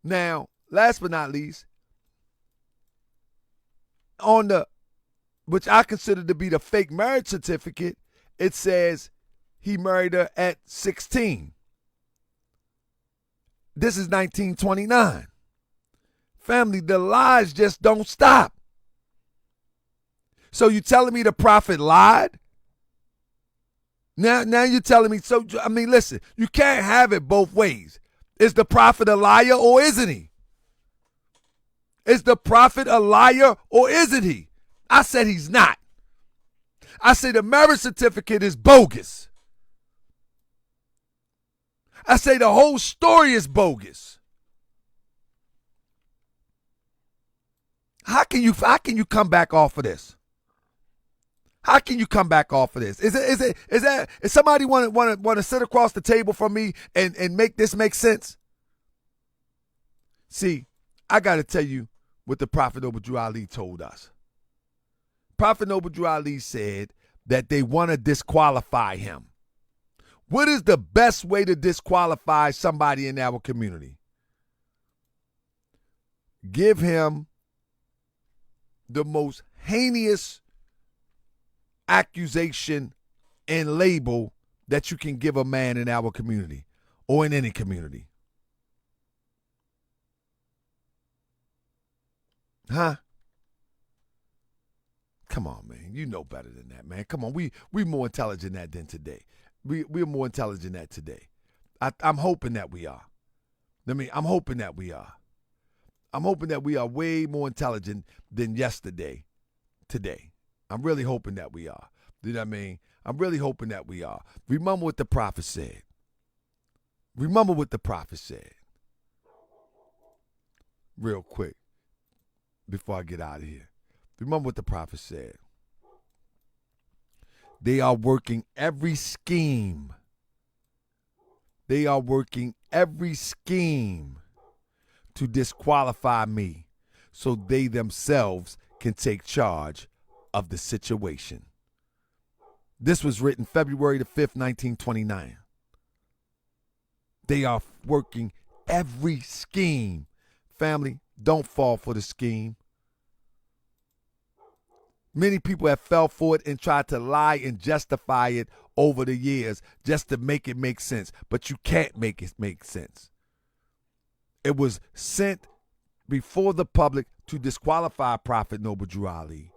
Speaker 1: Now, last but not least, on the, which I consider to be the fake marriage certificate, it says he married her at 16. This is 1929. Family, the lies just don't stop. So you telling me the prophet lied? Now you're telling me, listen, you can't have it both ways. Is the prophet a liar or isn't he? Is the prophet a liar or isn't he? I said he's not. I say the marriage certificate is bogus. I say the whole story is bogus. How can you come back off of this? How can you come back off of this? Is somebody want to sit across the table from me and make this make sense? See, I got to tell you what the Prophet Noble Drew Ali told us. Prophet Noble Drew Ali said that they want to disqualify him. What is the best way to disqualify somebody in our community? Give him the most heinous accusation and label that you can give a man in our community or in any community. Huh? Come on, man. You know better than that, man. Come on. We more intelligent than that than today. We're more intelligent than that today. I'm hoping that we are. I'm hoping that we are. I'm hoping that we are way more intelligent than yesterday, today. I'm really hoping that we are. You know what I mean? I'm really hoping that we are. Remember what the prophet said. Remember what the prophet said. Real quick, before I get out of here. Remember what the prophet said. They are working every scheme. They are working every scheme to disqualify me so they themselves can take charge of the situation. This was written February the 5th, 1929. They are working every scheme. Family, don't fall for the scheme. Many people have fell for it and tried to lie and justify it over the years just to make it make sense. But you can't make it make sense. It was sent before the public to disqualify Prophet Noble Drew Ali.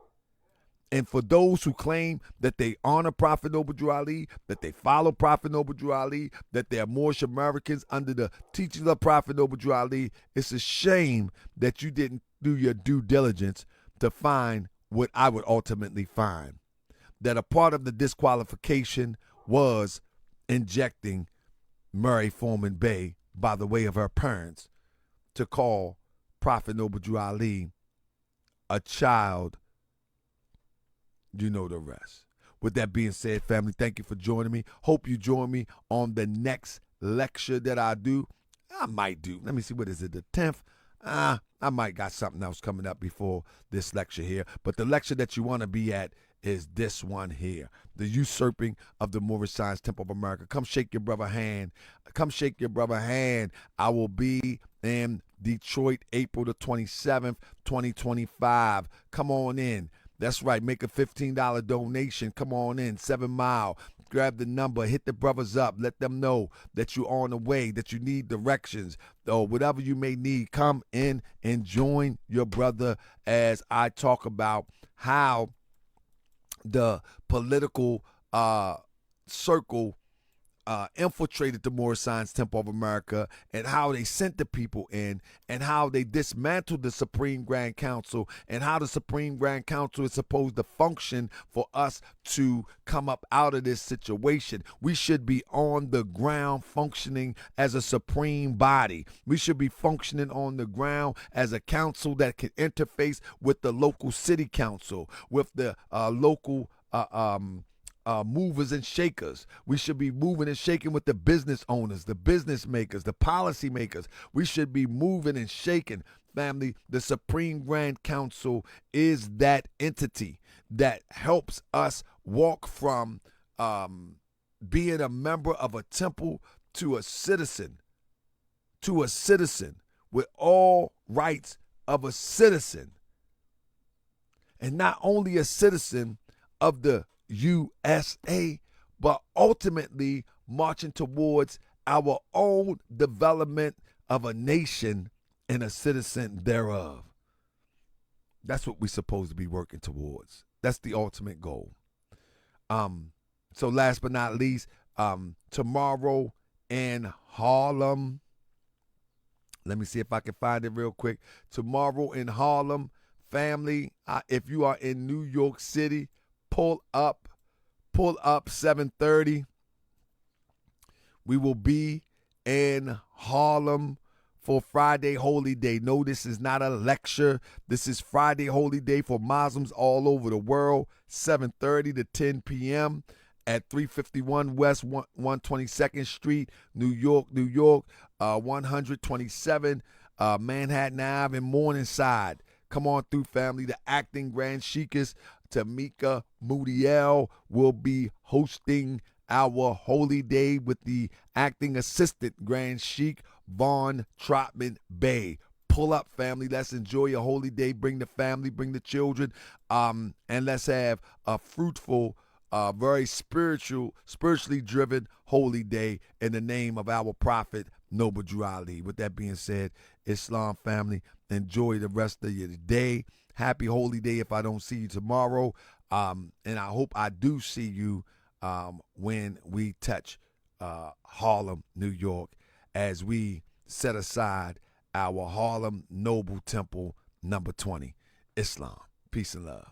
Speaker 1: And for those who claim that they honor Prophet Noble Drew Ali, that they follow Prophet Noble Drew Ali, that they are Moorish Americans under the teachings of Prophet Noble Drew Ali, it's a shame that you didn't do your due diligence to find what I would ultimately find. That a part of the disqualification was injecting Murray Foreman Bay by the way of her parents to call Prophet Noble Drew Ali a child. You know the rest. With that being said, family, thank you for joining me. Hope you join me on the next lecture that I do. I might do. Let me see, what is it, the 10th? I might got something else coming up before this lecture here. But the lecture that you want to be at is this one here. The usurping of the Moorish Science Temple of America. Come shake your brother hand. Come shake your brother hand. I will be in Detroit, April the 27th, 2025. Come on in. That's right. Make a $15 donation. Come on in. 7 Mile. Grab the number. Hit the brothers up. Let them know that you're on the way, that you need directions, or whatever you may need. Come in and join your brother as I talk about how the political circle infiltrated the Moorish Science Temple of America, and how they sent the people in, and how they dismantled the Supreme Grand Council, and how the Supreme Grand Council is supposed to function for us to come up out of this situation. We should be on the ground functioning as a supreme body. We should be functioning on the ground as a council that can interface with the local city council, with the local movers and shakers. We should be moving and shaking with the business owners, the business makers, the policy makers. We should be moving and shaking. Family, the Supreme Grand Council is that entity that helps us walk from being a member of a temple to a citizen with all rights of a citizen. And not only a citizen of the USA, but ultimately marching towards our own development of a nation and a citizen thereof. That's what we're supposed to be working towards. That's the ultimate goal. So last but not least, tomorrow in Harlem, let me see if I can find it real quick. Tomorrow in Harlem, family, if you are in New York City, pull up 7:30. We will be in Harlem for Friday Holy Day. No, this is not a lecture. This is Friday Holy Day for Muslims all over the world. 7:30 to 10 p.m. at 351 West 122nd Street, New York, 127 Manhattan Ave in Morningside. Come on through, family. The acting Grand Sheiks, Tamika Mudiel, will be hosting our holy day with the acting assistant Grand Sheik, Vaughn Trotman Bay. Pull up, family. Let's enjoy your holy day. Bring the family, bring the children, and let's have a fruitful, very spiritually driven holy day in the name of our prophet, Noble Drew Ali. With that being said, Islam family, enjoy the rest of your day. Happy holy day if I don't see you tomorrow. And I hope I do see you when we touch Harlem, New York, as we set aside our Harlem Noble Temple number 20. Islam. Peace and love.